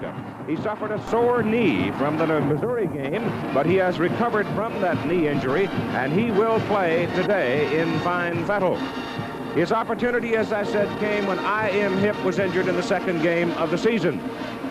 Nebraska. He suffered a sore knee from the Missouri game, but he has recovered from that knee injury, and he will play today in fine fettle. His opportunity, as I said, came when I.M. Hipp was injured in the second game of the season.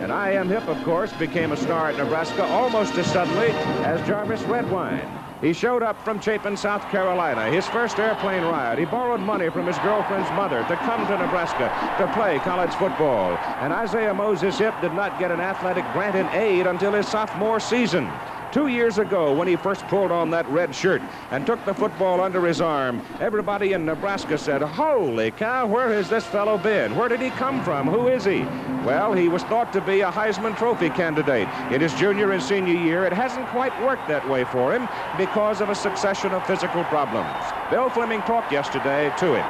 And I.M. Hipp, of course, became a star at Nebraska almost as suddenly as Jarvis Redwine. He showed up from Chapin, South Carolina, his first airplane ride. He borrowed money from his girlfriend's mother to come to Nebraska to play college football. And Isaiah Moses Hipp did not get an athletic grant in aid until his sophomore season. 2 years ago, when he first pulled on that red shirt and took the football under his arm, everybody in Nebraska said, "Holy cow, where has this fellow been? Where did he come from? Who is he?" Well, he was thought to be a Heisman Trophy candidate. In his junior and senior year, it hasn't quite worked that way for him because of a succession of physical problems. Bill Fleming talked yesterday to him.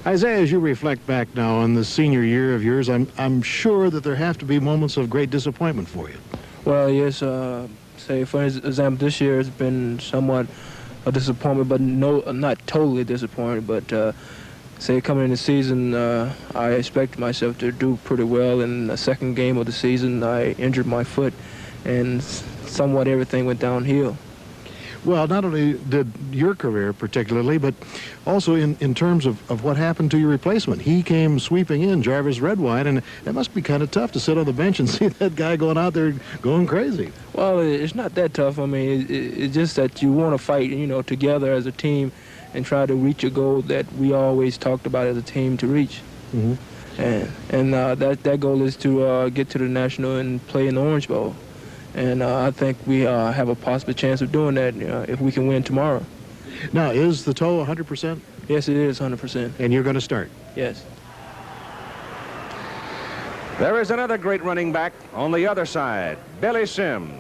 Isaiah, as you reflect back now on the senior year of yours, I'm sure that there have to be moments of great disappointment for you. Well, yes, say for example, this year has been somewhat a disappointment, but not totally disappointed. But say coming in the season, I expected myself to do pretty well. In the second game of the season, I injured my foot, and somewhat everything went downhill. Well, not only did your career particularly, but also in terms of what happened to your replacement. He came sweeping in, Jarvis Redwine, and it must be kind of tough to sit on the bench and see that guy going out there going crazy. Well, it's not that tough. I mean, it's just that you want to fight, you know, together as a team and try to reach a goal that we always talked about as a team to reach. Mm-hmm. And that goal is to get to the National and play in the Orange Bowl. And I think we have a possible chance of doing that if we can win tomorrow. Now, is the toe 100%? Yes, it is 100%. And you're going to start? Yes. There is another great running back on the other side, Billy Sims,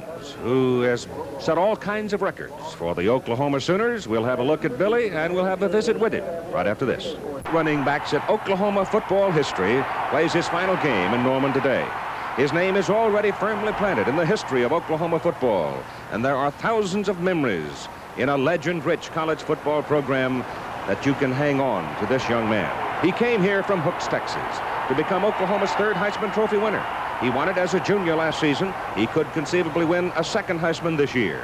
who has set all kinds of records for the Oklahoma Sooners. We'll have a look at Billy, and we'll have a visit with him right after this. Running backs at Oklahoma football history plays his final game in Norman today. His name is already firmly planted in the history of Oklahoma football, and there are thousands of memories in a legend-rich college football program that you can hang on to this young man. He came here from Hooks, Texas, to become Oklahoma's third Heisman Trophy winner. He won it as a junior last season. He could conceivably win a second Heisman this year.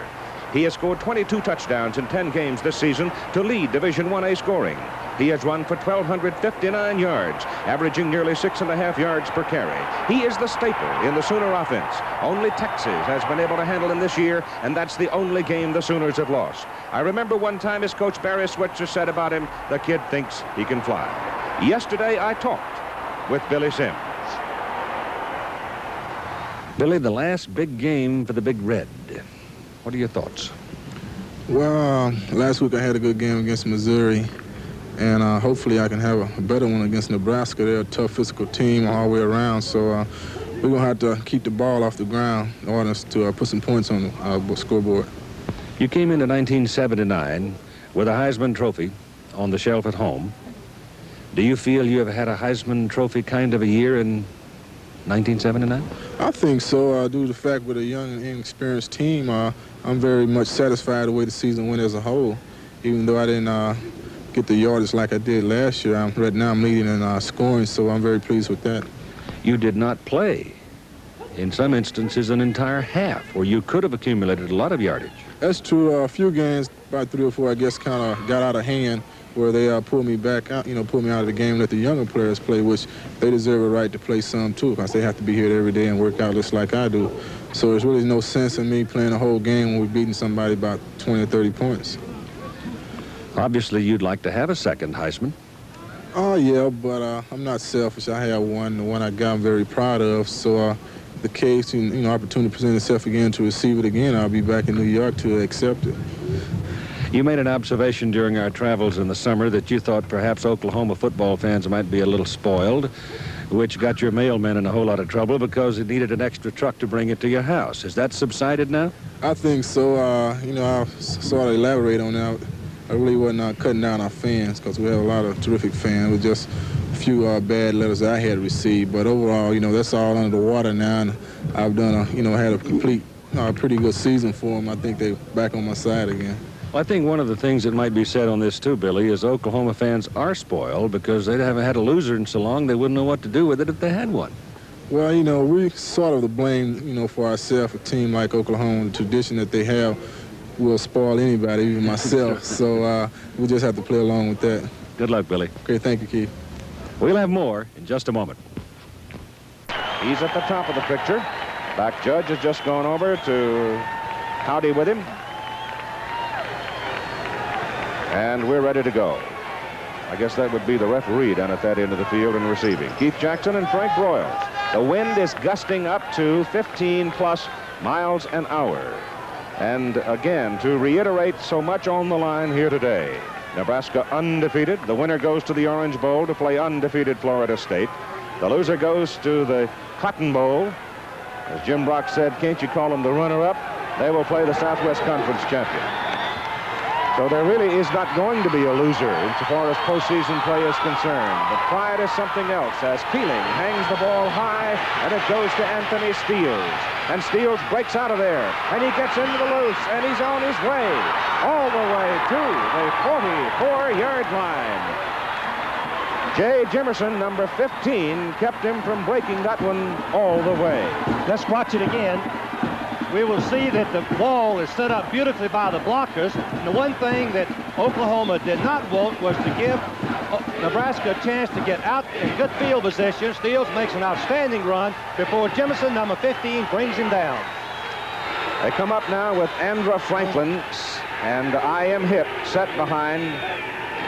He has scored 22 touchdowns in 10 games this season to lead Division I-A scoring. He has run for 1,259 yards, averaging nearly 6.5 yards per carry. He is the staple in the Sooner offense. Only Texas has been able to handle him this year, and that's the only game the Sooners have lost. I remember one time his coach Barry Switzer said about him, "The kid thinks he can fly." Yesterday I talked with Billy Sims. Billy, the last big game for the Big Red. What are your thoughts? Well, last week I had a good game against Missouri, and hopefully I can have a better one against Nebraska. They're a tough physical team all the way around, so we're going to have to keep the ball off the ground in order to put some points on the scoreboard. You came into 1979 with a Heisman Trophy on the shelf at home. Do you feel you have had a Heisman Trophy kind of a year in 1979? I think so. Due to the fact with a young and inexperienced team, I'm very much satisfied the way the season went as a whole. Even though I didn't get the yardage like I did last year, right now I'm leading in scoring, so I'm very pleased with that. You did not play, in some instances, an entire half, where you could have accumulated a lot of yardage. That's true. A few games, about 3 or 4, I guess, kind of got out of hand, where they pulled me back out, pulled me out of the game and let the younger players play, which they deserve a right to play some too, because they have to be here every day and work out just like I do. So there's really no sense in me playing the whole game when we're beating somebody about 20 or 30 points. Obviously, you'd like to have a second Heisman. Oh, yeah, but I'm not selfish. I have one, the one I got I'm very proud of. So the case, opportunity present itself again to receive it again, I'll be back in New York to accept it. You made an observation during our travels in the summer that you thought perhaps Oklahoma football fans might be a little spoiled, which got your mailman in a whole lot of trouble because it needed an extra truck to bring it to your house. Has that subsided now? I think so. I'll sort of elaborate on that. I really wasn't cutting down our fans because we have a lot of terrific fans. It was just a few bad letters that I had received. But overall, that's all under the water now. And I've done, had a complete, pretty good season for them. I think they're back on my side again. Well, I think one of the things that might be said on this too, Billy, is Oklahoma fans are spoiled because they haven't had a loser in so long they wouldn't know what to do with it if they had one. Well, you know, we sort of to blame, you know, for ourselves. A team like Oklahoma, the tradition that they have will spoil anybody, even myself. So we just have to play along with that. Good luck, Billy. Okay, thank you, Keith. We'll have more in just a moment. He's at the top of the picture. Back judge has just gone over to howdy with him. And we're ready to go. I guess that would be the referee down at that end of the field and receiving. Keith Jackson and Frank Broyles. The wind is gusting up to 15+ miles an hour. And again, to reiterate so much on the line here today, Nebraska undefeated. The winner goes to the Orange Bowl to play undefeated Florida State. The loser goes to the Cotton Bowl. As Jim Brock said, can't you call them the runner-up? They will play the Southwest Conference champion. So there really is not going to be a loser insofar as postseason play is concerned. But pride is something else as Keeling hangs the ball high, and it goes to Anthony Steeles. And Steeles breaks out of there, and he gets into the loose, and he's on his way, all the way to the 44-yard line. Jay Jimerson, number 15, kept him from breaking that one all the way. Let's watch it again. We will see that the ball is set up beautifully by the blockers. And the one thing that Oklahoma did not want was to give Nebraska a chance to get out in good field position. Steeles makes an outstanding run before Jimerson, number 15, brings him down. They come up now with Andra Franklin and I.M. Hipp set behind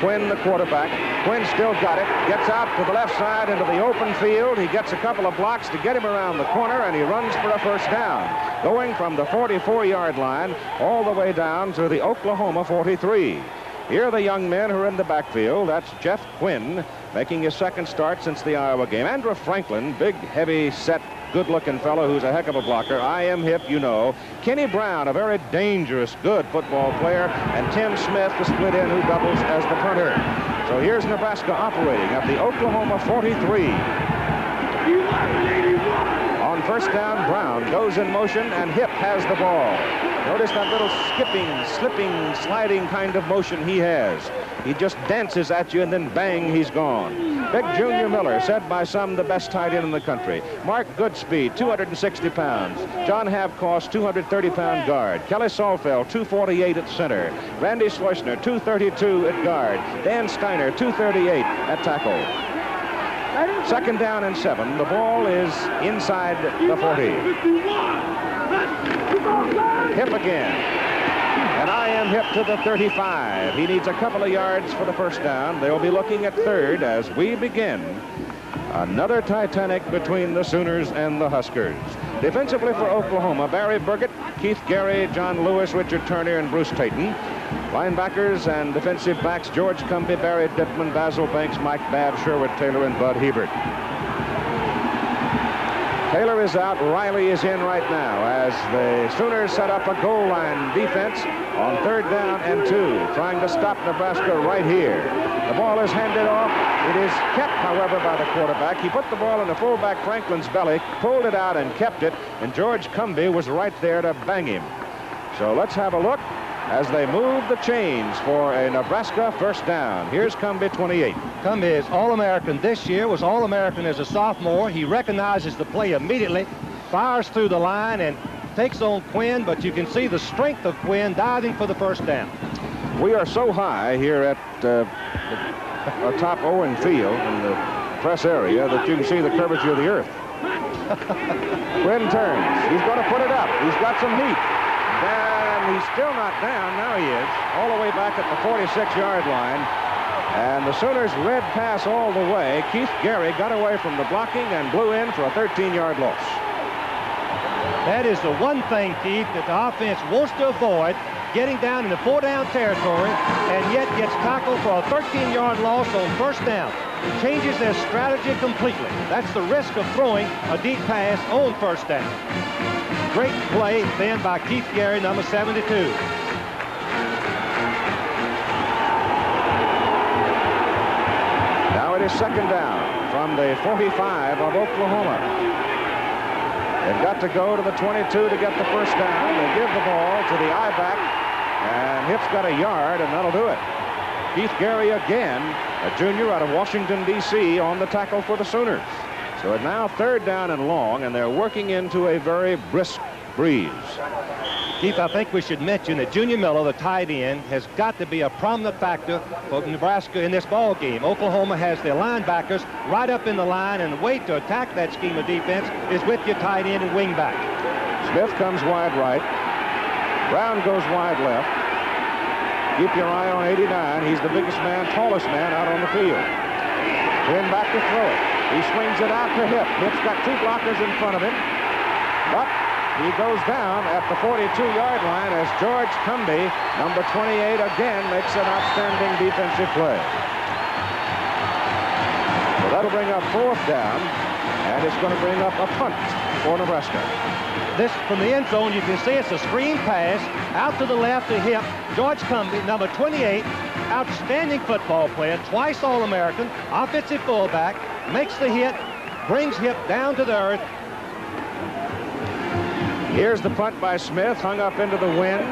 Quinn, the quarterback. Quinn still got it, gets out to the left side into the open field. He gets a couple of blocks to get him around the corner, and he runs for a first down, going from the 44-yard line all the way down to the Oklahoma 43. Here are the young men who are in the backfield. That's Jeff Quinn, making his second start since the Iowa game. Andra Franklin, big, heavy set, good-looking fellow who's a heck of a blocker. I.M. Hipp, you know. Kenny Brown, a very dangerous, good football player. And Tim Smith, the split end who doubles as the punter. So here's Nebraska operating at the Oklahoma 43. On first down, Brown goes in motion, and Hipp has the ball. Notice that little skipping, slipping, sliding kind of motion he has. He just dances at you, and then bang, he's gone. Big Junior Miller, said by some the best tight end in the country. Mark Goodspeed, 260 pounds. John Havcost, 230-pound guard. Kelly Salfeld, 248 at center. Randy Schleusner, 232 at guard. Dan Steiner, 238 at tackle. Second down and 7. The ball is inside the 40. Hipp again. And I.M. Hipp to the 35. He needs a couple of yards for the first down. They'll be looking at third as we begin another Titanic between the Sooners and the Huskers. Defensively for Oklahoma, Barry Burgett, Keith Gary, John Lewis, Richard Turner, and Bruce Tayton. Linebackers and defensive backs, George Cumbie, Barry Dittman, Basil Banks, Mike Babb, Sherwood Taylor, and Bud Hebert. Taylor is out. Riley is in right now as the Sooners set up a goal line defense on third down and 2, trying to stop Nebraska right here. The ball is handed off. It is kept, however, by the quarterback. He put the ball in the fullback Franklin's belly, pulled it out and kept it, and George Cumbie was right there to bang him. So let's have a look as they move the chains for a Nebraska first down. Here's Cumbie, 28. Cumbie is All-American this year, was All-American as a sophomore. He recognizes the play immediately, fires through the line, and takes on Quinn, but you can see the strength of Quinn diving for the first down. We are so high here at atop Owen Field in the press area that you can see the curvature of the earth. Quinn turns. He's going to put it up. He's got some heat. And he's still not down. Now he is. All the way back at the 46-yard line. And the Sooners read pass all the way. Keith Gary got away from the blocking and blew in for a 13-yard loss. That is the one thing, Keith, that the offense wants to avoid, getting down in the 4-down territory, and yet gets tackled for a 13-yard loss on first down. It changes their strategy completely. That's the risk of throwing a deep pass on first down. Great play then by Keith Gary, number 72. Now it is second down from the 45 of Oklahoma. They've got to go to the 22 to get the first down. They give the ball to the I-back, and Hipp's got a yard, and that'll do it. Keith Gary again, a junior out of Washington, D.C., on the tackle for the Sooners. So it's now 3rd down and long, and they're working into a very brisk breeze. Keith, I think we should mention that Junior Miller, the tight end, has got to be a prominent factor for Nebraska in this ball game. Oklahoma has their linebackers right up in the line, and the way to attack that scheme of defense is with your tight end and wing back. Smith comes wide right. Brown goes wide left. Keep your eye on 89. He's the biggest man, tallest man out on the field. Twin back to throw it. He swings it out to Hip. Hip's got 2 blockers in front of him. But he goes down at the 42-yard line as George Cumbie, number 28, again makes an outstanding defensive play. So that'll bring up 4th down, and it's going to bring up a punt for Nebraska. This, from the end zone, you can see it's a screen pass out to the left to Hip. George Cumbie, number 28, outstanding football player, twice All-American, offensive fullback, makes the hit, brings Hip down to the earth. Here's the punt by Smith, hung up into the wind.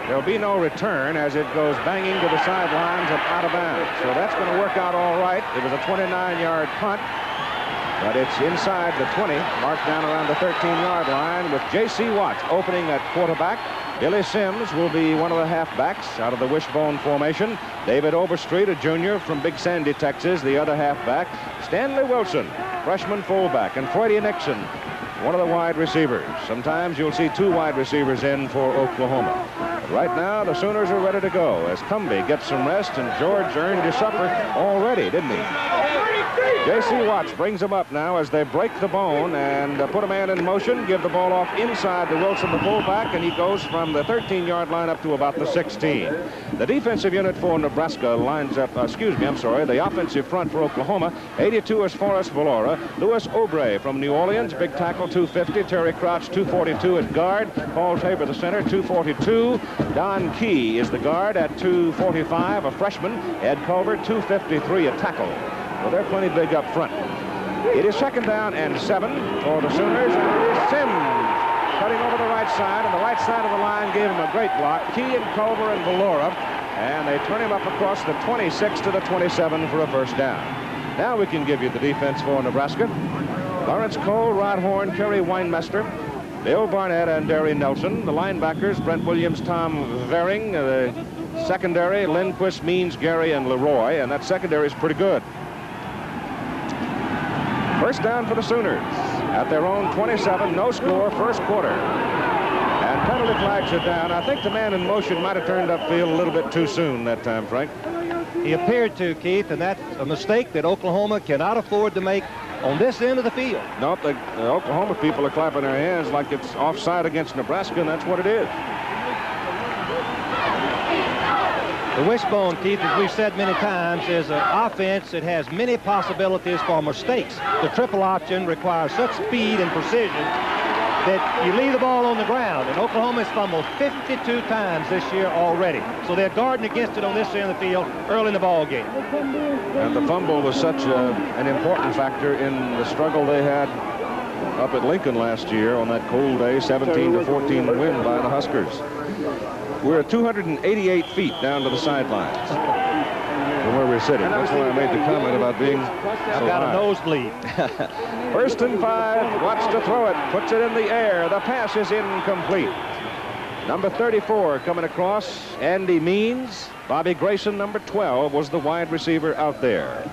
There'll be no return as it goes banging to the sidelines and out of bounds. So that's going to work out all right. It was a 29-yard punt, but it's inside the 20, marked down around the 13-yard line with J.C. Watts opening at quarterback. Billy Sims will be one of the halfbacks out of the wishbone formation. David Overstreet, a junior from Big Sandy, Texas, the other halfback. Stanley Wilson, freshman fullback, and Freddie Nixon, one of the wide receivers. Sometimes you'll see 2 wide receivers in for Oklahoma. But right now, the Sooners are ready to go as Cumbie gets some rest, and George earned his supper already, didn't he? J.C. Watts brings him up now as they break the bone and put a man in motion, give the ball off inside to Wilson, the fullback, and he goes from the 13-yard line up to about the 16. The defensive unit for Nebraska lines up, the offensive front for Oklahoma. 82 is Forrest Valora. Louis Oubre from New Orleans, big tackle, 250. Terry Crouch, 242 at guard. Paul Tabor, the center, 242. Don Key is the guard at 245, a freshman. Ed Culver, 253, a tackle. Well, they're plenty big up front. It is 2nd down and 7 for the Sooners. And it is Sims cutting over the right side, and the right side of the line gave him a great block. Key and Culver and Valora, and they turn him up across the 26 to the 27 for a 1st down. Now we can give you the defense for Nebraska. Lawrence Cole, Rod Horn, Kerry Weinmester, Bill Barnett, and Derry Nelson. The linebackers, Brent Williams, Tom Vering. The secondary, Lindquist, Means, Gary, and Leroy, and that secondary is pretty good. 1st down for the Sooners at their own 27, no score, 1st quarter. And penalty flags are down. I think the man in motion might have turned upfield a little bit too soon that time, Frank. He appeared to, Keith, and that's a mistake that Oklahoma cannot afford to make on this end of the field. Nope, the Oklahoma people are clapping their hands like it's offside against Nebraska, and that's what it is. The wishbone, Keith, as we've said many times, is an offense that has many possibilities for mistakes. The triple option requires such speed and precision that you leave the ball on the ground. And Oklahoma has fumbled 52 times this year already. So they're guarding against it on this end of the field early in the ball game. And the fumble was such an important factor in the struggle they had up at Lincoln last year on that cold day, 17-14 win by the Huskers. We're at 288 feet down to the sidelines from where we're sitting. That's why I made the comment about being I've got a nosebleed. 1st and 5, Watts to throw it, puts it in the air. The pass is incomplete. Number 34 coming across, Andy Means. Bobby Grayson, number 12, was the wide receiver out there.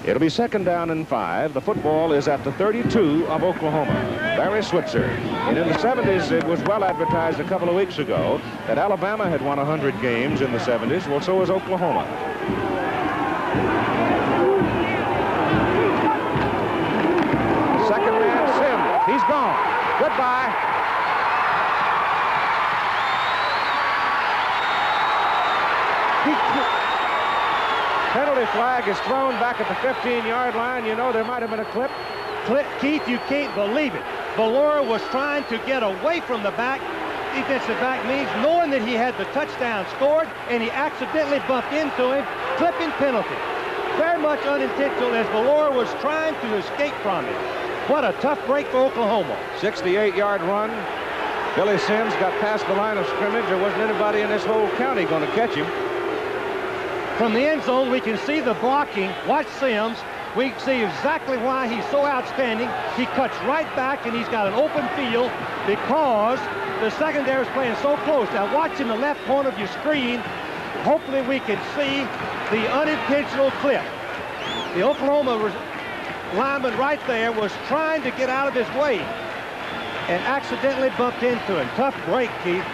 It'll be 2nd down and 5. The football is at the 32 of Oklahoma. Barry Switzer. And in the 70s, it was well advertised a couple of weeks ago that Alabama had won 100 games in the 70s. Well, so was Oklahoma. Second man, Sims. He's gone. Goodbye. Penalty flag is thrown back at the 15-yard line. You know, there might have been a clip. Keith, you can't believe it. Valora was trying to get away from the back, defensive back Means, knowing that he had the touchdown scored, and he accidentally bumped into him. Clipping penalty. Very much unintentional as Valora was trying to escape from it. What a tough break for Oklahoma. 68-yard run. Billy Sims got past the line of scrimmage. There wasn't anybody in this whole county going to catch him. From the end zone, we can see the blocking. Watch Sims we can see exactly why he's so outstanding. He cuts right back, and he's got an open field because the secondary is playing so close. Now, watch in the left corner of your screen. Hopefully, we can see the unintentional clip. The Oklahoma lineman right there was trying to get out of his way and accidentally bumped into him. Tough break, Keith.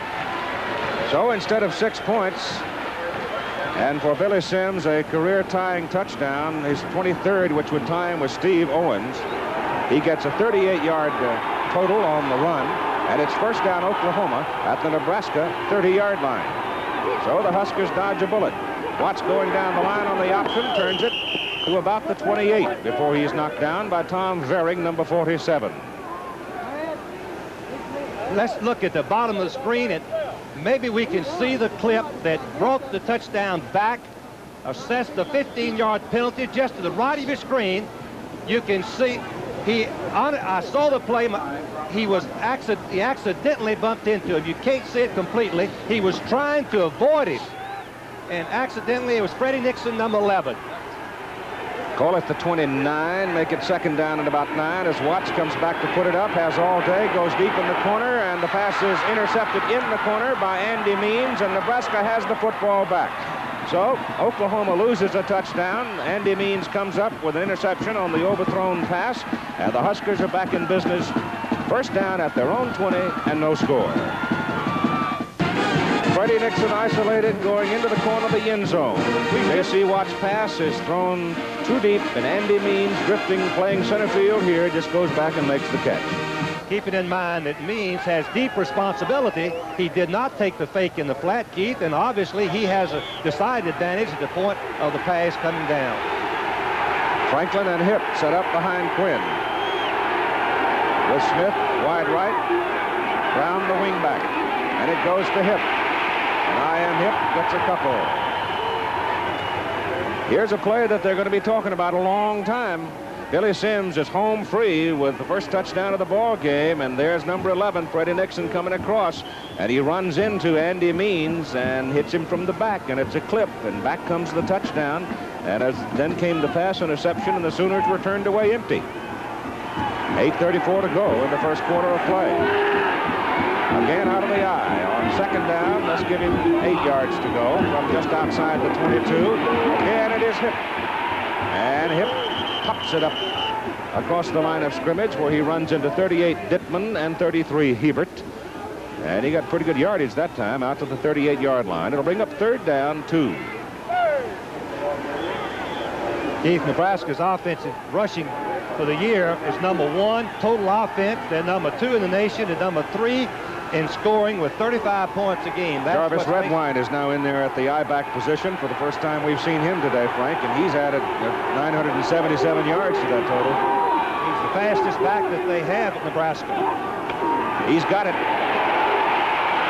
So instead of 6 points, and for Billy Sims, a career-tying touchdown, his 23rd, which would tie him with Steve Owens, he gets a 38-yard total on the run, and it's first down Oklahoma at the Nebraska 30-yard line. So the Huskers dodge a bullet. Watts going down the line on the option, turns it to about the 28 before he's knocked down by Tom Vering, number 47. Let's look at the bottom of the screen, and maybe we can see the clip that broke the touchdown back, assessed the 15-yard penalty just to the right of your screen. You can see I saw the play. He accidentally bumped into him. You can't see it completely. He was trying to avoid him, and accidentally it was Freddie Nixon, number 11. Call it the 29, make it second down and about 9 as Watts comes back to put it up, has all day, goes deep in the corner, and the pass is intercepted in the corner by Andy Means, and Nebraska has the football back. So Oklahoma loses a touchdown. Andy Means comes up with an interception on the overthrown pass, and the Huskers are back in business. First down at their own 20 and no score. Freddie Nixon isolated going into the corner of the end zone. J.C. Watt's pass is thrown too deep, and Andy Means, drifting, playing center field here, just goes back and makes the catch. Keeping in mind that Means has deep responsibility. He did not take the fake in the flat, Keith, and obviously he has a decided advantage at the point of the pass coming down. Franklin and Hipp set up behind Quinn. With Smith wide right, Brown the wingback, and it goes to Hipp. And I.M. Hipp gets a couple. Here's a play that they're going to be talking about a long time. Billy Sims is home free with the first touchdown of the ball game, and there's number 11, Freddie Nixon, coming across, and he runs into Andy Means and hits him from the back, and it's a clip, and back comes the touchdown, and then came the pass interception, and the Sooners were turned away empty. 8:34 to go in the first quarter of play. Again out of the eye. On second down, let's give him 8 yards to go from just outside the 22. Again, it is Hipp. And Hipp pops it up across the line of scrimmage where he runs into 38 Dittman and 33 Hebert. And he got pretty good yardage that time out to the 38-yard line. It'll bring up third down, 2. Keith, Nebraska's offensive rushing for the year is number 1 total offense. They're number 2 in the nation and number 3 in scoring with 35 points a game. Jarvis Redwine is now in there at the I-back position for the first time we've seen him today, Frank, and he's added 977 yards to that total. He's the fastest back that they have at Nebraska. He's got it.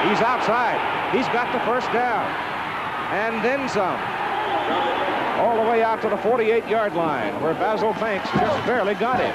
He's outside. He's got the first down. And then some. All the way out to the 48-yard line where Basil Banks just barely got him.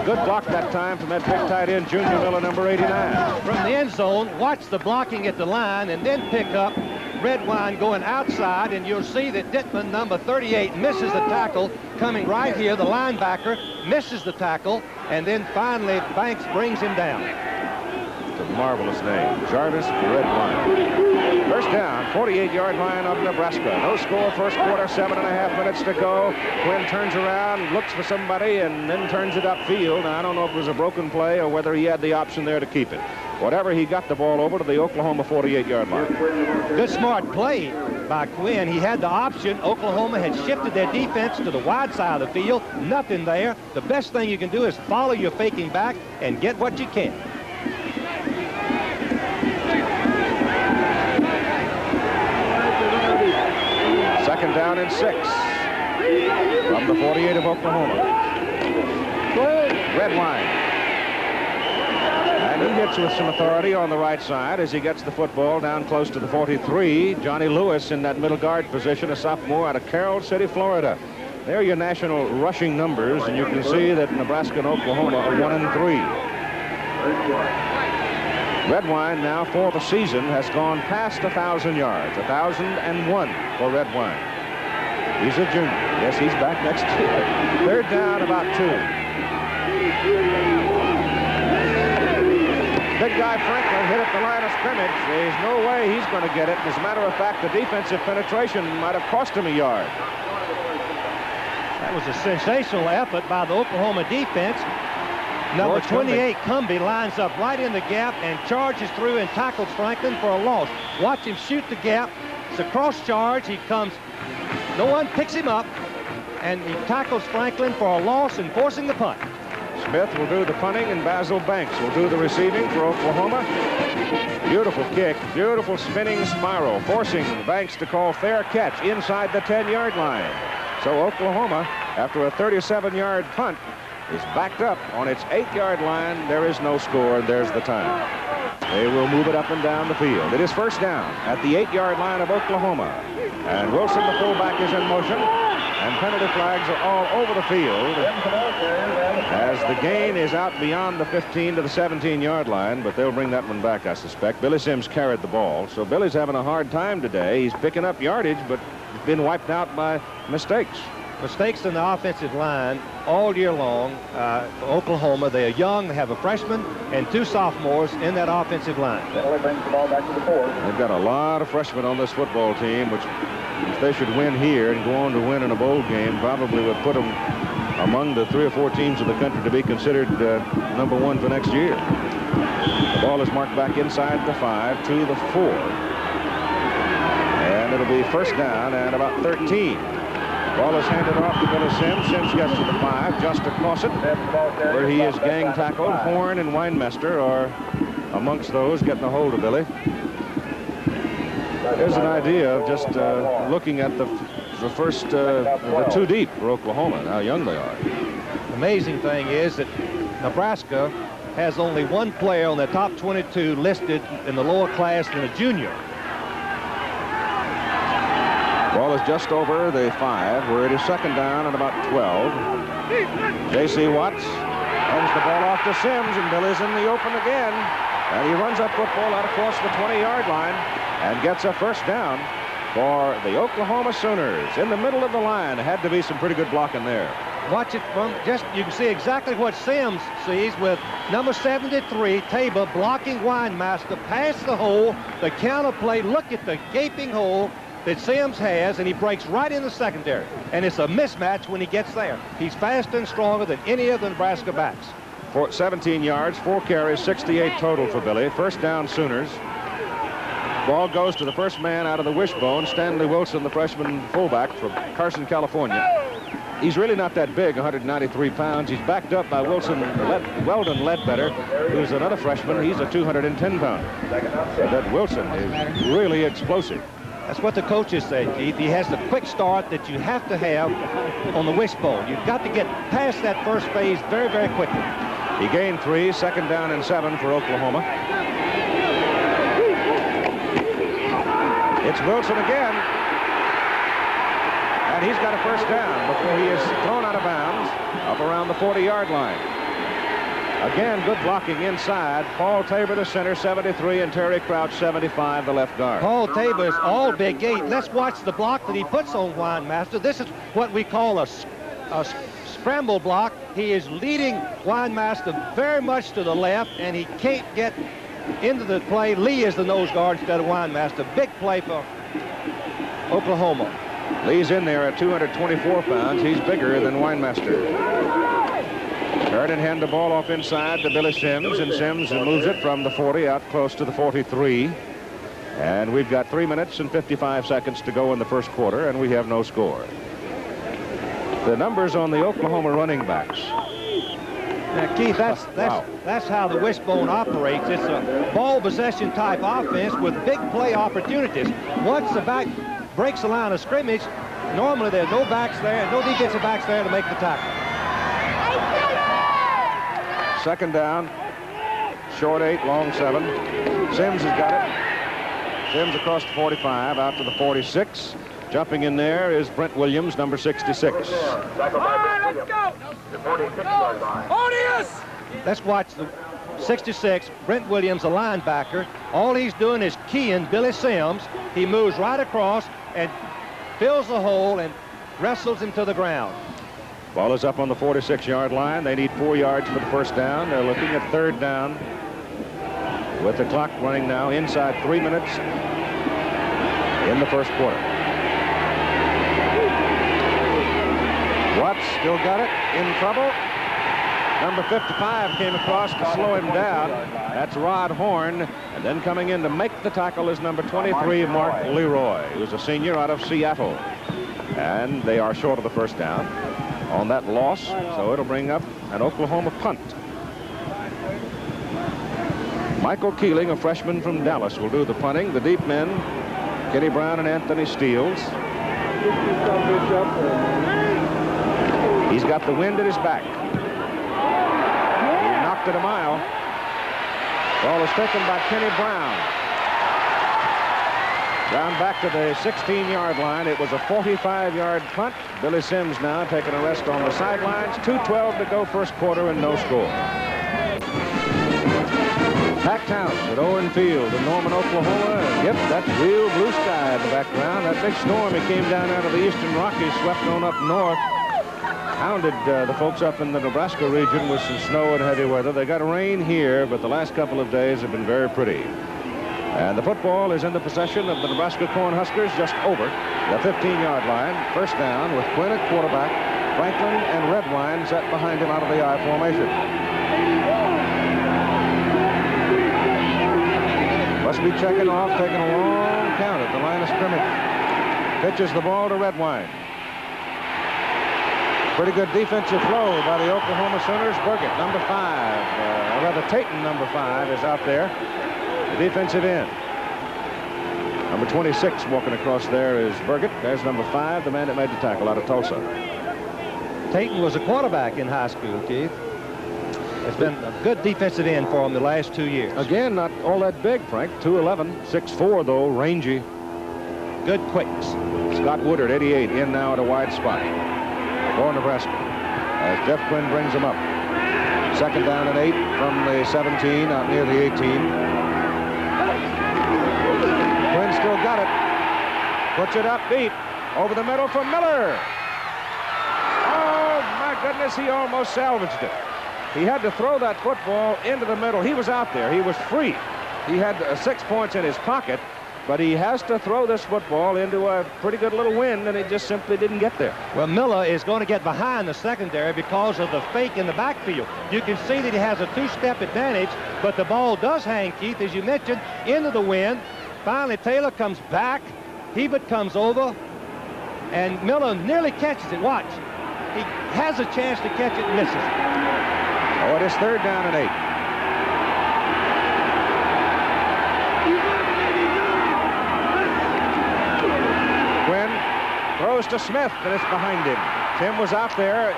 Good block that time from that big tight end, Junior Miller, number 89. From the end zone, watch the blocking at the line and then pick up Redwine going outside, and you'll see that Dittman, number 38, misses the tackle coming right here. The linebacker misses the tackle, and then finally Banks brings him down. It's a marvelous name, Jarvis Redwine. First down, 48-yard line of Nebraska. No score, first quarter, 7.5 minutes to go. Quinn turns around, looks for somebody, and then turns it upfield. Now, I don't know if it was a broken play or whether he had the option there to keep it. Whatever, he got the ball over to the Oklahoma 48-yard line. Good smart play by Quinn. He had the option. Oklahoma had shifted their defense to the wide side of the field. Nothing there. The best thing you can do is follow your faking back and get what you can. Second down and 6 from the 48 of Oklahoma. Redwine. And he hits with some authority on the right side as he gets the football down close to the 43. Johnny Lewis in that middle guard position, a sophomore out of Carroll City, Florida. There are your national rushing numbers, and you can see that Nebraska and Oklahoma are 1-3. Redwine now for the season has gone past 1,000 yards, 1,001 for Redwine. He's a junior. Yes, he's back next year. Third down, about 2. Big guy Franklin hit at the line of scrimmage. There's no way he's going to get it. As a matter of fact, the defensive penetration might have cost him a yard. That was a sensational effort by the Oklahoma defense. Number 28, Cumbie, lines up right in the gap and charges through and tackles Franklin for a loss. Watch him shoot the gap. It's a cross charge. He comes. No one picks him up, and he tackles Franklin for a loss and forcing the punt. Smith will do the punting, and Basil Banks will do the receiving for Oklahoma. Beautiful kick, beautiful spinning spiral, forcing Banks to call fair catch inside the 10-yard line. So Oklahoma, after a 37-yard punt, is backed up on its 8-yard line. There is no score, and there's the time. They will move it up and down the field. It is first down at the 8-yard line of Oklahoma. And Wilson, the fullback, is in motion. And penalty flags are all over the field as the gain is out beyond the 15 to the 17-yard line, but they'll bring that one back, I suspect. Billy Sims carried the ball, so Billy's having a hard time today. He's picking up yardage, but been wiped out by mistakes. Mistakes in the offensive line all year long for Oklahoma. They are young. They have a freshman and 2 sophomores in that offensive line. They've got a lot of freshmen on this football team, which if they should win here and go on to win in a bowl game, probably would put them among the 3 or 4 teams in the country to be considered number 1 for next year. The ball is marked back inside the 5 to the 4. And it'll be first down and about 13. Ball is handed off to Billy Sims. Sims gets to the 5, just across it, where he is gang tackled. Horn and Weinmeister are amongst those getting a hold of Billy. Here's an idea of just looking at the first, the 2 deep for Oklahoma, and how young they are. The amazing thing is that Nebraska has only 1 player on the top 22 listed in the lower class than a junior. Ball is just over the 5, where it is second down and about 12. J.C. Watts hands the ball off to Sims, and Billy's in the open again. And he runs that football out across the 20-yard line and gets a first down for the Oklahoma Sooners. In the middle of the line, had to be some pretty good blocking there. Watch it from you can see exactly what Sims sees with number 73, Tabor, blocking Weinmeister past the hole, the counter play. Look at the gaping hole that Sims has, and he breaks right in the secondary. And it's a mismatch when he gets there. He's faster and stronger than any of the Nebraska backs. For 17 yards, 4 carries, 68 total for Billy. First down, Sooners. Ball goes to the first man out of the wishbone, Stanley Wilson, the freshman fullback from Carson, California. He's really not that big, 193 pounds. He's backed up by Weldon Ledbetter, who's another freshman. He's a 210-pounder. That Wilson is really explosive. That's what the coaches say, Keith. He has the quick start that you have to have on the wishbone. You've got to get past that first phase very, very quickly. He gained 3, second down and 7 for Oklahoma. It's Wilson again. And he's got a first down before he is thrown out of bounds up around the 40-yard line. Again, good blocking inside. Paul Tabor, the center, 73, and Terry Crouch, 75, the left guard. Paul Tabor is all big gate. Let's watch the block that he puts on Weinmeister. This is what we call a scramble block. He is leading Weinmeister very much to the left, and he can't get into the play. Lee is the nose guard instead of Weinmeister. Big play for Oklahoma. Lee's in there at 224 pounds. He's bigger than Weinmeister. Sheridan hand the ball off inside to Billy Sims, and Sims moves it from the 40 out close to the 43. And we've got 3 minutes and 55 seconds to go in the first quarter, and we have no score. The numbers on the Oklahoma running backs. Now, Keith, that's how the wishbone operates. It's a ball possession type offense with big play opportunities. Once the back breaks the line of scrimmage, normally there's no backs there, no defensive backs there to make the tackle. Second down, short 8, long 7. Sims has got it. Sims across the 45, out to the 46. Jumping in there is Brent Williams, number 66. Let's go! Audience! Let's watch the 66, Brent Williams, a linebacker. All he's doing is keying Billy Sims. He moves right across and fills the hole and wrestles him to the ground. Ball is up on the 46-yard line. They need 4 yards for the first down. They're looking at third down with the clock running now inside 3 minutes in the first quarter. Watts still got it, in trouble. Number 55 came across to slow him down. That's Rod Horn. And then coming in to make the tackle is number 23, Mark Leroy, who's a senior out of Seattle. And they are short of the first down on that loss, so it'll bring up an Oklahoma punt. Michael Keeling, a freshman from Dallas, will do the punting. The deep men, Kenny Brown and Anthony Steele. He's got the wind at his back. He knocked it a mile. Ball is taken by Kenny Brown. Down back to the 16-yard line. It was a 45-yard punt. Billy Sims now taking a rest on the sidelines. 2:12 to go first quarter and no score. Packed house at Owen Field in Norman, Oklahoma. Yep, that's real blue sky in the background. That big storm that came down out of the eastern Rockies, swept on up north, hounded the folks up in the Nebraska region with some snow and heavy weather. They got rain here, but the last couple of days have been very pretty. And the football is in the possession of the Nebraska Cornhuskers, just over the 15-yard line. First down with Quinn at quarterback, Franklin and Redwine set behind him out of the I formation. Must be checking off, taking a long count at the line of scrimmage. Pitches the ball to Redwine. Pretty good defensive flow by the Oklahoma Sooners. Burgett, number 5, or rather Tayton, number 5, is out there. The defensive end. Number 26 walking across there is Burgett. There's number 5, the man that made the tackle out of Tulsa. Tayton was a quarterback in high school, Keith. It's been a good defensive end for him the last 2 years. Again, not all that big, Frank. 2'11", 6'4", though, rangy. Good quicks. Scott Woodard, 88, in now at a wide spot for Nebraska as Jeff Quinn brings him up. Second down and 8 from the 17 out near the 18. Quinn still got it. Puts it up deep. Over the middle for Miller. Oh, my goodness, he almost salvaged it. He had to throw that football into the middle. He was out there. He was free. He had 6 points in his pocket, but he has to throw this football into a pretty good little wind, and it just simply didn't get there. Well, Miller is going to get behind the secondary because of the fake in the backfield. You can see that he has a 2-step advantage, but the ball does hang, Keith, as you mentioned, into the wind. Finally, Taylor comes back. Hebert comes over, and Miller nearly catches it. Watch. He has a chance to catch it and misses it. Oh, it is third down and 8. Quinn throws to Smith, and it's behind him. Tim was out there.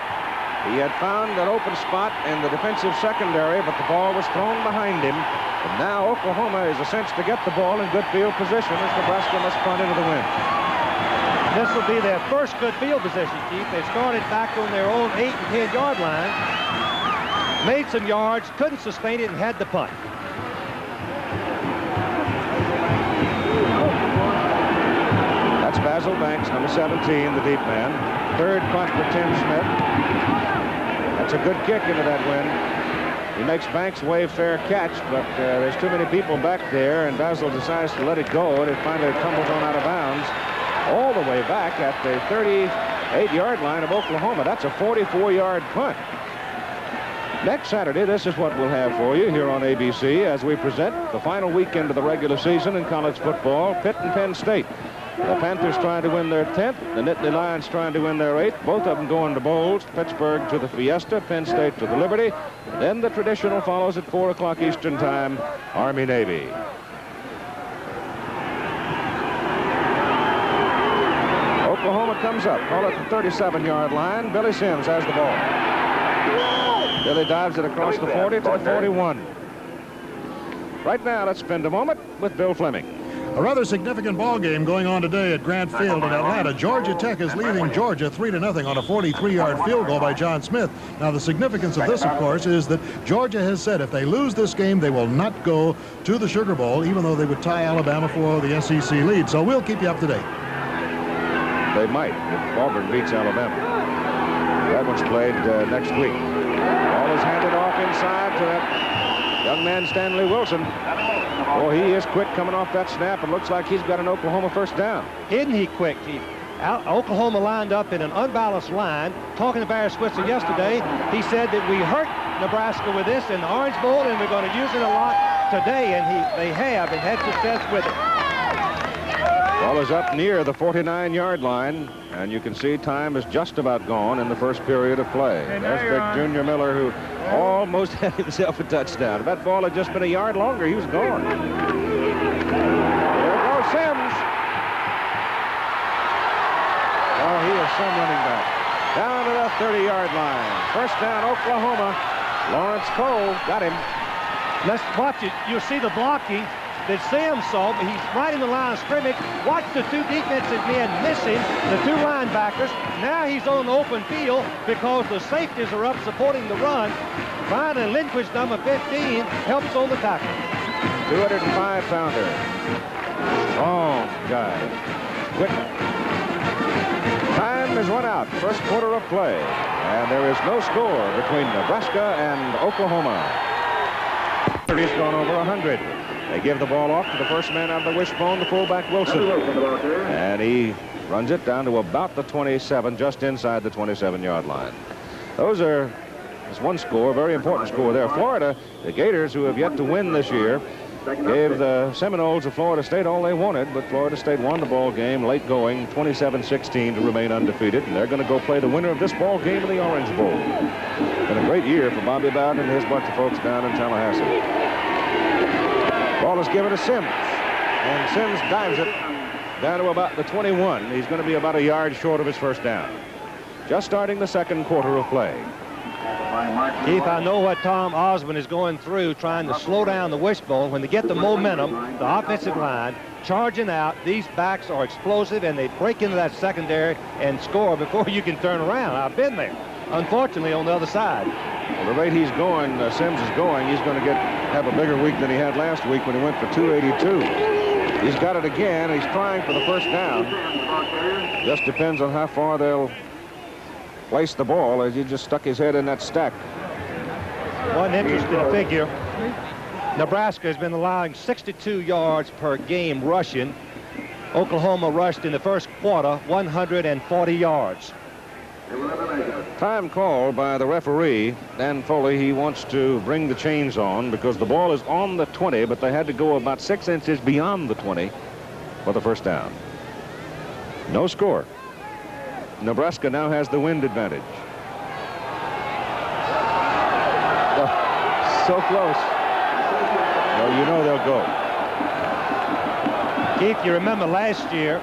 He had found an open spot in the defensive secondary, but the ball was thrown behind him. And now Oklahoma is a cinch to get the ball in good field position as Nebraska must punt into the wind. This will be their first good field position, Keith. They started back on their own 8- and 10-yard line. Made some yards, couldn't sustain it, and had the punt. That's Basil Banks, number 17, the deep man. Third punt for Tim Smith. That's a good kick into that wind. He makes Banks wave fair catch, but there's too many people back there, and Basil decides to let it go, and it finally tumbles on out of bounds all the way back at the 38-yard line of Oklahoma. That's a 44-yard punt. Next Saturday, this is what we'll have for you here on ABC as we present the final weekend of the regular season in college football, Pitt and Penn State. The Panthers trying to win their 10th, the Nittany Lions trying to win their 8th, both of them going to bowls, Pittsburgh to the Fiesta, Penn State to the Liberty. Then the traditional follows at 4 o'clock Eastern Time, Army-Navy. Oklahoma comes up, call it the 37-yard line. Billy Sims has the ball. Billy dives it across the 40 to the 41. Right now, let's spend a moment with Bill Fleming. A rather significant ball game going on today at Grant Field in Atlanta. Georgia Tech is leading Georgia 3-0 on a 43-yard field goal by John Smith. Now, the significance of this, of course, is that Georgia has said if they lose this game, they will not go to the Sugar Bowl, even though they would tie Alabama for the SEC lead. So we'll keep you up to date. They might if Auburn beats Alabama. That one's played next week. Ball is handed off inside to that young man, Stanley Wilson. Oh, he is quick coming off that snap. It looks like he's got an Oklahoma first down. Isn't he quick, Keith? Oklahoma lined up in an unbalanced line. Talking to Barry Switzer yesterday, he said that we hurt Nebraska with this in the Orange Bowl, and we're going to use it a lot today, and they have and had success with it. Ball is up near the 49-yard line, and you can see time is just about gone in the first period of play. There's big Junior Miller, who almost had himself a touchdown. If that ball had just been a yard longer, he was gone. There goes Sims. Oh, he is some running back. Down to the 30-yard line. First down, Oklahoma. Lawrence Cole got him. Let's watch it. You'll see the blocking that Sam saw, but he's right in the line of scrimmage. Watch the two defensive men missing the two linebackers. Now he's on the open field because the safeties are up supporting the run. Finally, Lindquist, number 15, helps on the tackle. 205-pounder. Strong guy. Quick. Time is run out. First quarter of play. And there is no score between Nebraska and Oklahoma. He's gone over 100. They give the ball off to the first man out of the wishbone, the fullback Wilson. And he runs it down to about the 27, just inside the 27-yard line. There's one score, very important score there. Florida, the Gators, who have yet to win this year, gave the Seminoles of Florida State all they wanted, but Florida State won the ball game late going, 27-16 to remain undefeated, and they're going to go play the winner of this ball game in the Orange Bowl. Been a great year for Bobby Bowden and his bunch of folks down in Tallahassee. Ball is given to Sims, and Sims dives it down to about the 21. He's going to be about a yard short of his first down. Just starting the second quarter of play. Keith, I know what Tom Osborne is going through, trying to slow down the wishbone. When they get the momentum, the offensive line charging out, these backs are explosive, and they break into that secondary and score before you can turn around. I've been there, unfortunately, on the other side. Well, the rate he's going, Sims is going, he's going to have a bigger week than he had last week when he went for 282. He's got it again. He's trying for the first down. Just depends on how far they'll place the ball, as he just stuck his head in that stack. One interesting figure. Nebraska has been allowing 62 yards per game rushing. Oklahoma rushed in the first quarter 140 yards. Time called by the referee, Dan Foley. He wants to bring the chains on because the ball is on the 20, but they had to go about 6 inches beyond the 20 for the first down. No score. Nebraska now has the wind advantage. So close. Well, you know they'll go. Keith, you remember last year.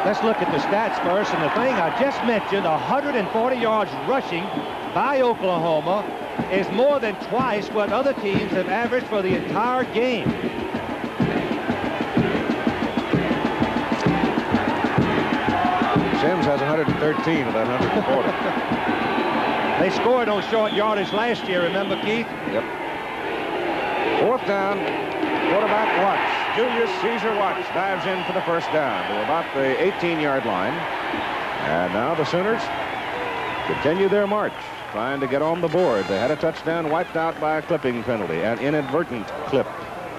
Let's look at the stats first. And the thing I just mentioned, 140 yards rushing by Oklahoma, is more than twice what other teams have averaged for the entire game. Sims has 113 of that 140. They scored on short yardage last year, remember, Keith? Yep. Fourth down, quarterback Watts. Julius Caesar Watts dives in for the first down to about the 18-yard line. And now the Sooners continue their march, trying to get on the board. They had a touchdown wiped out by a clipping penalty, an inadvertent clip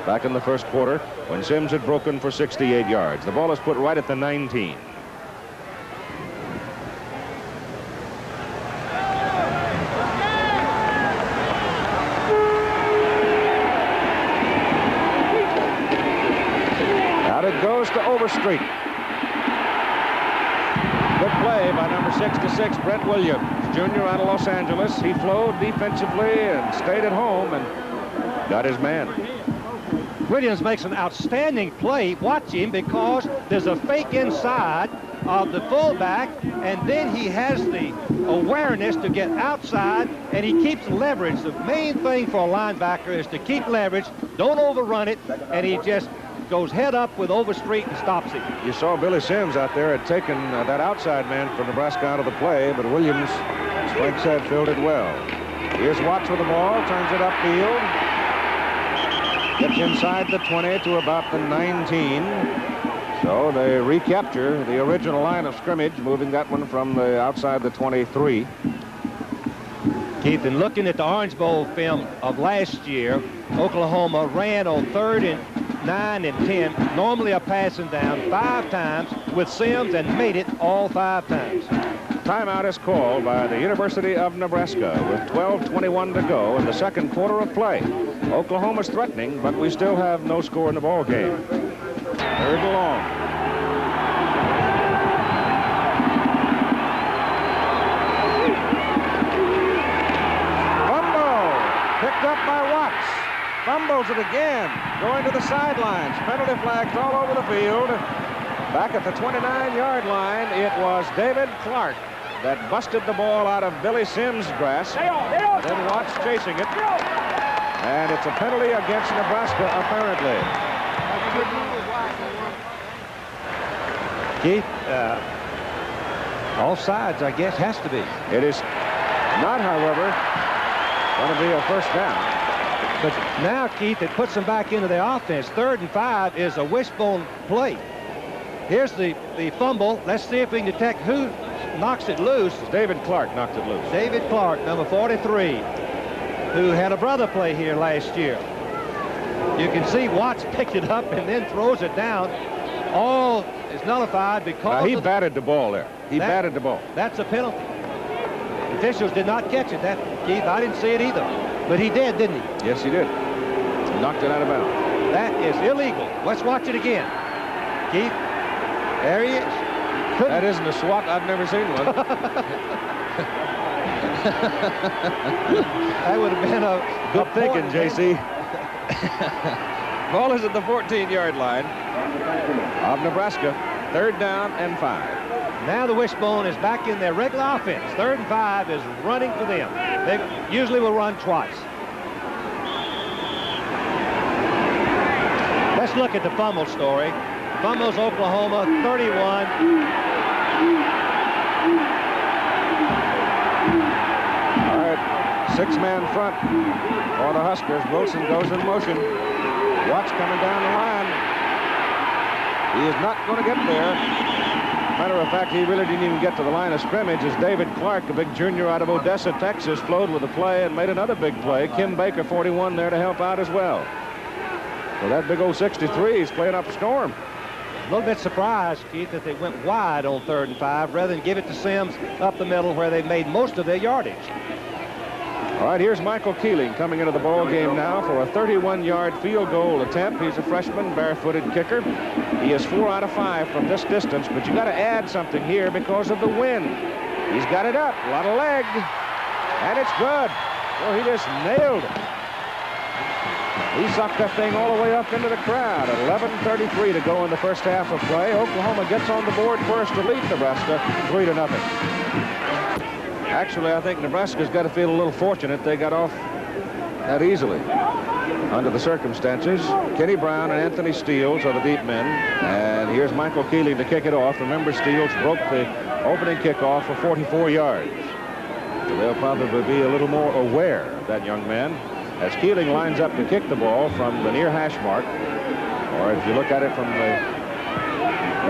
back in the first quarter when Sims had broken for 68 yards. The ball is put right at the 19. Goes to Overstreet. Good play by number 66, Brent Williams, junior out of Los Angeles. He flowed defensively and stayed at home and got his man. Williams makes an outstanding play. Watch him, because there's a fake inside of the fullback, and then he has the awareness to get outside, and he keeps leverage. The main thing for a linebacker is to keep leverage, don't overrun it, and he just goes head up with Overstreet and stops him. You saw Billy Sims out there had taken that outside man for Nebraska out of the play, but Williams, as Frank said, filled it well. Here's Watts with the ball, turns it upfield. Gets inside the 20 to about the 19. So they recapture the original line of scrimmage, moving that one from the outside the 23. Keith, and looking at the Orange Bowl film of last year, Oklahoma ran on 3rd and 9 and 10, normally a passing down 5 times with Sims and made it all 5 times. Timeout is called by the University of Nebraska with 12:21 to go in the second quarter of play. Oklahoma's threatening, but we still have no score in the ball game. 3rd and long. Picked up by Watts. Fumbles it again. Going to the sidelines. Penalty flags all over the field. Back at the 29-yard line, it was David Clark that busted the ball out of Billy Sims' grasp. Then Watts chasing it. And it's a penalty against Nebraska, apparently. Keith, offsides, I guess, has to be. It is not, however, going to be a first down. But now, Keith, it puts them back into the offense. 3rd and 5 is a wishbone play. Here's the fumble. Let's see if we can detect who knocks it loose. David Clark knocked it loose. David Clark, number 43, who had a brother play here last year. You can see Watts picked it up and then throws it down. All is nullified because he batted the ball there. He batted the ball. That's a penalty. Officials did not catch it. That, Keith, I didn't see it either. But he did, didn't he? Yes, he did. He knocked it out of bounds. That is illegal. Let's watch it again. Keith, there he is. That isn't a swat. I've never seen one. That would have been a good thinking, J.C. Ball is at the 14-yard line of Nebraska. 3rd down and 5. Now the wishbone is back in their regular offense. 3rd and 5 is running for them. They usually will run twice. Let's look at the fumble story. Fumbles Oklahoma 31. All right, 6-man front for the Huskers. Wilson goes in motion. Watts coming down the line. He is not going to get there. Matter of fact, he really didn't even get to the line of scrimmage as David Clark, a big junior out of Odessa, Texas, flowed with the play and made another big play. Kim Baker, 41, there to help out as well. So that big old 63 is playing up a storm. A little bit surprised, Keith, that they went wide on 3rd and 5 rather than give it to Sims up the middle where they made most of their yardage. All right, here's Michael Keeling coming into the ball game now for a 31-yard field goal attempt. He's a freshman, barefooted kicker. He is 4 out of 5 from this distance, but you got to add something here because of the wind. He's got it up, a lot of leg, and it's good. Well, he just nailed it. He sucked that thing all the way up into the crowd at 11:33 to go in the first half of play. Oklahoma gets on the board first to lead Nebraska 3-0. Actually, I think Nebraska's got to feel a little fortunate they got off that easily under the circumstances. Kenny Brown and Anthony Steele are the deep men. And here's Michael Keeling to kick it off. Remember, Steele broke the opening kickoff for 44 yards. So they'll probably be a little more aware of that young man as Keeling lines up to kick the ball from the near hash mark. Or if you look at it from the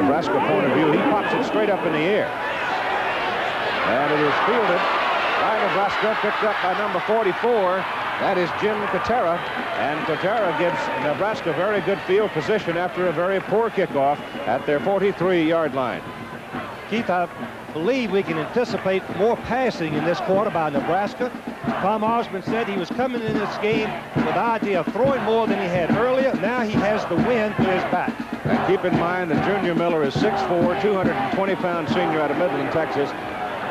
Nebraska point of view, he pops it straight up in the air. And it is fielded by Nebraska, picked up by number 44. That is Jim Katera. And Katera gives Nebraska very good field position after a very poor kickoff at their 43-yard line. Keith, I believe we can anticipate more passing in this quarter by Nebraska. Tom Osborne said he was coming in this game with the idea of throwing more than he had earlier. Now he has the wind to his back. And keep in mind that Junior Miller is 6'4", 220-pound senior out of Midland, Texas.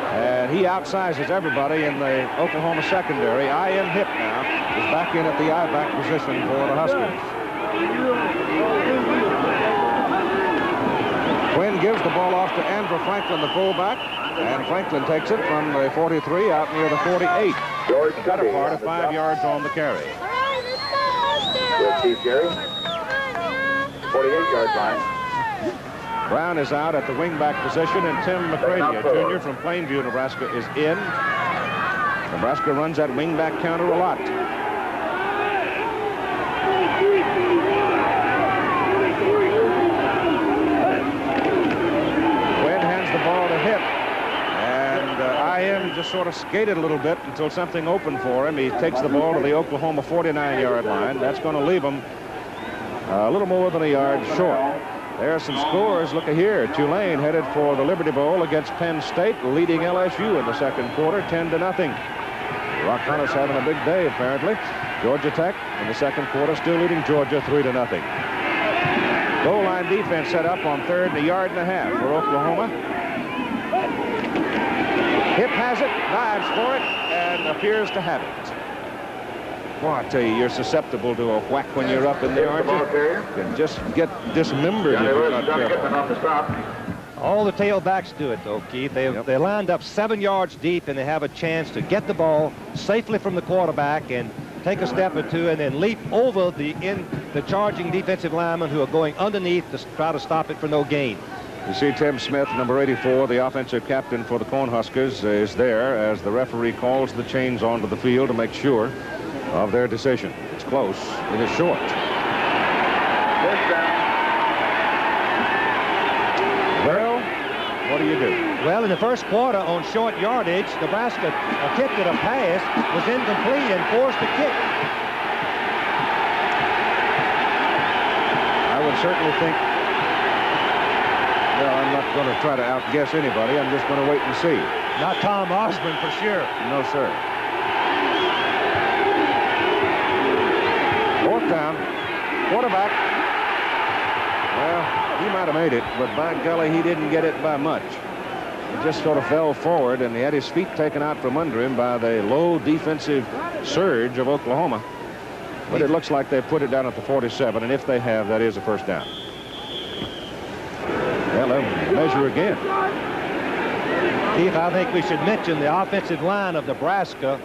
And he outsizes everybody in the Oklahoma secondary. I.M. Hip now is back in at the I-back position for the Huskers. Quinn gives the ball off to Andrew Franklin, the fullback. And Franklin takes it from the 43 out near the 48. Got a part of 5 yards on the carry. With Chief Gary, 48-yard line. Brown is out at the wingback position, and Tim McCrady, a junior from Plainview, Nebraska, is in. Nebraska runs that wingback counter a lot. just sort of skated a little bit until something opened for him. He takes the ball to the Oklahoma 49-yard line. That's going to leave him a little more than a yard short. There are some scores. Look here. Tulane headed for the Liberty Bowl against Penn State, leading LSU in the second quarter, 10-0. Rock Hunters having a big day, apparently. Georgia Tech in the second quarter still leading Georgia 3-0. Goal line defense set up on third and a yard and a half for Oklahoma. Hip has it, dives for it, and appears to have it. Boy, I tell you, you're susceptible to a whack when you're up in there, aren't you? You can just get dismembered if you're not careful. All the tailbacks do it, though, Keith. They're lined up 7 yards deep, and they have a chance to get the ball safely from the quarterback and take a step or two and then leap over the charging defensive linemen who are going underneath to try to stop it for no gain. You see Tim Smith, number 84, the offensive captain for the Cornhuskers, is there as the referee calls the chains onto the field to make sure of their decision. It's close. It is short. Well, what do you do? Well, in the first quarter on short yardage, Nebraska kicked it a pass, was incomplete, and forced a kick. I would certainly think, well, I'm not going to try to outguess anybody. I'm just going to wait and see. Not Tom Osborne for sure. No, sir. Fourth down. Quarterback. Well, he might have made it, but by golly, he didn't get it by much. He just sort of fell forward, and he had his feet taken out from under him by the low defensive surge of Oklahoma. But it looks like they put it down at the 47, and if they have, that is a first down. Well, they'll measure again. Keith, I think we should mention the offensive line of Nebraska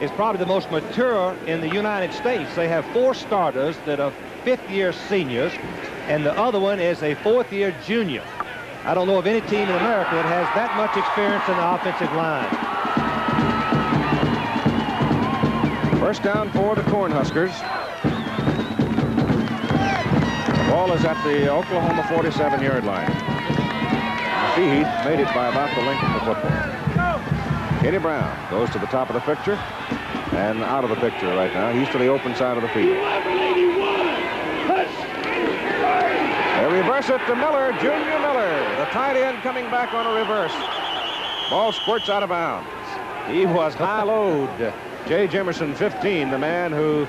is probably the most mature in the United States. They have 4 starters that are fifth-year seniors, and the other one is a fourth-year junior. I don't know of any team in America that has that much experience in the offensive line. First down for the Cornhuskers. The ball is at the Oklahoma 47-yard line. Heath made it by about the length of the football. Kenny Brown goes to the top of the picture and out of the picture right now. He's to the open side of the field. They reverse it to Miller, Junior Miller, the tight end coming back on a reverse. Ball squirts out of bounds. He was high-load. Jay Jimerson, 15, the man who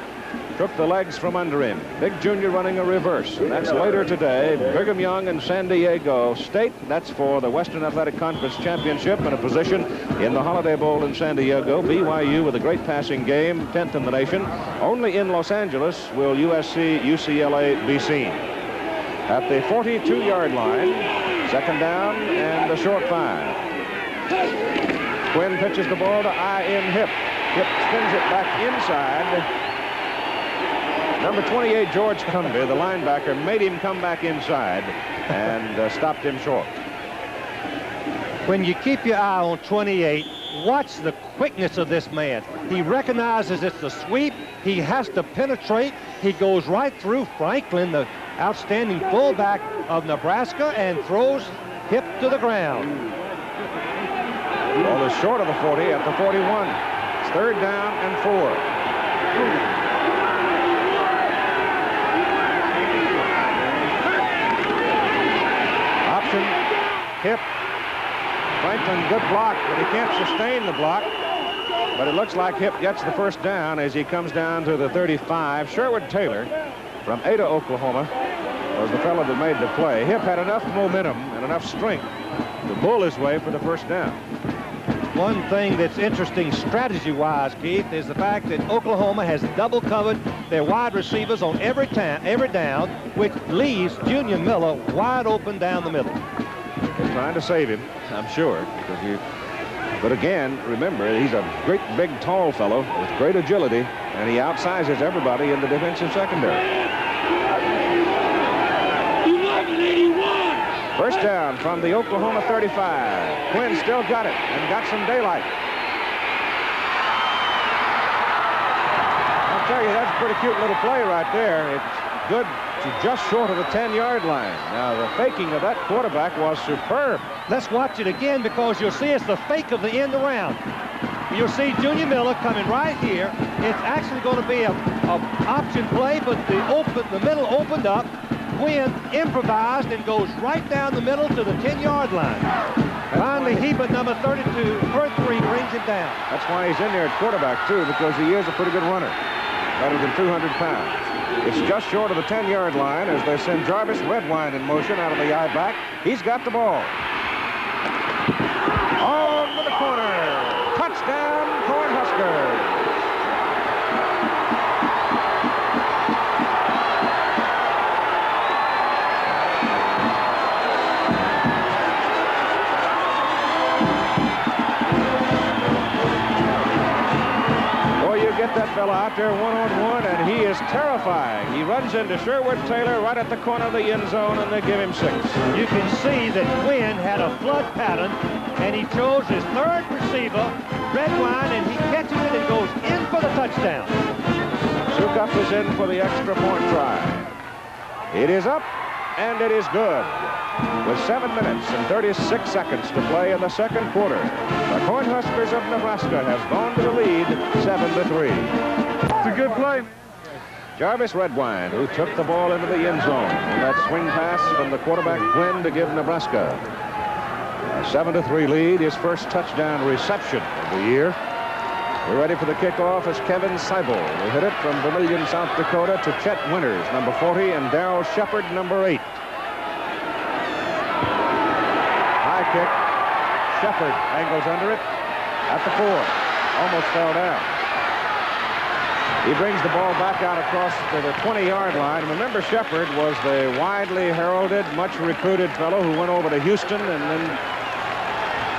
took the legs from under him. Big Junior running a reverse. And that's later today. Brigham Young and San Diego State. That's for the Western Athletic Conference Championship and a position in the Holiday Bowl in San Diego. BYU with a great passing game, 10th in the nation. Only in Los Angeles will USC, UCLA be seen. At the 42-yard line, second down and a short 5. Quinn pitches the ball to I.M. Hip. Hip spins it back inside. Number 28, George Cumby, the linebacker, made him come back inside and stopped him short. When you keep your eye on 28, watch the quickness of this man. He recognizes it's a sweep. He has to penetrate. He goes right through Franklin, the outstanding fullback of Nebraska, and throws Hip to the ground. Ball is short of the 40 at the 41. It's third down and 4. Hip. Franklin, good block, but he can't sustain the block. But it looks like Hip gets the first down as he comes down to the 35. Sherwood Taylor from Ada, Oklahoma, was the fellow that made the play. Hip had enough momentum and enough strength to bull his way for the first down. One thing that's interesting strategy-wise, Keith, is the fact that Oklahoma has double covered their wide receivers on every down, which leaves Junior Miller wide open down the middle. They're trying to save him, I'm sure. But again, remember, he's a great, big, tall fellow with great agility, and he outsizes everybody in the defensive secondary. 1181. First down from the Oklahoma 35. Quinn still got it and got some daylight. I'll tell you, that's a pretty cute little play right there. It's good to just short of the 10-yard line. Now, the faking of that quarterback was superb. Let's watch it again because you'll see it's the fake of the end around. You'll see Junior Miller coming right here. It's actually going to be a option play, but the middle opened up. Quinn improvised and goes right down the middle to the 10-yard line. Finally, Hebert, number 32, per 3, brings him down. That's why he's in there at quarterback, too, because he is a pretty good runner. Better than 200 pounds. It's just short of the 10-yard line as they send Jarvis Redwine in motion out of the I-back. He's got the ball. On to the corner. Touchdown, Cornhuskers. Get that fella out there one-on-one, and he is terrifying. He runs into Sherwood Taylor right at the corner of the end zone, and they give him 6. You can see that Quinn had a flood pattern, and he chose his third receiver, Redwine, and he catches it and goes in for the touchdown. Sukup is in for the extra point try. It is up, and it is good. With 7 minutes and 36 seconds to play in the second quarter, the Cornhuskers of Nebraska has gone to the lead 7-3. It's a good play. Jarvis Redwine, who took the ball into the end zone in that swing pass from the quarterback Glenn to give Nebraska a 7-3 lead, his first touchdown reception of the year. We're ready for the kickoff as Kevin Seibel will hit it from Vermillion, South Dakota to Chet Winters, number 40, and Darrell Shepard, number 8. High kick. Shepard angles under it at the 4. Almost fell down. He brings the ball back out across to the 20-yard line. Remember, Shepard was the widely heralded, much recruited fellow who went over to Houston and then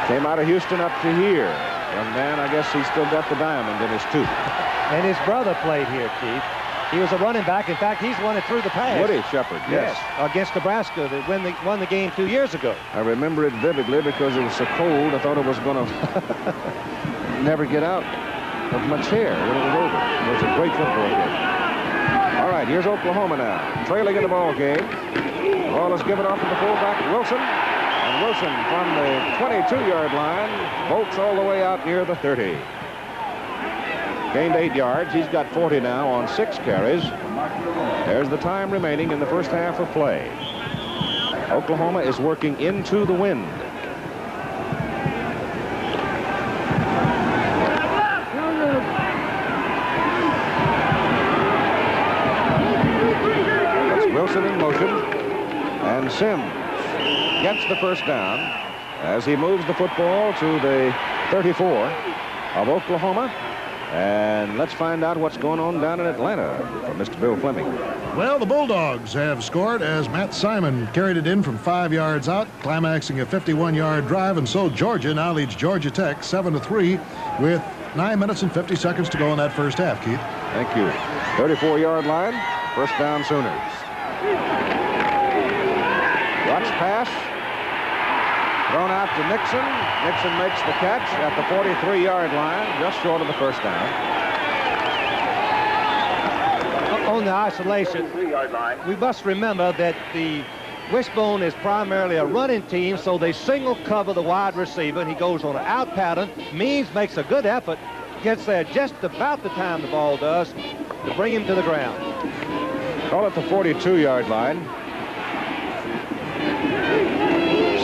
came out of Houston up to here. Young man, I guess he's still got the diamond in his tooth. And his brother played here, Keith. He was a running back. In fact, he's running through the pass. Woody Shepard, yes. Against Nebraska that won the game 2 years ago. I remember it vividly because it was so cold, I thought it was going to never get out of much hair when it was over. It was a great football game. All right, here's Oklahoma now, trailing in the ball game. The ball is given off to the fullback, Wilson. And Wilson from the 22-yard line bolts all the way out near the 30. Gained 8 yards. He's got 40 now on 6 carries. There's the time remaining in the first half of play. Oklahoma is working into the wind. That's Wilson in motion. And Sims gets the first down as he moves the football to the 34 of Oklahoma. And let's find out what's going on down in Atlanta from Mr. Bill Fleming. Well, the Bulldogs have scored as Matt Simon carried it in from 5 yards out, climaxing a 51-yard drive, and so Georgia now leads Georgia Tech 7-3 with 9 minutes and 50 seconds to go in that first half, Keith. Thank you. 34-yard line, first down Sooners. Watch pass. Thrown out to Nixon. Nixon makes the catch at the 43-yard line, just short of the first down. On the isolation, we must remember that the Wishbone is primarily a running team, so they single cover the wide receiver, and he goes on an out pattern. Means makes a good effort, gets there just about the time the ball does to bring him to the ground. Call it the 42-yard line.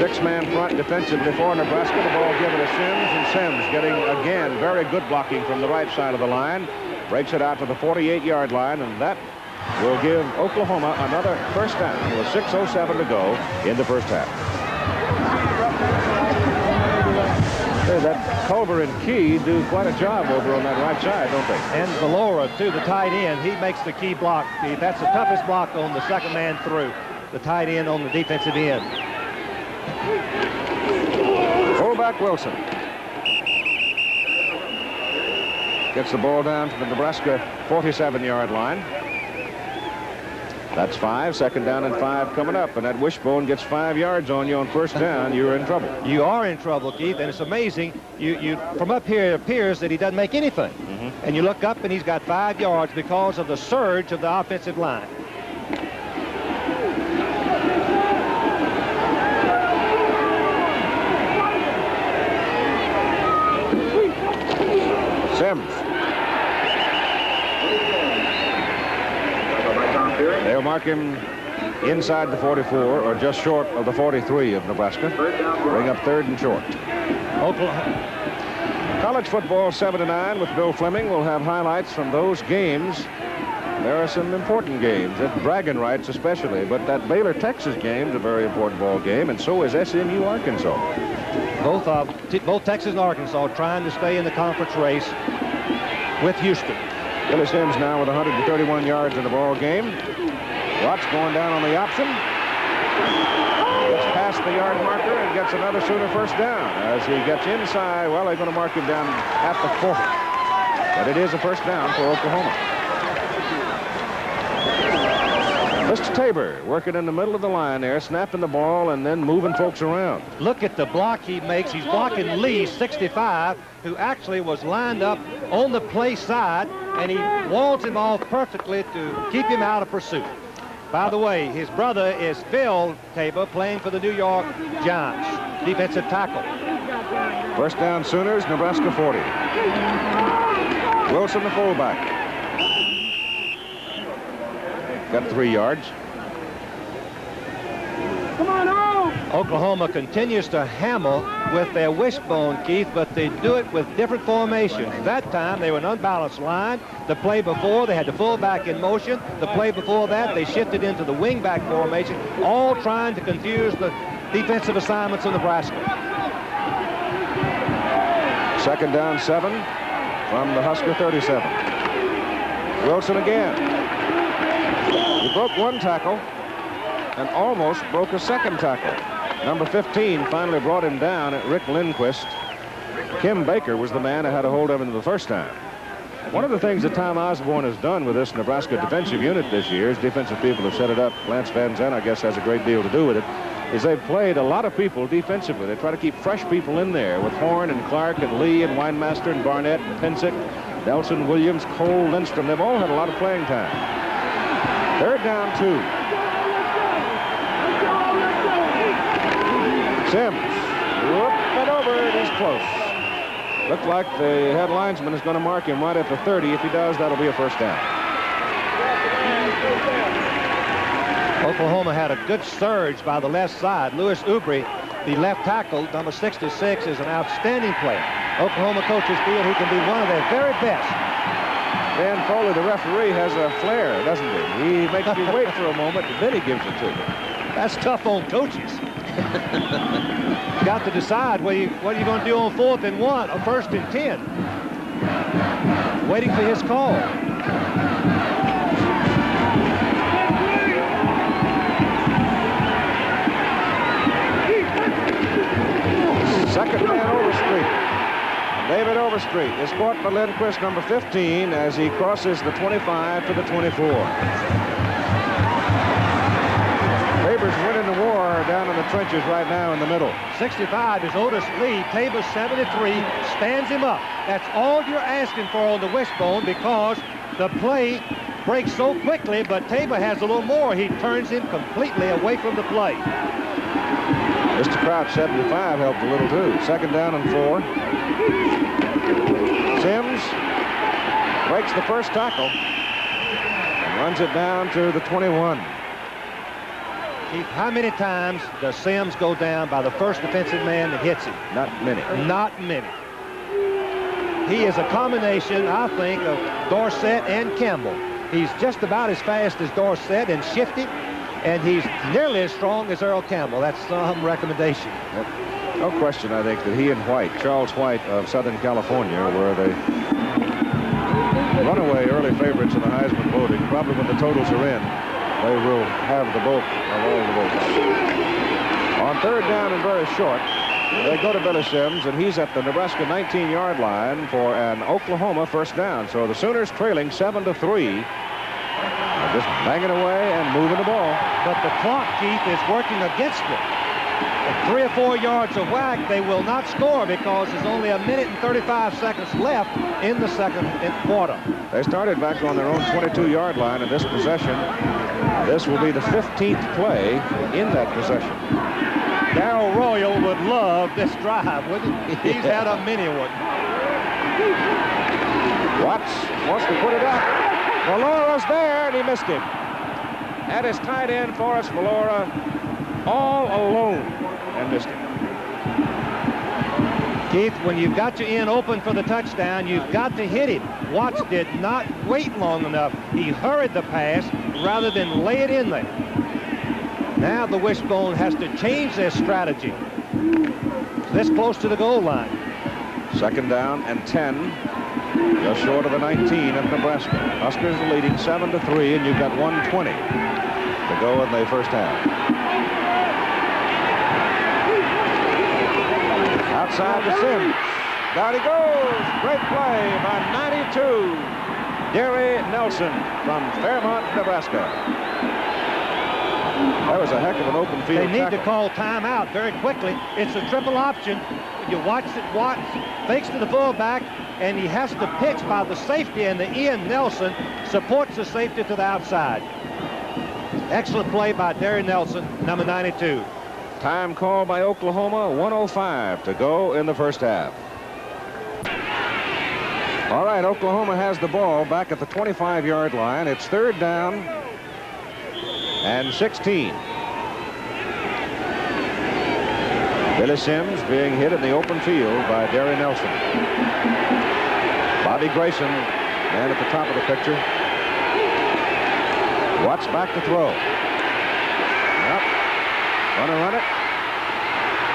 6-man front defensively for Nebraska. The ball given to Sims, and Sims getting, again, very good blocking from the right side of the line. Breaks it out to the 48-yard line, and that will give Oklahoma another first down with 6:07 to go in the first half. That Culver and Key do quite a job over on that right side, don't they? And Valora, too, the tight end, he makes the key block. That's the toughest block on the second man through. The tight end on the defensive end. Fullback Wilson gets the ball down to the Nebraska 47-yard line. That's 5. Second down and 5 coming up. And that Wishbone gets 5 yards on you on first down. You're in trouble. You are in trouble, Keith, and it's amazing. From up here, it appears that he doesn't make anything. And you look up, and he's got 5 yards because of the surge of the offensive line. Sims. They'll mark him inside the 44, or just short of the 43 of Nebraska. Bring up 3rd and short. Oklahoma. College football 7-9 with Bill Fleming. We'll have highlights from those games. There are some important games, at bragging rights especially, but that Baylor-Texas game is a very important ball game, and so is SMU-Arkansas. Both Texas and Arkansas trying to stay in the conference race with Houston. Billy Sims now with 131 yards in the ball game. Watts going down on the option. Gets past the yard marker and gets another Sooner first down. As he gets inside, well, they're going to mark him down at the 40. But it is a first down for Oklahoma. Mr. Tabor working in the middle of the line there, snapping the ball and then moving folks around. Look at the block he makes. He's blocking Lee, 65, who actually was lined up on the play side, and he walls him off perfectly to keep him out of pursuit. By the way, his brother is Phil Tabor, playing for the New York Giants, defensive tackle. First down Sooners, Nebraska 40. Wilson, the fullback. Got 3 yards. Come on home! Oklahoma continues to hammer with their wishbone, Keith, but they do it with different formations. That time, they were an unbalanced line. The play before, they had the fullback in motion. The play before that, they shifted into the wingback formation, all trying to confuse the defensive assignments of Nebraska. 2nd down 7 from the Husker 37. Wilson again. He broke 1 tackle and almost broke a 2nd tackle. Number 15 finally brought him down at Rick Lindquist. Kim Baker was the man who had a hold of him the first time. One of the things that Tom Osborne has done with this Nebraska defensive unit this year, as defensive people have set it up, Lance Van Zandt, I guess, has a great deal to do with it, is they've played a lot of people defensively. They try to keep fresh people in there with Horn and Clark and Lee and Weinmaster and Barnett and Pensick, Nelson Williams, Cole, Lindstrom. They've all had a lot of playing time. 3rd down 2. Sims. Whoop and over. It is close. Looks like the head linesman is going to mark him right at the 30. If he does, that'll be a first down. Oklahoma had a good surge by the left side. Lewis Ubry, the left tackle, number 66, is an outstanding player. Oklahoma coaches feel he can be one of their very best. Dan Foley, the referee, has a flair, doesn't he? He makes you wait for a moment, and then he gives it to you. That's tough on coaches. Got to decide what are you going to do on 4th and 1 or 1st and 10. Waiting for his call. Second man Overstreet. David Overstreet is caught by Lindquist, number 15, as he crosses the 25 to the 24. Tabor's winning the war down in the trenches right now in the middle. 65 is Otis Lee. Tabor 73 stands him up. That's all you're asking for on the wishbone, because the play breaks so quickly, but Tabor has a little more. He turns him completely away from the play. Mr. Crouch, 75, helped a little too. 2nd down and 4. Sims breaks the first tackle and runs it down to the 21. Keith, how many times does Sims go down by the first defensive man that hits him? Not many. Not many. He is a combination, I think, of Dorsett and Campbell. He's just about as fast as Dorsett and shifty, and he's nearly as strong as Earl Campbell. That's some recommendation. Yep. No question, I think, that he and White, Charles White of Southern California, were the runaway early favorites in the Heisman voting. Probably when the totals are in, they will have the bulk of all the votes. On 3rd down and very short, they go to Billy Sims, and he's at the Nebraska 19-yard line for an Oklahoma first down. So the Sooners trailing 7-3. Just banging away and moving the ball. But the clock, Keith, is working against them. At 3 or 4 yards of whack, they will not score because there's only 1 minute and 35 seconds left in the second quarter. They started back on their own 22-yard line in this possession. This will be the 15th play in that possession. Darrell Royal would love this drive, wouldn't he? He's had a mini one. Watts wants to put it up. Valora's there, and he missed him. That is tight end Forrest Valora, all alone, and missed him. Keith, when you've got your end open for the touchdown, you've got to hit it. Watts did not wait long enough. He hurried the pass rather than lay it in there. Now the Wishbone has to change their strategy. This close to the goal line. 2nd down and 10. Just short of the 19 of Nebraska. Huskers are leading 7-3, and you've got 1:20 to go in the first half. Outside to Sims. Down he goes. Great play by 92. Derry Nelson from Fairmont, Nebraska. That was a heck of an open field They need tackle. to call timeout very quickly. It's a triple option. You watch it. Watts fakes to the fullback, and he has to pitch by the safety, and the Ian Nelson supports the safety to the outside. Excellent play by Derry Nelson, number 92. Time called by Oklahoma, 1:05 to go in the first half. All right, Oklahoma has the ball back at the 25-yard line. It's 3rd down and 16. Billy Sims being hit in the open field by Derry Nelson. Bobby Grayson, man at the top of the picture. Watts back to throw. Yep. Gonna run it.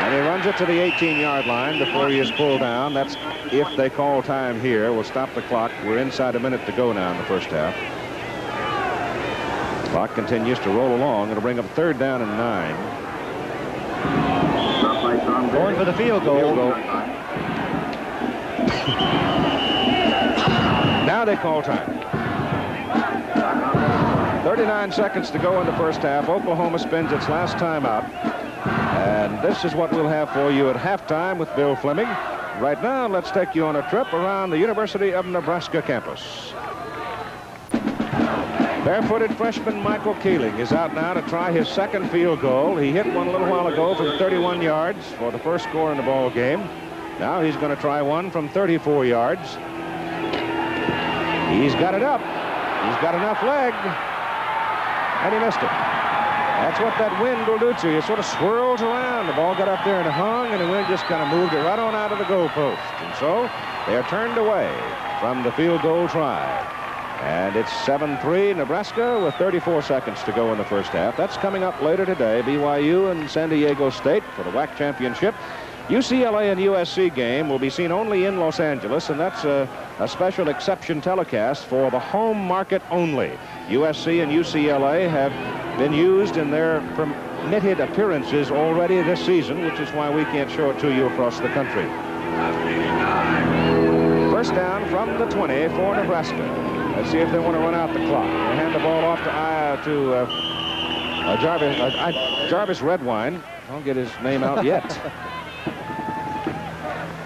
And he runs it to the 18-yard line before he is pulled down. That's if they call time here. We'll stop the clock. We're inside a minute to go now in the first half. Clock continues to roll along. It'll bring up 3rd down and 9. Going for the field goal. Now they call time. 39 seconds to go in the first half. Oklahoma spends its last timeout. And this is what we'll have for you at halftime with Bill Fleming. Right now, let's take you on a trip around the University of Nebraska campus. Barefooted freshman Michael Keeling is out now to try his 2nd field goal. He hit one a little while ago from 31 yards for the first score in the ball game. Now he's going to try one from 34 yards. He's got it up. He's got enough leg. And he missed it. That's what that wind will do to you. It sort of swirls around. The ball got up there and hung, and the wind just kind of moved it right on out of the goalpost. And so they're turned away from the field goal try. And it's 7-3 Nebraska with 34 seconds to go in the first half. That's coming up later today. BYU and San Diego State for the WAC championship. UCLA and USC game will be seen only in Los Angeles, and that's a special exception telecast for the home market only. USC and UCLA have been used in their permitted appearances already this season, which is why we can't show it to you across the country. First down from the 20 for Nebraska. Let's see if they want to run out the clock. They hand the ball off to Jarvis Redwine. Don't get his name out yet.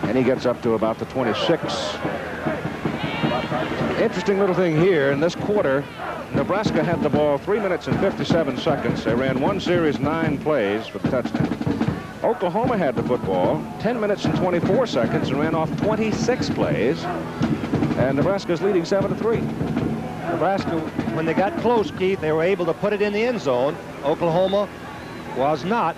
And he gets up to about the 26. Interesting little thing here. In this quarter, Nebraska had the ball 3 minutes and 57 seconds. They ran one series, 9 plays for the touchdown. Oklahoma had the football 10 minutes and 24 seconds and ran off 26 plays. And Nebraska's leading 7-3. Nebraska, when they got close, Keith, they were able to put it in the end zone. Oklahoma was not.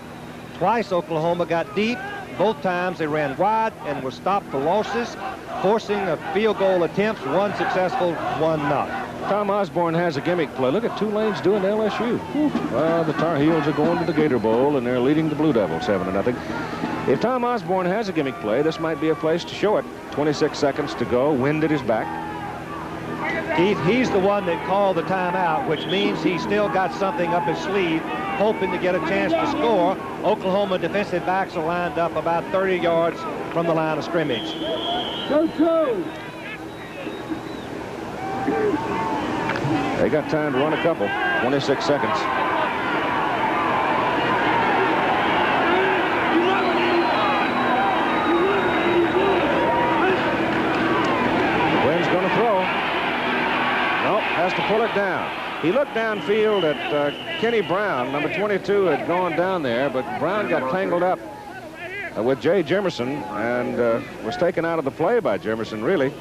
Twice Oklahoma got deep. Both times they ran wide and were stopped for losses, forcing a field goal attempts, one successful, one not. Tom Osborne has a gimmick play. Look at Tulane's doing LSU. Well, the Tar Heels are going to the Gator Bowl, and they're leading the Blue Devils 7-0. If Tom Osborne has a gimmick play, this might be a place to show it. 26 seconds to go. Wind at his back. Keith, he's the one that called the timeout, which means he's still got something up his sleeve, hoping to get a chance to score. Oklahoma defensive backs are lined up about 30 yards from the line of scrimmage. They got time to run a couple. 26 seconds. Wynn's going to throw. Nope, has to pull it down. He looked downfield at Kenny Brown. Number 22 had gone down there, but Brown got tangled up with Jay Jemerson and was taken out of the play by Jemerson, really.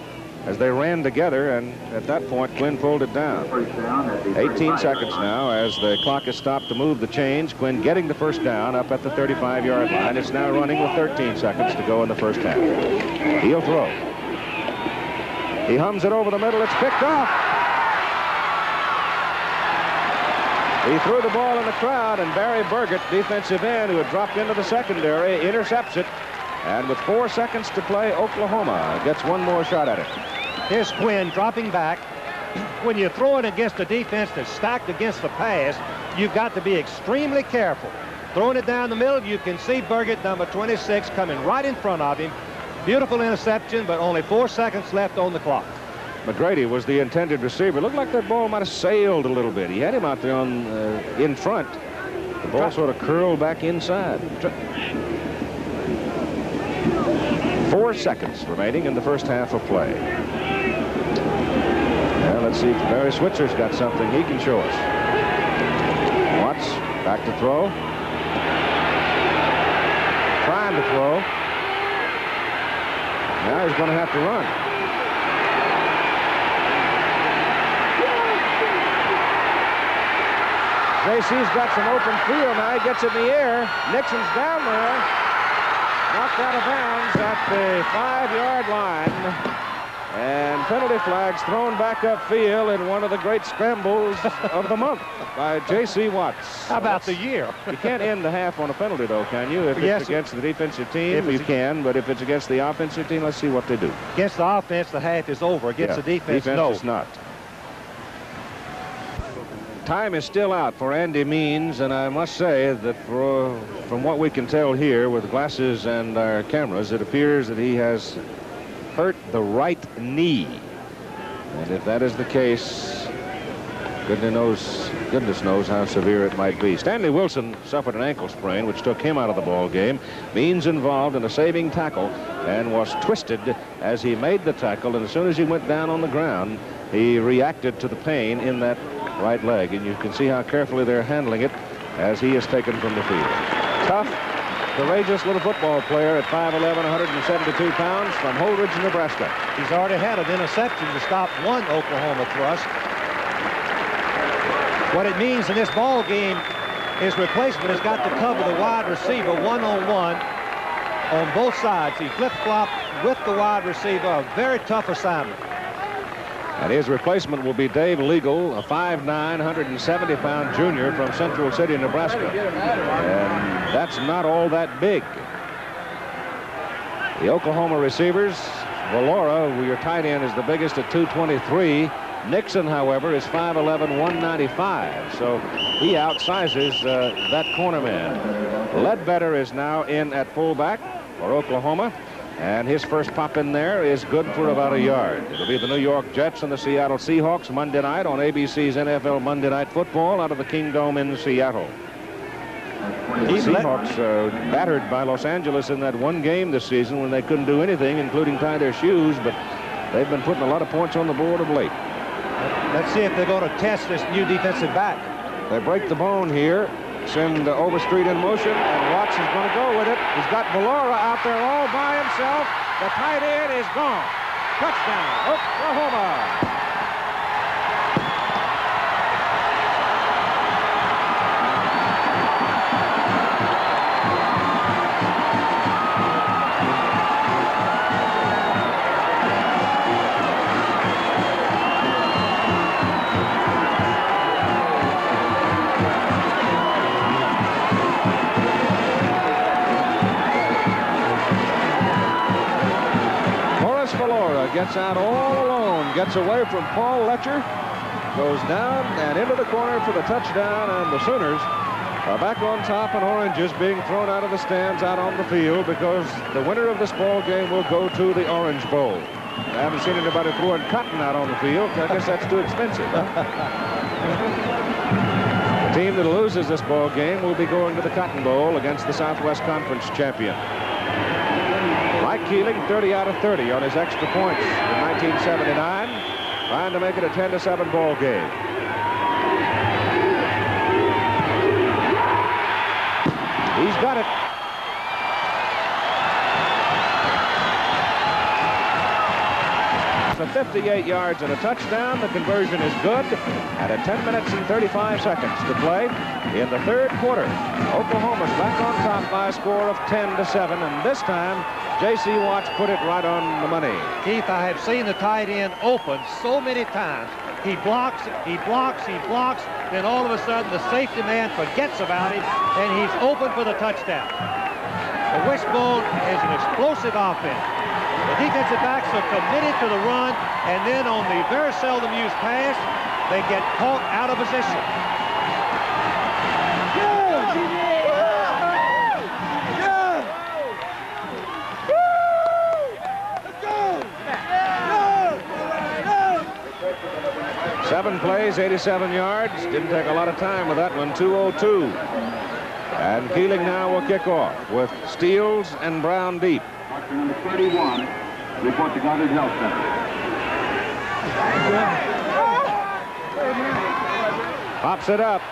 as they ran together, and at that point, Quinn pulled it down. 18 seconds now as the clock is stopped to move the chains. Quinn getting the first down up at the 35-yard line. It's now running with 13 seconds to go in the first half. He'll throw. He hums it over the middle. It's picked off. He threw the ball in the crowd, and Barry Burgett, defensive end, who had dropped into the secondary, intercepts it. And with 4 seconds to play, Oklahoma gets one more shot at it. Here's Quinn dropping back. When you throw it against a defense that's stacked against the pass, you've got to be extremely careful. Throwing it down the middle, you can see Burgett, number 26, coming right in front of him. Beautiful interception, but only 4 seconds left on the clock. McGrady was the intended receiver. Looked like that ball might have sailed a little bit. He had him out there on in front. The ball sort of curled back inside. 4 seconds remaining in the first half of play. Now let's see if Barry Switzer's got something he can show us. Watts back to throw. Trying to throw. Now he's going to have to run. JC's got some open field now. He gets in the air. Nixon's down there. Knocked out of bounds at the 5-yard line. And penalty flags thrown back upfield in one of the great scrambles of the month by J.C. Watts. How about the year? You can't end the half on a penalty, though, can you? If it's against the defensive team, you can. But if it's against the offensive team, let's see what they do. Against the offense, the half is over. Against the defense, no. It's not. Time is still out for Andy Means, and I must say that from what we can tell here with glasses and our cameras, it appears that he has hurt the right knee. And if that is the case, goodness knows how severe it might be. Stanley Wilson suffered an ankle sprain, which took him out of the ball game. Means involved in a saving tackle and was twisted as he made the tackle, and as soon as he went down on the ground, he reacted to the pain in that right leg, and you can see how carefully they're handling it as he is taken from the field. Tough, courageous little football player at 5'11", 172 pounds from Holdridge, Nebraska. He's already had an interception to stop one Oklahoma thrust. What it means in this ball game, his replacement has got to cover the wide receiver one-on-one on both sides. He flip-flopped with the wide receiver, a very tough assignment. And his replacement will be Dave Legal, a 5'9", 170-pound junior from Central City, Nebraska. And that's not all that big. The Oklahoma receivers, Valora, your tight end, is the biggest at 223. Nixon, however, is 5'11", 195. So he outsizes that corner man. Ledbetter is now in at fullback for Oklahoma. And his first pop in there is good for about a yard. It'll be the New York Jets and the Seattle Seahawks Monday night on ABC's NFL Monday Night Football out of the King Dome in Seattle. The Seahawks battered by Los Angeles in that one game this season when they couldn't do anything, including tie their shoes, but they've been putting a lot of points on the board of late. Let's see if they're going to test this new defensive back. They break the bone here. Send Overstreet in motion, and Watts is going to go with it. He's got Valora out there all by himself. The tight end is gone. Touchdown, Oklahoma. Gets out all alone, gets away from Paul Letcher, goes down and into the corner for the touchdown, and the Sooners are back on top, and oranges being thrown out of the stands out on the field because the winner of this ball game will go to the Orange Bowl. I haven't seen anybody throwing cotton out on the field. I guess that's too expensive. The team that loses this ball game will be going to the Cotton Bowl against the Southwest Conference champion. Mike Keeling, 30 out of 30 on his extra points in 1979, trying to make it a 10-7 ball game. He's got it. for 58 yards and a touchdown. The conversion is good. And at 10 minutes and 35 seconds to play in the third quarter, Oklahoma's back on top by a score of 10-7. And this time, J.C. Watts put it right on the money. Keith, I have seen the tight end open so many times. He blocks, he blocks, he blocks. Then all of a sudden, the safety man forgets about him, and he's open for the touchdown. The Wishbone is an explosive offense. The defensive backs are committed to the run, and then on the very seldom used pass, they get caught out of position. Seven plays, 87 yards. Didn't take a lot of time with that one, 2:02. And Keeling now will kick off with Steels and Brown deep. Marker number 31, report to Goddard Health Center. Pops it up.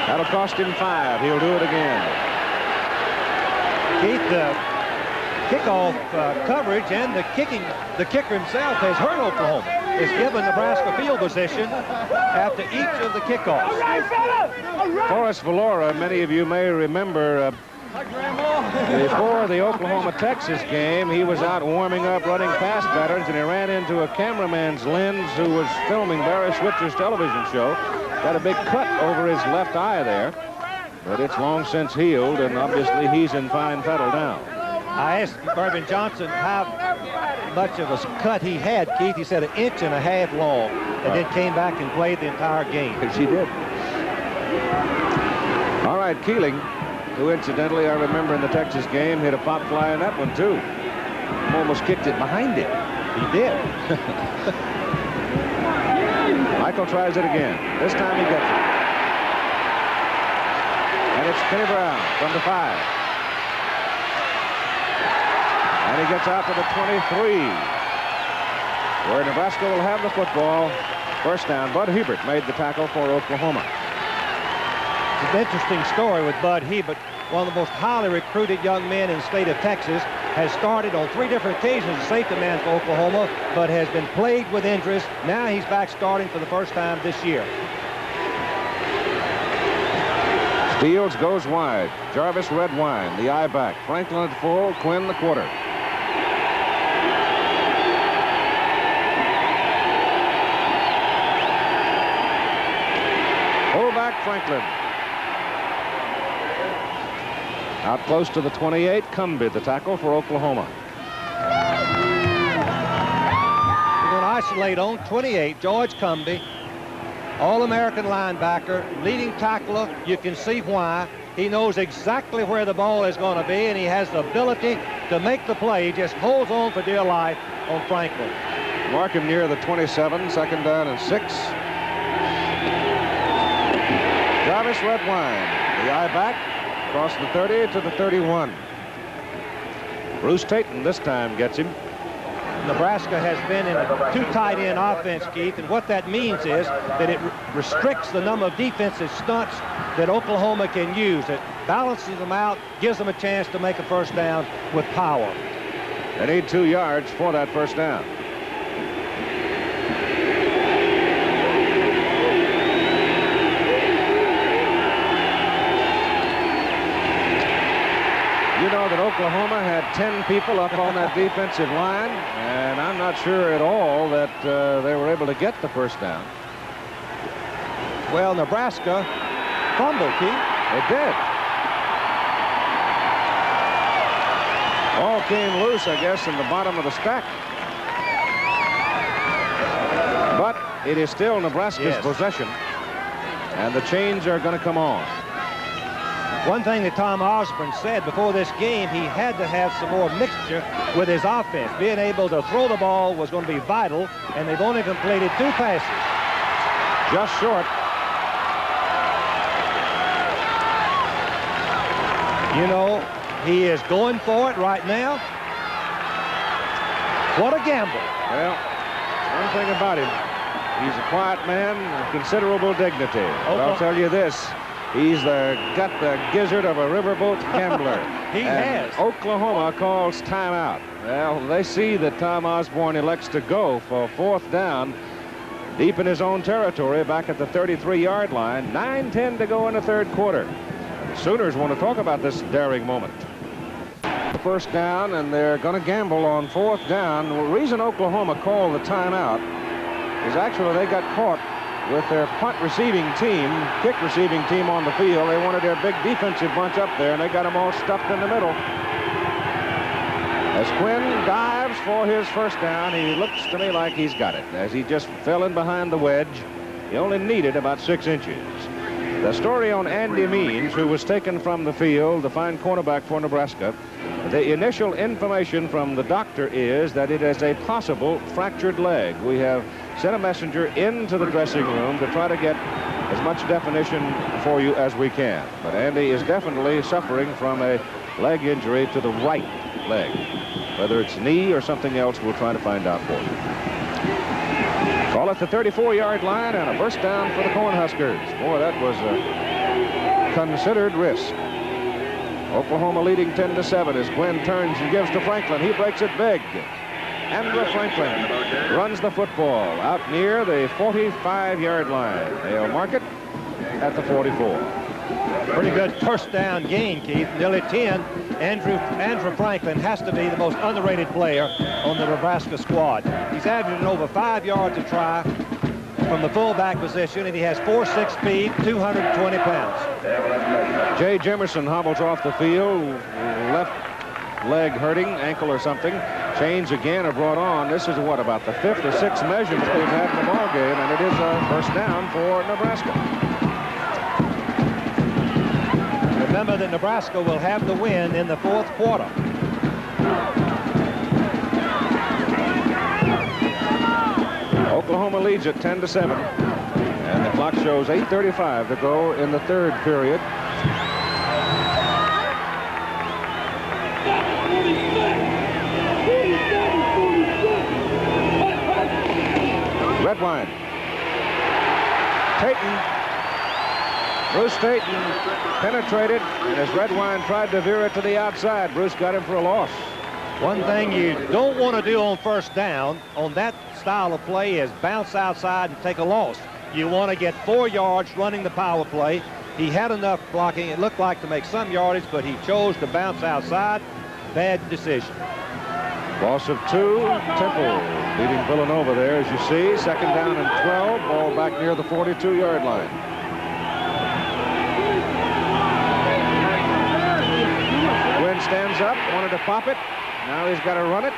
That'll cost him 5. He'll do it again. Keith, the kickoff coverage and the kicker himself has hurt Oklahoma. Is given Nebraska field position after each of the kickoffs. Forrest Valora, many of you may remember before the Oklahoma-Texas game, he was out warming up, running past veterans, and he ran into a cameraman's lens who was filming Barry Switzer's television show. Got a big cut over his left eye there, but it's long since healed, and obviously he's in fine fettle now. I asked Bourbon Johnson how much of a cut he had, Keith. He said 1.5 inches long, and then came back and played the entire game. Yes, he did. All right, Keeling, who incidentally I remember in the Texas game hit a pop fly in that one too. Almost kicked it behind him. He did. Michael tries it again. This time he gets it. And it's Kenny Brown from the 5. And he gets out to the 23, where Nebraska will have the football. First down. Bud Hebert made the tackle for Oklahoma. It's an interesting story with Bud Hebert, one of the most highly recruited young men in the state of Texas, has started on 3 different occasions as safety man for Oklahoma, but has been plagued with injuries. Now he's back starting for the first time this year. Steels goes wide. Jarvis Redwine, the eye back. Franklin at full, Quinn the quarter. Fullback Franklin. Out close to the 28, Cumbie, the tackle for Oklahoma. We're going to isolate on 28, George Cumbie, All-American linebacker, leading tackler. You can see why. He knows exactly where the ball is going to be, and he has the ability to make the play. He just holds on for dear life on Franklin. Mark him near the 27, second down and 6. Jarvis Redwine, the eye back, across the 30 to the 31. Bruce Tatum this time gets him. Nebraska has been in a 2 tight end offense, Keith, and what that means is that it restricts the number of defensive stunts that Oklahoma can use. It balances them out, gives them a chance to make a first down with power. They need 2 yards for that first down. You know that Oklahoma had 10 people up on that defensive line, and I'm not sure at all that they were able to get the first down. Well, Nebraska fumbled, Keith. It did. Ball came loose, I guess, in the bottom of the stack. But it is still Nebraska's possession, and the chains are going to come on. One thing that Tom Osborne said before this game, he had to have some more mixture with his offense. Being able to throw the ball was going to be vital, and they've only completed 2 passes. Just short. You know, he is going for it right now. What a gamble. Well, one thing about him, he's a quiet man of considerable dignity. But I'll tell you this, He's got the gizzard of a riverboat gambler. He has. Oklahoma calls timeout. Well, they see that Tom Osborne elects to go for 4th down deep in his own territory back at the 33-yard line. 9:10 to go in the 3rd quarter. The Sooners want to talk about this daring moment. First down, and they're going to gamble on 4th down. The reason Oklahoma called the timeout is actually they got caught with their punt receiving team, kick receiving team on the field. They wanted their big defensive bunch up there, and they got them all stuffed in the middle. As Quinn dives for his first down, he looks to me like he's got it, as he just fell in behind the wedge. He only needed about 6 inches. The story on Andy Means, who was taken from the field, the fine cornerback for Nebraska. The initial information from the doctor is that it is a possible fractured leg. We have sent a messenger into the dressing room to try to get as much definition for you as we can. But Andy is definitely suffering from a leg injury to the right leg. Whether it's knee or something else, we'll try to find out for you. Ball at the 34-yard line and a first down for the Cornhuskers. Boy, that was a considered risk. Oklahoma leading 10-7 as Glenn turns and gives to Franklin. He breaks it big. Andrew Franklin runs the football out near the 45-yard line. They'll mark it at the 44. Pretty good first down gain, Keith. Nearly 10. Andrew Franklin has to be the most underrated player on the Nebraska squad. He's averaging over 5 yards a try from the fullback position, and he has 4.6 speed, 220 pounds. Jay Jemerson hobbles off the field, left leg hurting, ankle or something. Chains again are brought on. This is what, about the 5th or 6th measurement they've had in the ball game, and it is a first down for Nebraska. Remember that Nebraska will have the win in the 4th quarter. Oklahoma leads it 10-7, and the clock shows 8:35 to go in the 3rd period. Redwine. Bruce Staten penetrated, and as Redwine tried to veer it to the outside, Bruce got him for a loss. One thing you don't want to do on first down on that style of play is bounce outside and take a loss. You want to get 4 yards running the power play. He had enough blocking, it looked like, to make some yardage, but he chose to bounce outside. Bad decision. Loss of 2. Temple beating Villanova there, as you see. 2nd down and 12. Ball back near the 42-yard line. Quinn stands up, wanted to pop it. Now he's got to run it.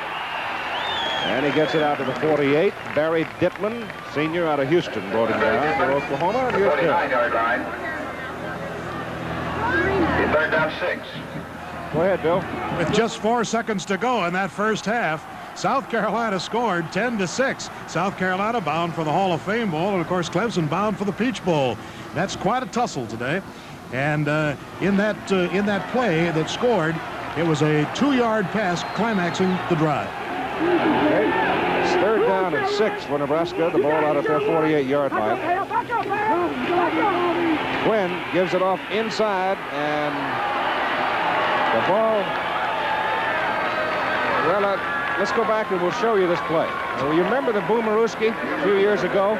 And he gets it out to the 48. Barry Dittman, senior out of Houston, brought him down for Oklahoma. And here's 49-yard line. 3rd down 6. Go ahead, Bill. With just 4 seconds to go in that first half, South Carolina scored 10-6. South Carolina bound for the Hall of Fame Bowl, and of course Clemson bound for the Peach Bowl. That's quite a tussle today. And in that play that scored, it was a 2-yard pass climaxing the drive. Okay. It's 3rd down and 6 for Nebraska. The ball out at their 48-yard line. Quinn gives it off inside, and the ball. Well, let's go back and we'll show you this play. You remember the Boomerooski a few years ago?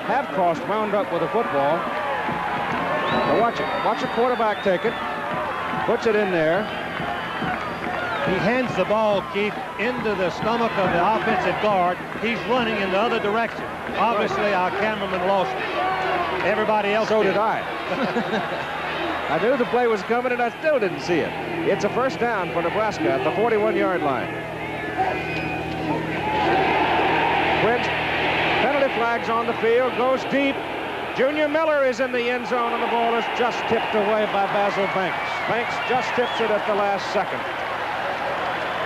Half-cost wound up with a football. Now watch it. Watch the quarterback take it. Puts it in there. He hands the ball, Keith, into the stomach of the offensive guard. He's running in the other direction. Obviously, our cameraman lost it. Everybody else So did I. I knew the play was coming, and I still didn't see it. It's a first down for Nebraska at the 41-yard line. Quinn's penalty flags on the field, goes deep. Junior Miller is in the end zone, and the ball is just tipped away by Basil Banks. Banks just tips it at the last second.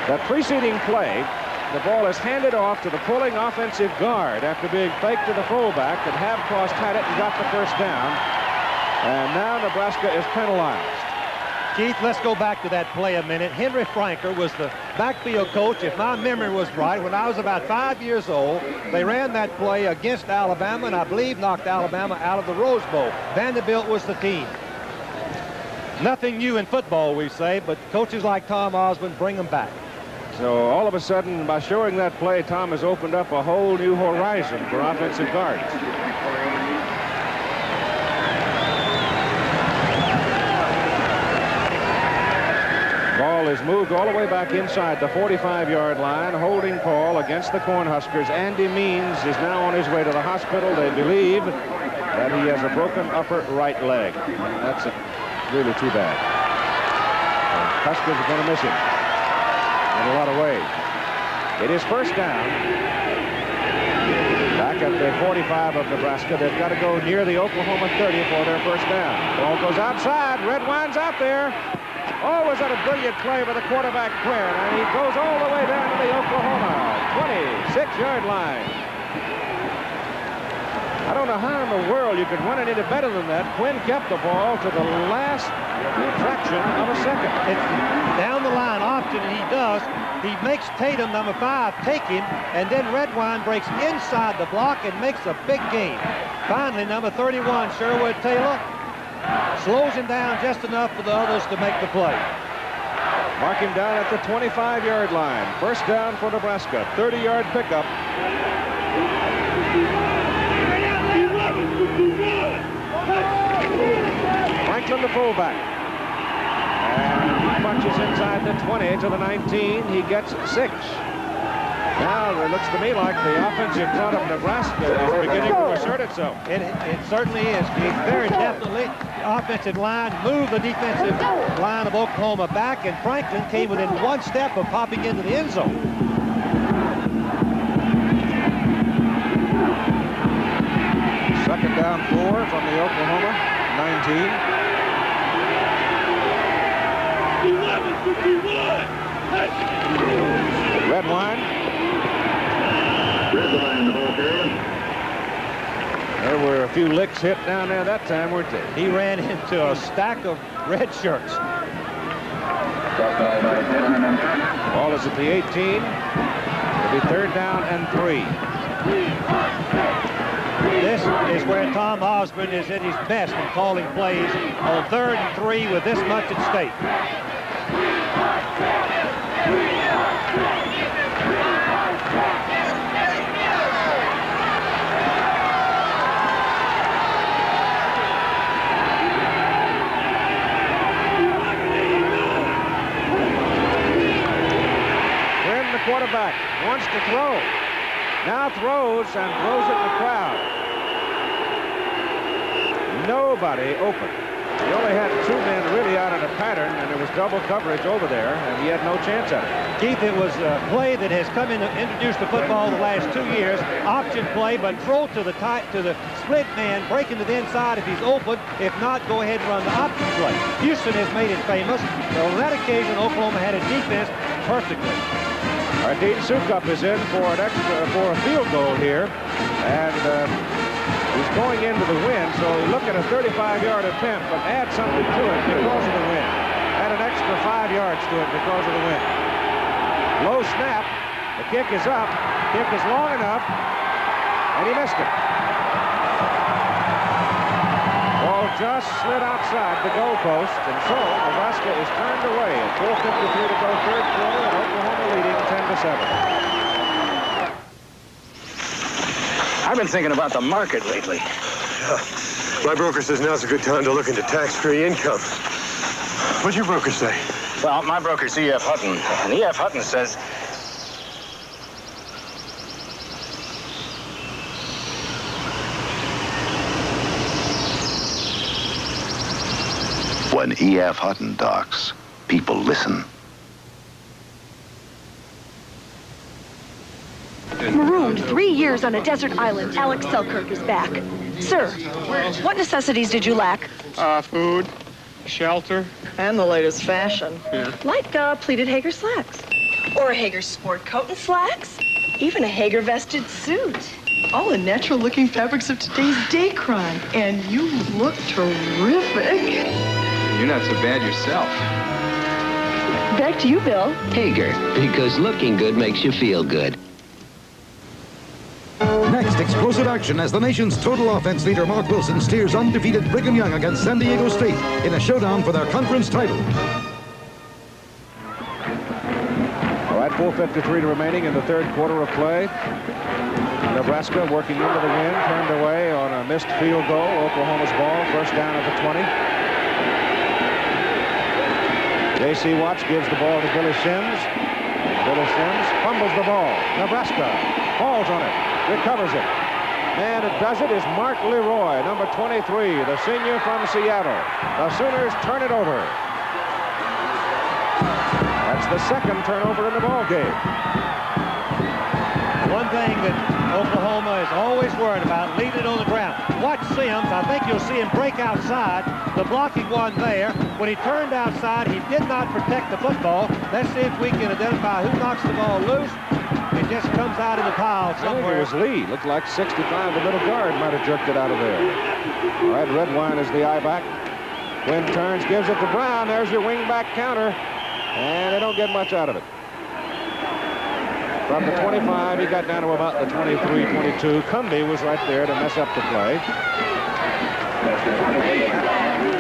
That preceding play, the ball is handed off to the pulling offensive guard after being faked to the fullback, and Havcross had it and got the first down. And now Nebraska is penalized. Keith, let's go back to that play a minute. Henry Franker was the backfield coach, if my memory was right, when I was about 5 years old. They ran that play against Alabama, and I believe knocked Alabama out of the Rose Bowl. Vanderbilt was the team. Nothing new in football, we say, but coaches like Tom Osborne bring them back. So all of a sudden, by showing that play, Tom has opened up a whole new horizon for offensive guards. Ball is moved all the way back inside the 45-yard line. Holding call against the Cornhuskers. Andy Means is now on his way to the hospital. They believe that he has a broken upper right leg. That's really too bad. The Huskers are going to miss him in a lot of ways. It is first down. Back at the 45 of Nebraska. They've got to go near the Oklahoma 30 for their first down. Ball goes outside. Redwine's out there. Oh, was that a brilliant play by the quarterback, Quinn, and he goes all the way down to the Oklahoma 26-yard line. I don't know how in the world you could run it any better than that. Quinn kept the ball to the last fraction of a second. It's down the line option, and he does. He makes Tatum, number 5, take him, and then Redwine breaks inside the block and makes a big gain. Finally, number 31, Sherwood Taylor, slows him down just enough for the others to make the play. Mark him down at the 25-yard line. First down for Nebraska. 30-yard pickup. Franklin, the fullback. And he punches inside the 20 to the 19. He gets 6. Now it looks to me like the offensive front of Nebraska is beginning to assert itself. It certainly is. Very definitely. The offensive line moved the defensive line of Oklahoma back, and Franklin came within 1 step of popping into the end zone. Second down 4 from the Oklahoma 19. Redwine. There were a few licks hit down there that time, weren't there? He ran into a stack of red shirts. Ball is at the 18. It'll be third down and 3. This is where Tom Osborne is at his best in calling plays on 3rd and 3 with this much at stake. Quarterback wants to throw. Now throws and throws it in the crowd. Nobody open. He only had 2 men really out in a pattern, and there was double coverage over there, and he had no chance at it. Keith, it was a play that has come in to introduce to football the last 2 years. Option play, but throw to the split man, break into the inside if he's open. If not, go ahead and run the option play. Houston has made it famous. So on that occasion, Oklahoma had a defense perfectly. Dean Sukup is in for a field goal here, and he's going into the wind, so look at a 35-yard attempt, but add something to it because of the wind. Add an extra 5 yards to it because of the wind. Low snap, the kick is up, kick is long enough, and he missed it. Ball just slid outside the goalpost, and so Nebraska is turned away at 4:53 to go, third quarter, and Oklahoma leading 10-7. I've been thinking about the market lately. My broker says now's a good time to look into tax-free income. What's your broker say? Well, my broker's E.F. Hutton, and E.F. Hutton says when E.F. Hutton talks, people listen. Marooned 3 years on a desert island. Alex Selkirk is back. Sir, what necessities did you lack? Food, shelter. And the latest fashion. Yeah. Like pleated Hager slacks. Or a Hager sport coat and slacks. Even a Hager vested suit. All the natural-looking fabrics of today's day crime. And you look terrific. You're not so bad yourself. Back to you, Bill. Hager, because looking good makes you feel good. next explosive action as the nation's total offense leader Mark Wilson steers undefeated Brigham Young against San Diego State in a showdown for their conference title. All right, 4:53 remaining in the third quarter of play. Nebraska working into the wind, turned away on a missed field goal. Oklahoma's ball, first down at the 20. J.C. Watts gives the ball to Billy Sims. Billy Sims fumbles the ball. Nebraska falls on it, recovers it. And it does it is Mark Leroy, number 23, the senior from Seattle. The Sooners turn it over. That's the second turnover in the ball game. One thing that Oklahoma is always worried about, leaving it on the ground. Watch Sims. I think you'll see him break outside. The blocking one there. When he turned outside, he did not protect the football. Let's see if we can identify who knocks the ball loose. It just comes out in the pile somewhere. I think it was Lee. Looked like 65, the middle guard, might have jerked it out of there. All right, Redwine is the I-back. Quinn turns, gives it to Brown. There's your wing-back counter. And they don't get much out of it. From the 25, he got down to about the 23, 22. Cumby was right there to mess up the play.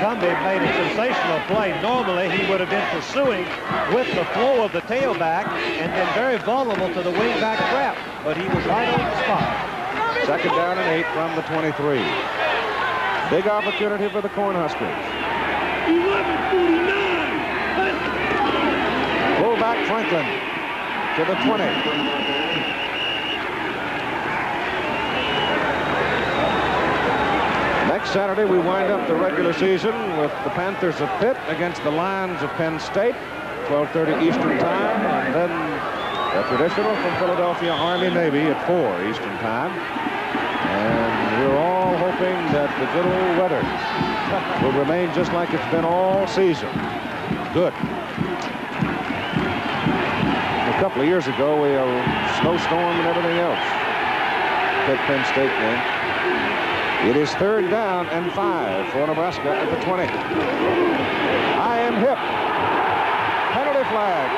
Cumby made a sensational play. Normally, he would have been pursuing with the flow of the tailback and been very vulnerable to the wingback trap, but he was right on the spot. Second down and 8 from the 23. Big opportunity for the Cornhuskers. 11:49. Fullback Franklin to the 20. Next Saturday, we wind up the regular season with the Panthers of Pitt against the Lions of Penn State, 12:30 Eastern Time, and then the traditional from Philadelphia Army-Navy at 4 Eastern Time. And we're all hoping that the good old weather will remain just like it's been all season. Good. A couple of years ago, we had a snowstorm and everything else. Pitt-Penn State game. It is third down and 5 for Nebraska at the 20. I am Hip. Penalty flag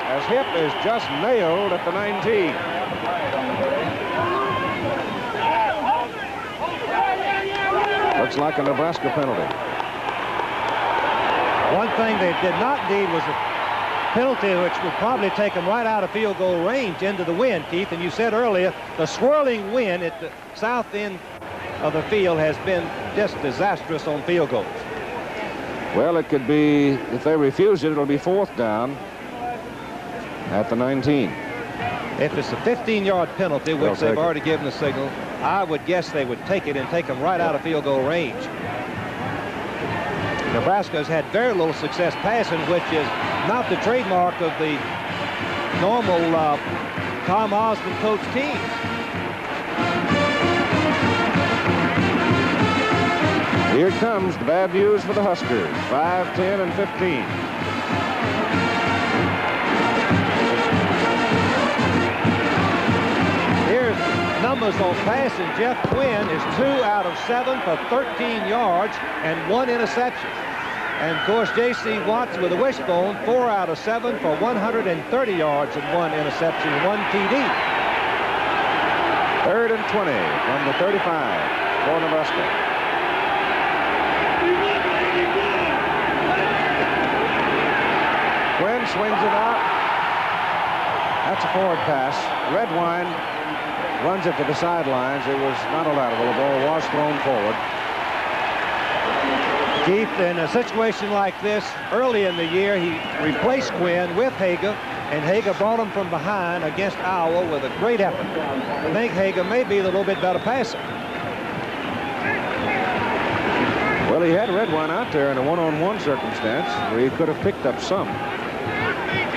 as Hip is just nailed at the 19. Looks like a Nebraska penalty. One thing they did not need was a penalty which would probably take them right out of field goal range into the wind, Keith. And you said earlier, the swirling wind at the south end of the field has been just disastrous on field goals. Well, it could be, if they refuse it, it'll be fourth down at the 19. If it's a 15-yard penalty, which they've already given the signal, I would guess they would take it and take them right out of field goal range. Nebraska has had very little success passing, which is not the trademark of the normal Tom Osborne coach teams. Here comes the bad news for the Huskers. 5, 10, and 15. Here's numbers on passing. Jeff Quinn is 2 out of 7 for 13 yards and 1 interception. And, of course, J.C. Watts with a wishbone, 4 out of 7 for 130 yards and 1 interception, 1 TD. Third and 20 from the 35 for Nebraska. Quinn swings it out. That's a forward pass. Redwine runs it to the sidelines. It was not a lateral. The ball was thrown forward. Keith, in a situation like this, early in the year, he replaced Quinn with Hager, and Hager brought him from behind against Iowa with a great effort. I think Hager may be a little bit better passer. Well, he had Redwine out there in a one-on-one circumstance where he could have picked up some.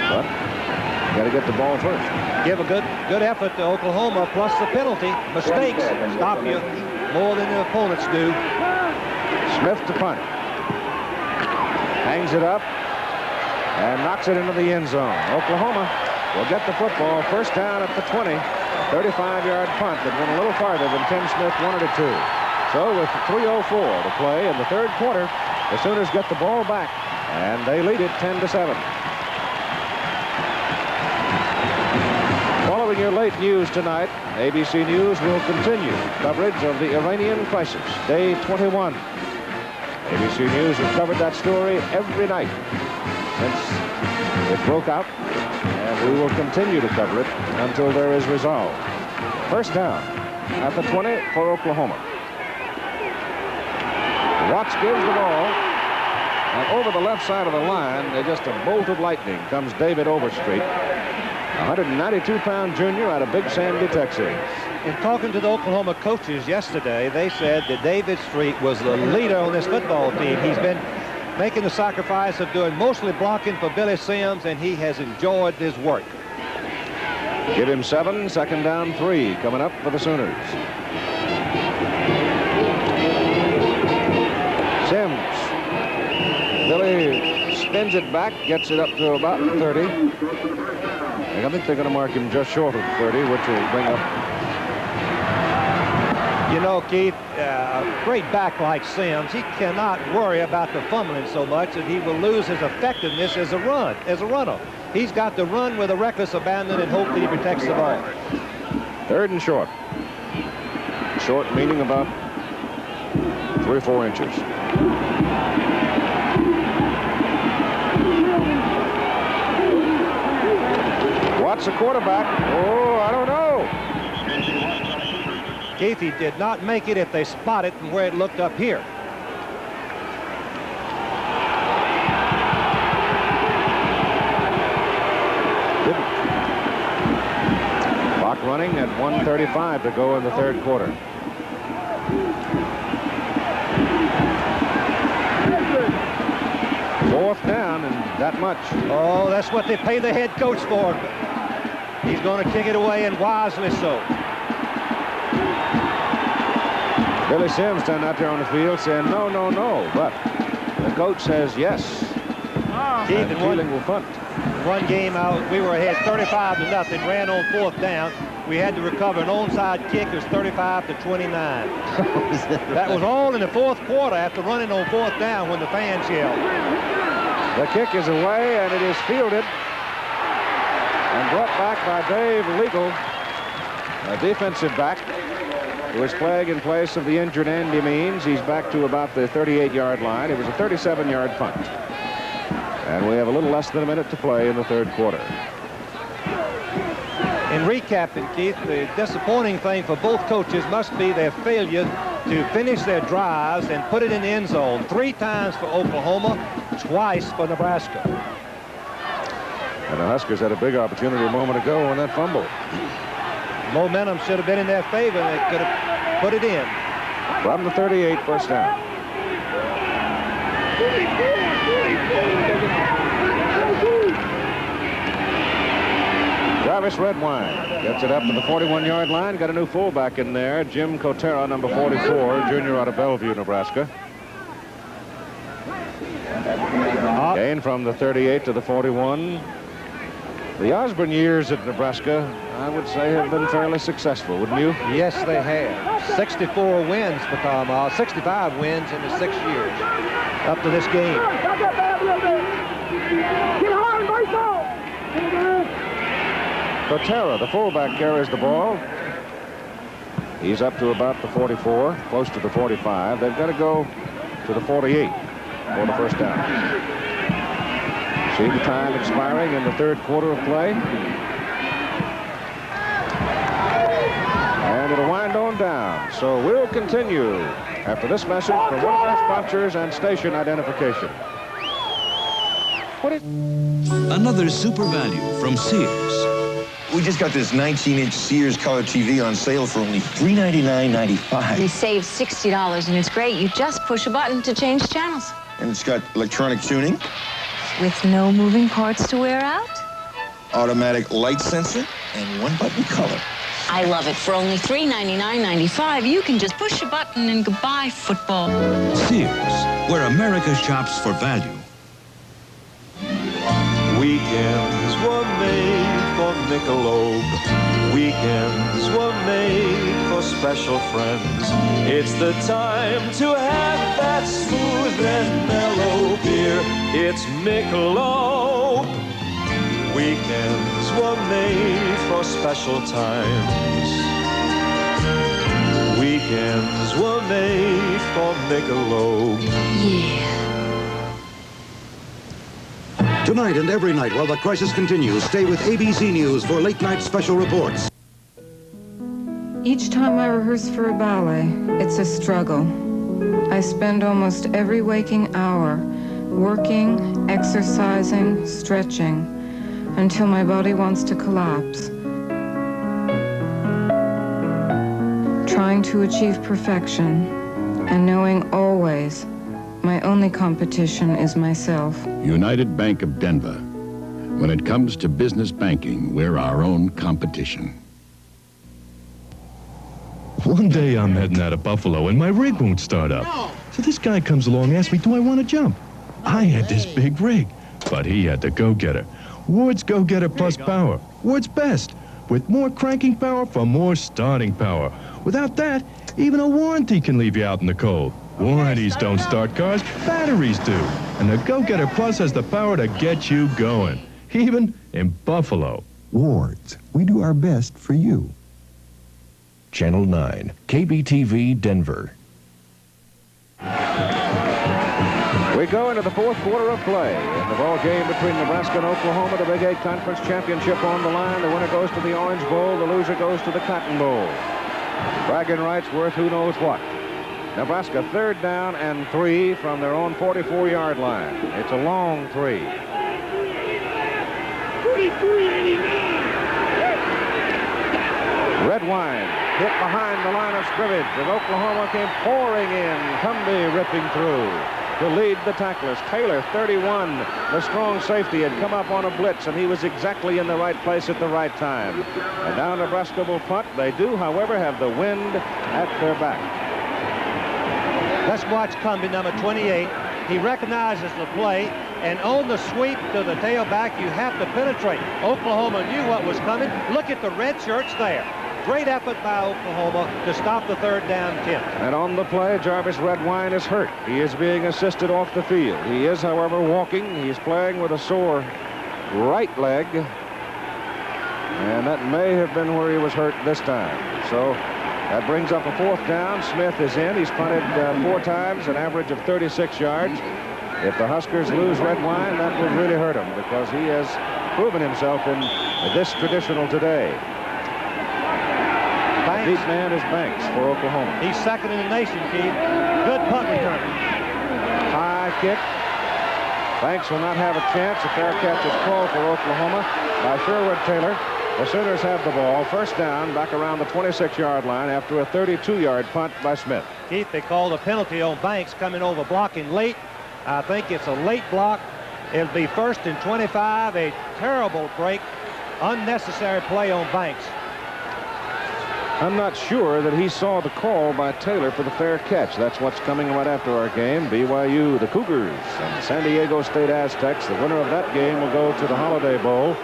But you got to get the ball first. Give a good effort to Oklahoma, plus the penalty. Mistakes stop you more than the opponents do. Smith to punt. Hangs it up and knocks it into the end zone. Oklahoma will get the football first down at the 20. 35-yard punt that went a little farther than Tim Smith wanted it to. So with 3:04 to play in the third quarter, the Sooners get the ball back and they lead it 10-7. Following your late news tonight, ABC News will continue coverage of the Iranian crisis, day 21. ABC News has covered that story every night since it broke out, and we will continue to cover it until there is resolve. First down at the 20 for Oklahoma. Watts gives the ball, and over the left side of the line, just a bolt of lightning comes David Overstreet, 192-pound junior out of Big Sandy, Texas. In talking to the Oklahoma coaches yesterday, they said that David Street was the leader on this football team. He's been making the sacrifice of doing mostly blocking for Billy Sims, and he has enjoyed his work. Give him 7, second down 3 coming up for the Sooners. Sims. Billy spins it back, gets it up to about 30. I think they're going to mark him just short of 30, which will bring up. You know, Keith, a great back like Sims, he cannot worry about the fumbling so much that he will lose his effectiveness as a runner. He's got to run with a reckless abandon and hope that he protects the ball. 3rd and short. Short meaning about 3 or 4 inches. Watts the quarterback. Oh, I don't know. Keith, he did not make it if they spot it from where it looked up here. Clock running at 1:35 to go in the 3rd quarter. Fourth down and that much. Oh, that's what they pay the head coach for. He's going to kick it away, and wisely so. Billy Sims standing out there on the field saying no, no, no, but the coach says yes. Keith, Keeling will punt. One game out, we were ahead 35-0, ran on 4th down. We had to recover an onside kick. It was 35-29. That was all in the 4th quarter after running on 4th down when the fans yelled. The kick is away, and it is fielded and brought back by Dave Legal, a defensive back, who is playing in place of the injured Andy Means. He's back to about the 38-yard line. It was a 37-yard punt. And we have a little less than a minute to play in the 3rd quarter. In recapping, Keith, the disappointing thing for both coaches must be their failure to finish their drives and put it in the end zone. 3 times for Oklahoma, twice for Nebraska. And the Huskers had a big opportunity a moment ago on that fumble. Momentum should have been in their favor. They could have put it in. From the 38, first down. Jarvis Redwine gets it up to the 41-yard line. Got a new fullback in there, Jim Kotera, number 44, junior out of Bellevue, Nebraska. Gain from the 38 to the 41. The Osborne years at Nebraska, I would say, have been fairly successful, wouldn't you? Yes, they have. 64 wins for Tom Osborne, 65 wins in the 6 years up to this game. Kotera, the fullback, carries the ball. He's up to about the 44, close to the 45. They've got to go to the 48 for the first down. See the time expiring in the 3rd quarter of play. And it'll wind on down. So we'll continue after this message from one of our sponsors and station identification. Another super value from Sears. We just got this 19-inch Sears color TV on sale for only $399.95. You save $60, and it's great. You just push a button to change channels. And it's got electronic tuning. With no moving parts to wear out? Automatic light sensor and 1-button color. I love it. For only $399.95, you can just push a button and goodbye football. Sears, where America shops for value. Weekends were made for Michelob. Weekends were made for special friends. It's the time to have that smooth and mellow beer. It's Michelob. Weekends were made for special times. Weekends were made for Michelob. Yeah. Tonight and every night while the crisis continues, stay with ABC News for late-night special reports. Each time I rehearse for a ballet, it's a struggle. I spend almost every waking hour working, exercising, stretching, until my body wants to collapse. Trying to achieve perfection, and knowing always my only competition is myself. United Bank of Denver. When it comes to business banking, we're our own competition. One day I'm heading out of Buffalo and my rig won't start up. So this guy comes along and asks me, do I want to jump? I had this big rig, but he had the go-getter. Ward's go-getter plus power. Ward's best, with more cranking power for more starting power. Without that, even a warranty can leave you out in the cold. Warranties don't start cars, batteries do. And the Go-Getter Plus has the power to get you going, even in Buffalo. Ward's, we do our best for you. Channel 9, KBTV, Denver. We go into the fourth quarter of play in the ball game between Nebraska and Oklahoma. The Big 8 Conference Championship on the line. The winner goes to the Orange Bowl. The loser goes to the Cotton Bowl. Bragging rights worth who knows what. Nebraska 3rd down and 3 from their own 44-yard line. It's a long 3. Red Wine hit behind the line of scrimmage as Oklahoma came pouring in. Cumby ripping through to lead the tacklers. Taylor, 31, the strong safety, had come up on a blitz, and he was exactly in the right place at the right time. And now Nebraska will punt. They do, however, have the wind at their back. Let's watch Cumby, number 28. He recognizes the play, and on the sweep to the tailback, you have to penetrate. Oklahoma knew what was coming. Look at the red shirts there. Great effort by Oklahoma to stop the 3rd down attempt. And on the play, Jarvis Redwine is hurt. He is being assisted off the field. He is, however, walking. He's playing with a sore right leg. And that may have been where he was hurt this time. So that brings up a 4th down. Smith is in. He's punted 4 times, an average of 36 yards. If the Huskers lose Redwine, that will really hurt him because he has proven himself in this traditional today. The deep man is Banks for Oklahoma. He's 2nd in the nation, Keith. Good punt return. High kick. Banks will not have a chance. A fair catch is called for Oklahoma by Sherwood Taylor. The Sooners have the ball. 1st down, back around the 26-yard line after a 32-yard punt by Smith. Keith, they called a penalty on Banks coming over blocking late. I think it's a late block. It'll be 1st and 25. A terrible break. Unnecessary play on Banks. I'm not sure that he saw the call by Taylor for the fair catch. That's what's coming right after our game. BYU, the Cougars, and the San Diego State Aztecs. The winner of that game will go to the Holiday Bowl.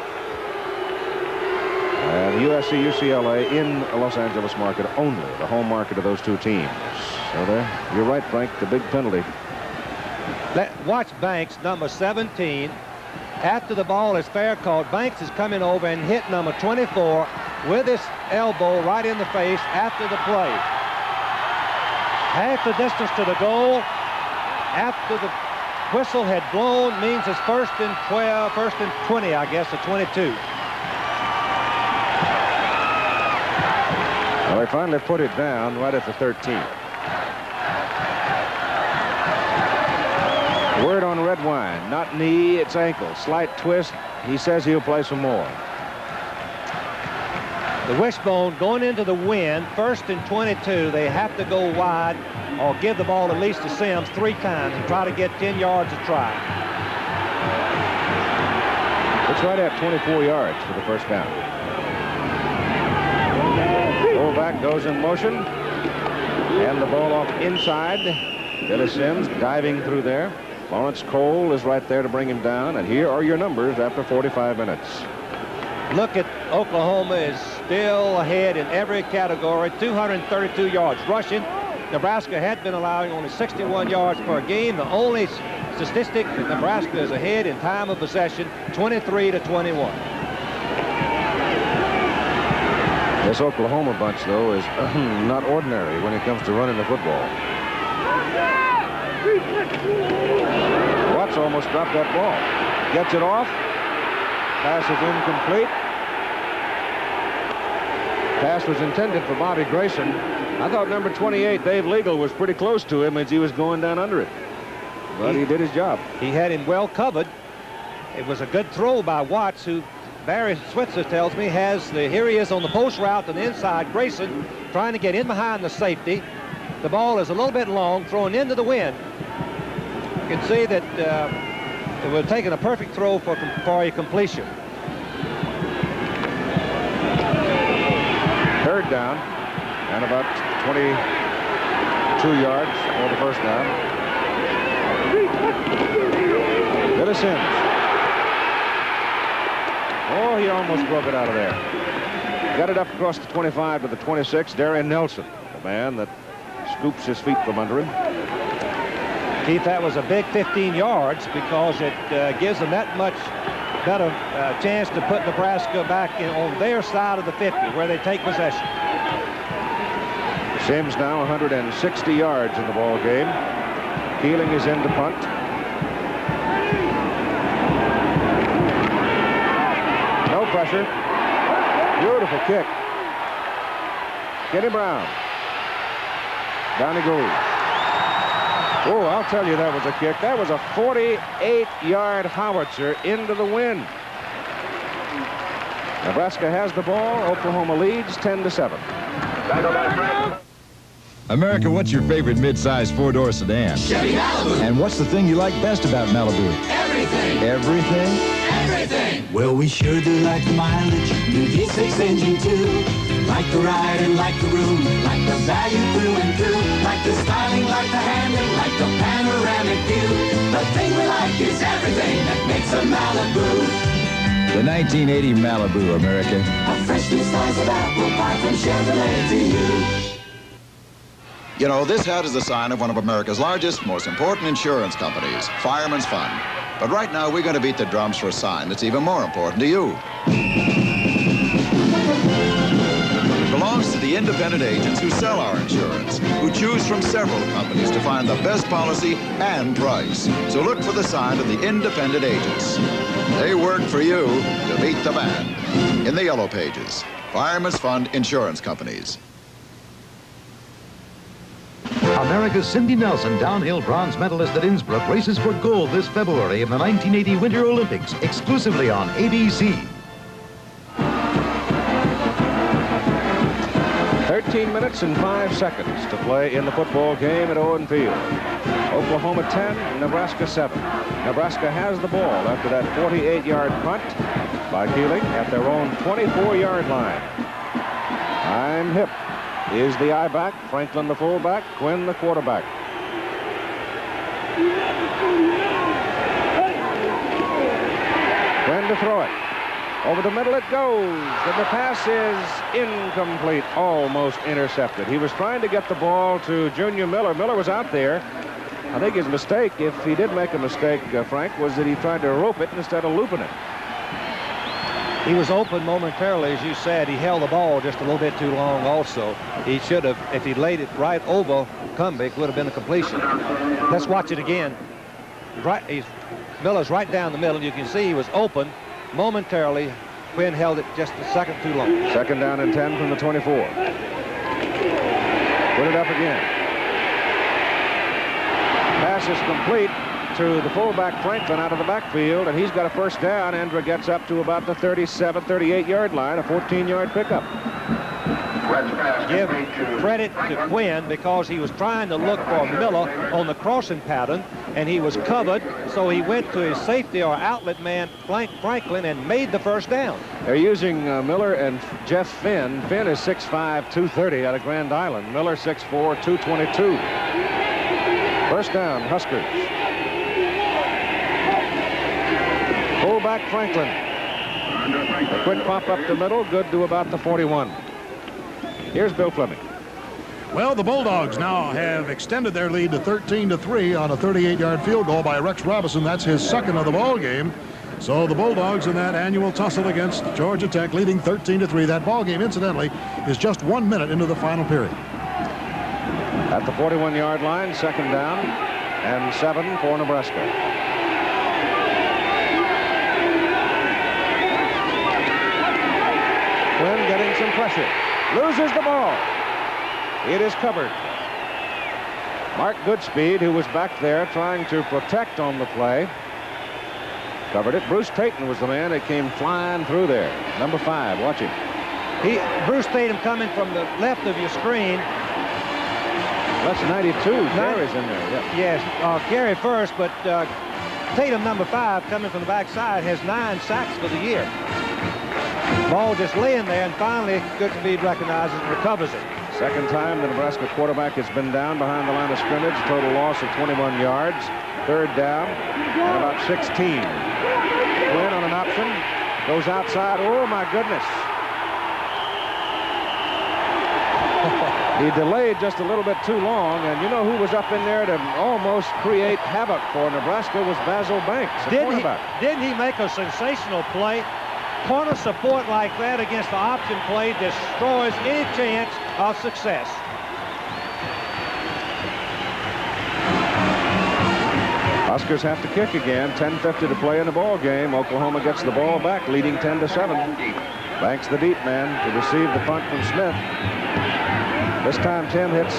And USC, UCLA in the Los Angeles market only, the home market of those two teams. So there, you're right, Frank, the big penalty. Watch Banks, number 17. After the ball is fair called, Banks is coming over and hit number 24 with his elbow right in the face after the play. Half the distance to the goal. After the whistle had blown, means it's 1st and 12, 1st and 20, I guess, or 22. Well, they finally put it down right at the 13. Word on Redwine, not knee, it's ankle. Slight twist. He says he'll play some more. The wishbone going into the wind, 1st and 22. They have to go wide or give the ball at least to Sims 3 times and try to get 10 yards a try. It's right at 24 yards for the 1st down. Fullback goes in motion. And the ball off inside. Billy Sims diving through there. Lawrence Cole is right there to bring him down. And here are your numbers after 45 minutes. Look at Oklahoma is still ahead in every category. 232 yards rushing. Nebraska had been allowing only 61 yards per game. The only statistic that Nebraska is ahead in time of possession, 23-21. This Oklahoma bunch, though, is not ordinary when it comes to running the football. Watts almost dropped that ball. Gets it off. Pass is incomplete. Pass was intended for Bobby Grayson. I thought number 28, Dave Legal, was pretty close to him as he was going down under it. But he did his job. He had him well covered. It was a good throw by Watts, who Barry Switzer tells me here he is on the post route to the inside. Grayson trying to get in behind the safety. The ball is a little bit long, thrown into the wind. You can see that it would have taken a perfect throw for a completion. Third down and about 22 yards for the first down. Billy Sims. Oh, he almost broke it out of there. Got it up across the 25 to the 26. Darian Nelson, the man that scoops his feet from under him. Keith, that was a big 15 yards because it gives them that much better chance to put Nebraska back on their side of the 50 where they take possession. Sims now 160 yards in the ball game. Keeling is in to punt. No pressure. Beautiful kick. Kenny Brown. Down he goes. Oh, I'll tell you, that was a kick. That was a 48-yard howitzer into the wind. Nebraska has the ball. Oklahoma leads 10-7. America, what's your favorite mid-size four-door sedan? Chevy Malibu. And what's the thing you like best about Malibu? Everything. Everything? Everything. Well, we sure do like the mileage, the V6 engine too. Like the ride and like the room, like the value through and through. Like the styling, like the handling, like the panoramic view. The thing we like is everything that makes a Malibu. The 1980 Malibu, America. A fresh new slice of apple pie from Chevrolet to you. You know, this hat is the sign of one of America's largest, most important insurance companies, Fireman's Fund. But right now, we're going to beat the drums for a sign that's even more important to you. It belongs to the independent agents who sell our insurance, who choose from several companies to find the best policy and price. So look for the sign of the independent agents. They work for you to beat the band. In the yellow pages, Fireman's Fund Insurance Companies. America's Cindy Nelson, downhill bronze medalist at Innsbruck, races for gold this February in the 1980 Winter Olympics, exclusively on ABC. 13 minutes and 5 seconds to play in the football game at Owen Field. Oklahoma 10, Nebraska 7. Nebraska has the ball after that 48-yard punt by Keeling at their own 24-yard line. I'm hip. Is the I-back, Franklin the fullback, Quinn the quarterback. Quinn to throw it. Over the middle it goes, and the pass is incomplete, almost intercepted. He was trying to get the ball to Junior Miller. Miller was out there. I think his mistake, if he did make a mistake, Frank, was that he tried to rope it instead of looping it. He was open momentarily, as you said. He held the ball just a little bit too long also. He should have, if he laid it right over Kumbick, would have been a completion. Let's watch it again. Miller's right down the middle. You can see he was open momentarily. Quinn held it just a second too long. Second down and 10 from the 24. Put it up again. Pass is complete to the fullback Franklin out of the backfield, and he's got a first down. Endra gets up to about the 37, 38-yard line, a 14-yard pickup. Give credit to Quinn because he was trying to look for Miller on the crossing pattern, and he was covered, so he went to his safety or outlet man, Franklin, and made the first down. They're using Miller and Jeff Finn. Finn is 6'5", 230 out of Grand Island. Miller 6'4", 222. First down, Huskers. Fullback Franklin. A quick pop up the middle, good to about the 41. Here's Bill Fleming. Well, the Bulldogs now have extended their lead to 13-3 on a 38-yard field goal by Rex Robinson. That's his second of the ball game. So the Bulldogs in that annual tussle against Georgia Tech, leading 13-3. That ball game, incidentally, is just 1 minute into the final period. At the 41-yard line, second down and 7 for Nebraska. Quinn getting some pressure. Loses the ball. It is covered. Mark Goodspeed, who was back there trying to protect on the play, covered it. Bruce Tatum was the man that came flying through there. Number 5, watch him. Bruce Tatum coming from the left of your screen. That's 92. Gary's in there. Yeah. Yes, Gary first, but Tatum, number 5, coming from the backside, has 9 sacks for the year. Ball just laying there, and finally Goodspeed recognizes and recovers it. Second time the Nebraska quarterback has been down behind the line of scrimmage. Total loss of 21 yards. Third down and about 16. Quinn on an option. Goes outside. Oh, my goodness. He delayed just a little bit too long, and you know who was up in there to almost create havoc for Nebraska was Basil Banks, the quarterback. Didn't he make a sensational play? Corner support like that against the option play destroys any chance of success. Huskers have to kick again. 10:50 to play in the ball game. Oklahoma gets the ball back, leading 10-7. Banks the deep man to receive the punt from Smith. This time Tim hits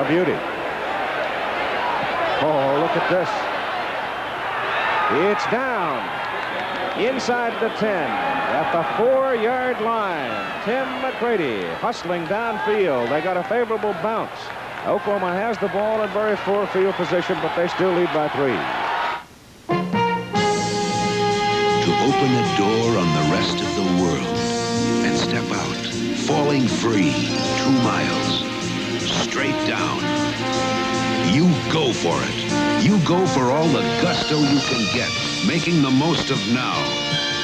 a beauty. Oh, look at this. It's down inside the 10 at the 4-yard line. Tim McCready hustling downfield. They got a favorable bounce. Oklahoma has the ball in very poor field position, but they still lead by 3. To open a door on the rest of the world and step out, falling free 2 miles, straight down. You go for it. You go for all the gusto you can get, making the most of now.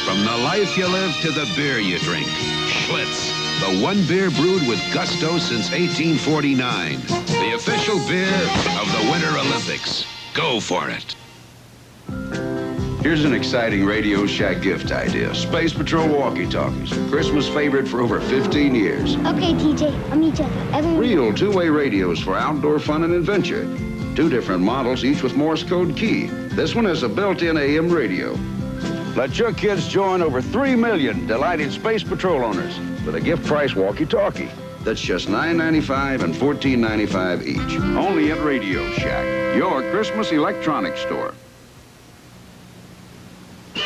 From the life you live to the beer you drink. Schlitz, the one beer brewed with gusto since 1849. The official beer of the Winter Olympics. Go for it. Here's an exciting Radio Shack gift idea. Space Patrol walkie-talkies. Christmas favorite for over 15 years. Okay, TJ, I'll meet you every Real two-way radios for outdoor fun and adventure. 2 different models, each with Morse code key. This one has a built-in AM radio. Let your kids join over 3 million delighted Space Patrol owners with a gift price walkie-talkie. That's just $9.95 and $14.95 each. Only at Radio Shack, your Christmas electronics store.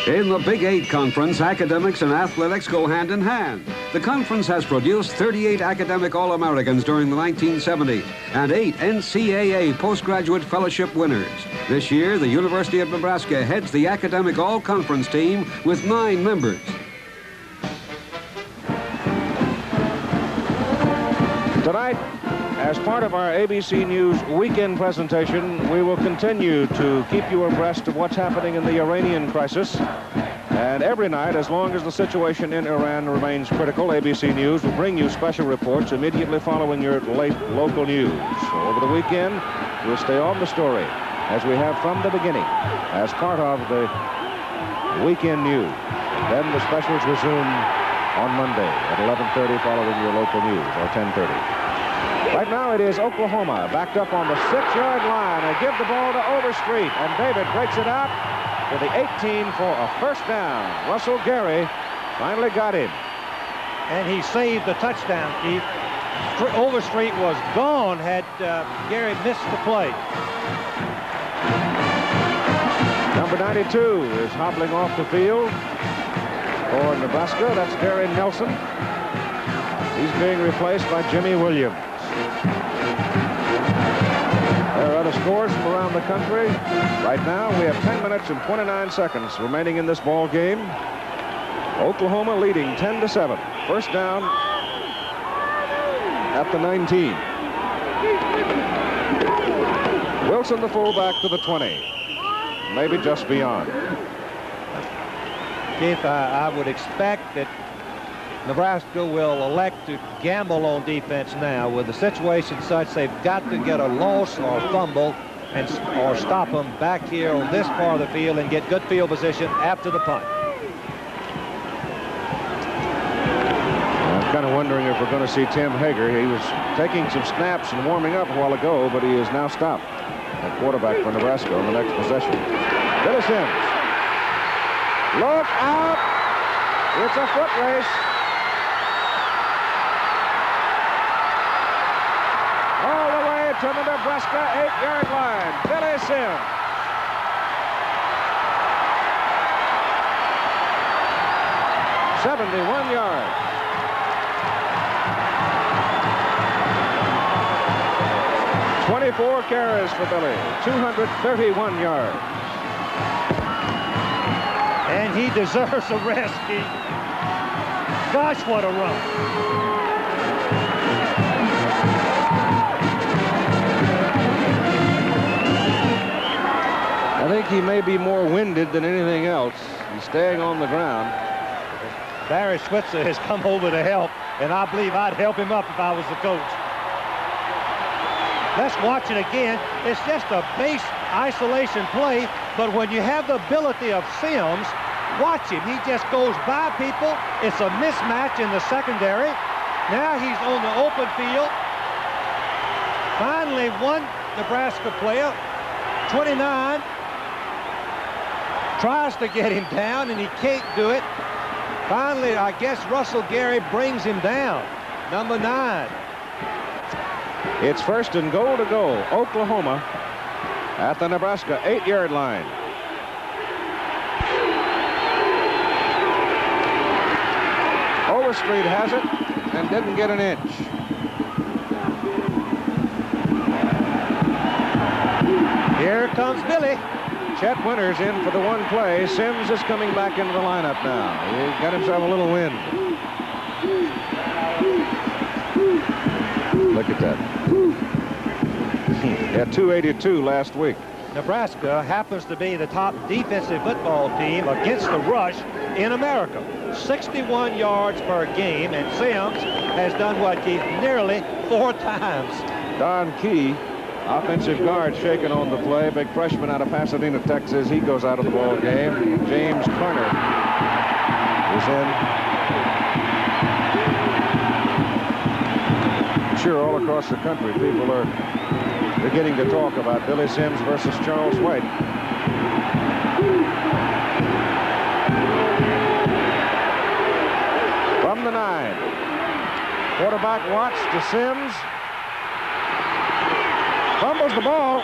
In the Big 8 Conference, academics and athletics go hand in hand. The conference has produced 38 academic All-Americans during the 1970s and 8 NCAA postgraduate fellowship winners. This year, the University of Nebraska heads the academic All-Conference team with 9 members. Tonight, as part of our ABC News weekend presentation, we will continue to keep you abreast of what's happening in the Iranian crisis. And every night, as long as the situation in Iran remains critical, ABC News will bring you special reports immediately following your late local news. So over the weekend, we'll stay on the story, as we have from the beginning, as part of the weekend news. Then the specials resume on Monday at 11:30 following your local news, or 10:30. Right now it is Oklahoma backed up on the 6-yard line. They give the ball to Overstreet, and David breaks it out to the 18 for a first down. Russell Gary finally got him. And he saved the touchdown, Keith. Overstreet was gone had Gary missed the play. Number 92 is hobbling off the field for Nebraska. That's Gary Nelson. He's being replaced by Jimmy Williams. There are other scores from around the country. Right now, we have 10 minutes and 29 seconds remaining in this ball game. Oklahoma leading 10-7. First down at the 19. Wilson, the fullback, to the 20. Maybe just beyond. Keith, I would expect that Nebraska will elect to gamble on defense now. With the situation such, they've got to get a loss or fumble or stop them back here on this part of the field and get good field position after the punt. I'm kind of wondering if we're going to see Tim Hager. He was taking some snaps and warming up a while ago, but he is now stopped at quarterback for Nebraska on the next possession. Billy Sims. Look out! It's a foot race. All the way to the Nebraska 8-yard line. Billy Sims. '71 yards. '24 carries for Billy. 231 yards. And he deserves a rest, Keith. Gosh, what a run. I think he may be more winded than anything else. He's staying on the ground. Barry Switzer has come over to help, and I believe I'd help him up if I was the coach. Let's watch it again. It's just a base isolation play, but when you have the ability of Sims, watch him. He just goes by people. It's a mismatch in the secondary. Now he's on the open field. Finally, one Nebraska player, 29, tries to get him down, and he can't do it. Finally, I guess Russell Gary brings him down. Number 9. It's first and goal to go. Oklahoma at the Nebraska 8-yard line. Overstreet has it and didn't get an inch. Here comes Billy. Chet Winters in for the one play. Sims is coming back into the lineup now. He got himself a little wind. Look at that. At 282 last week. Nebraska happens to be the top defensive football team against the rush in America. 61 yards per game, and Sims has done what, Keith? Nearly 4 times. Don Key, offensive guard, shaken on the play. Big freshman out of Pasadena, Texas. He goes out of the ball game. James Carter is in. Sure, all across the country, people are beginning to talk about Billy Sims versus Charles White. From the 9, quarterback Watts to Sims. Fumbles the ball.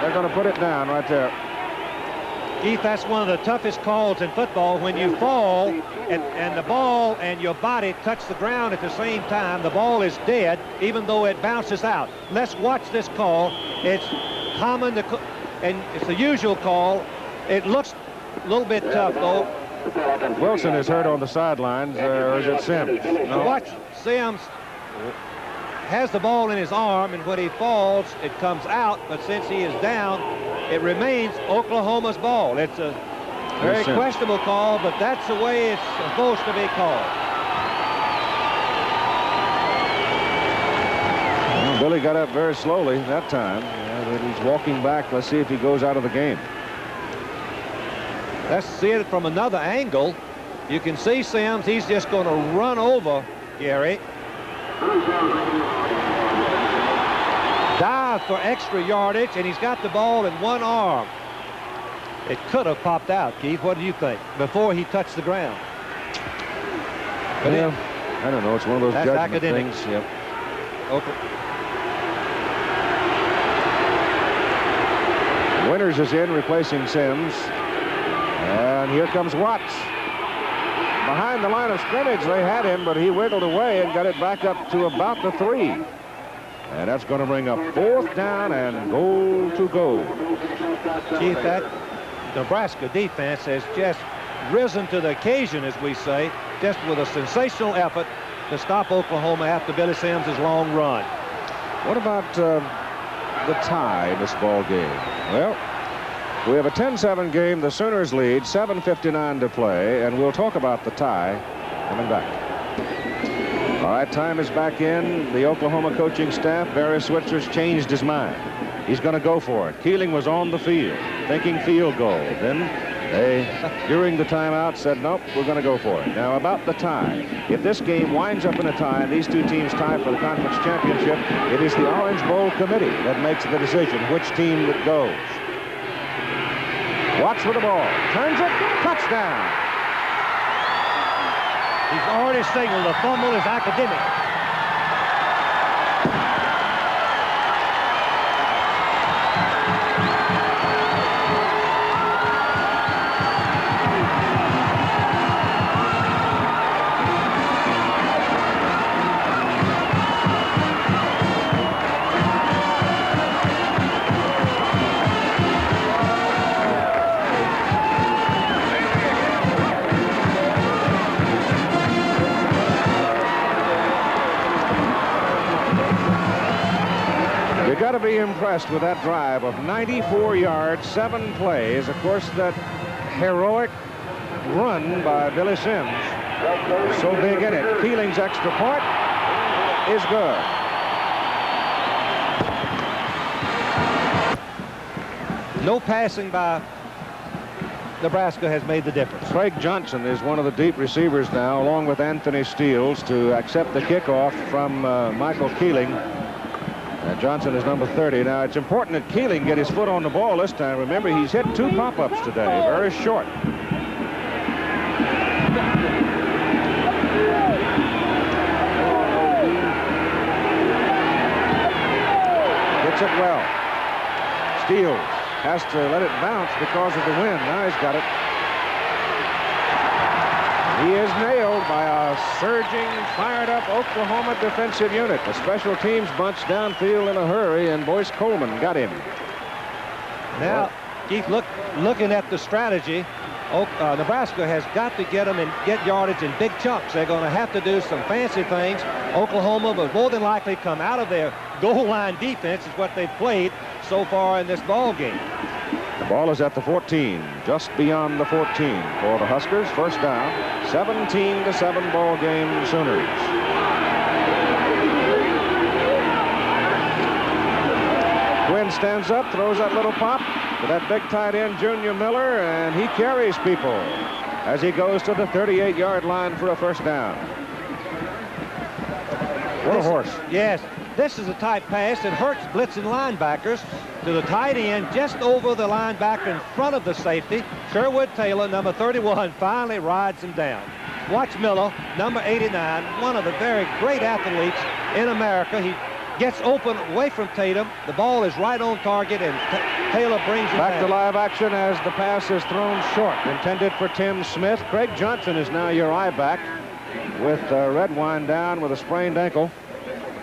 They're going to put it down right there. Keith, that's one of the toughest calls in football. When you fall and the ball and your body touch the ground at the same time, the ball is dead, even though it bounces out. Let's watch this call. It's common, and it's the usual call. It looks a little bit tough, though. Wilson is hurt on the sidelines, or is it Sims? No. Watch, Sims has the ball in his arm, and when he falls, it comes out, but since he is down, it remains Oklahoma's ball. It's a very questionable call, but that's the way it's supposed to be called. Well, Billy got up very slowly that time. But he's walking back. Let's see if he goes out of the game. Let's see it from another angle. You can see Sims. He's just going to run over Gary. Dive for extra yardage, and he's got the ball in one arm. It could have popped out, Keith. What do you think? Before he touched the ground. But yeah, I don't know. It's one of those judgment academic things. Yep. Okay. Winters is in, replacing Sims. And here comes Watts. Behind the line of scrimmage, they had him, but he wiggled away and got it back up to about the 3. And that's going to bring up 4th down and goal to go. Keith, that Nebraska defense has just risen to the occasion, as we say, just with a sensational effort to stop Oklahoma after Billy Sims' long run. What about the tie in this ball game? Well, we have a 10-7 game. The Sooners lead, 7:59 to play, and we'll talk about the tie coming back. All right, time is back in. The Oklahoma coaching staff, Barry Switzer's changed his mind. He's going to go for it. Keeling was on the field, thinking field goal. Then they, during the timeout, said, nope, we're going to go for it. Now, about the tie. If this game winds up in a tie and these two teams tie for the conference championship, it is the Orange Bowl committee that makes the decision which team that goes. Watch for the ball. Turns it. Touchdown. He's already signaled the fumble is academic. Got to be impressed with that drive of 94 yards, 7 plays. Of course, that heroic run by Billy Sims is so big in it. Keeling's extra point is good. No passing by Nebraska has made the difference. Craig Johnson is one of the deep receivers now, along with Anthony Steele, to accept the kickoff from Michael Keeling. Johnson is number 30. Now, it's important that Keeling get his foot on the ball this time. Remember, he's hit 2 pop-ups today, very short. Gets it well. Steele has to let it bounce because of the wind. Now he's got it. He is nailed by a surging, fired-up Oklahoma defensive unit. The special teams bunch downfield in a hurry, and Boyce Coleman got him. Now, Keith, looking at the strategy, Nebraska has got to get them and get yardage in big chunks. They're going to have to do some fancy things. Oklahoma will more than likely come out of their goal line defense, is what they've played so far in this ball game. The ball is at the 14, just beyond the 14 for the Huskers. First down, 17-7 ball game, Sooners. Quinn stands up, throws that little pop to that big tight end, Junior Miller, and he carries people as he goes to the 38-yard line for a first down. What a horse. Yes, this is a tight pass that hurts blitzing linebackers to the tight end just over the linebacker in front of the safety. Sherwood Taylor, number 31, finally rides him down. Watch Miller, number 89, one of the very great athletes in America. He gets open away from Tatum. The ball is right on target, and Taylor brings it back to live action as the pass is thrown short, intended for Tim Smith. Craig Johnson is now your eye back with Redwine down with a sprained ankle.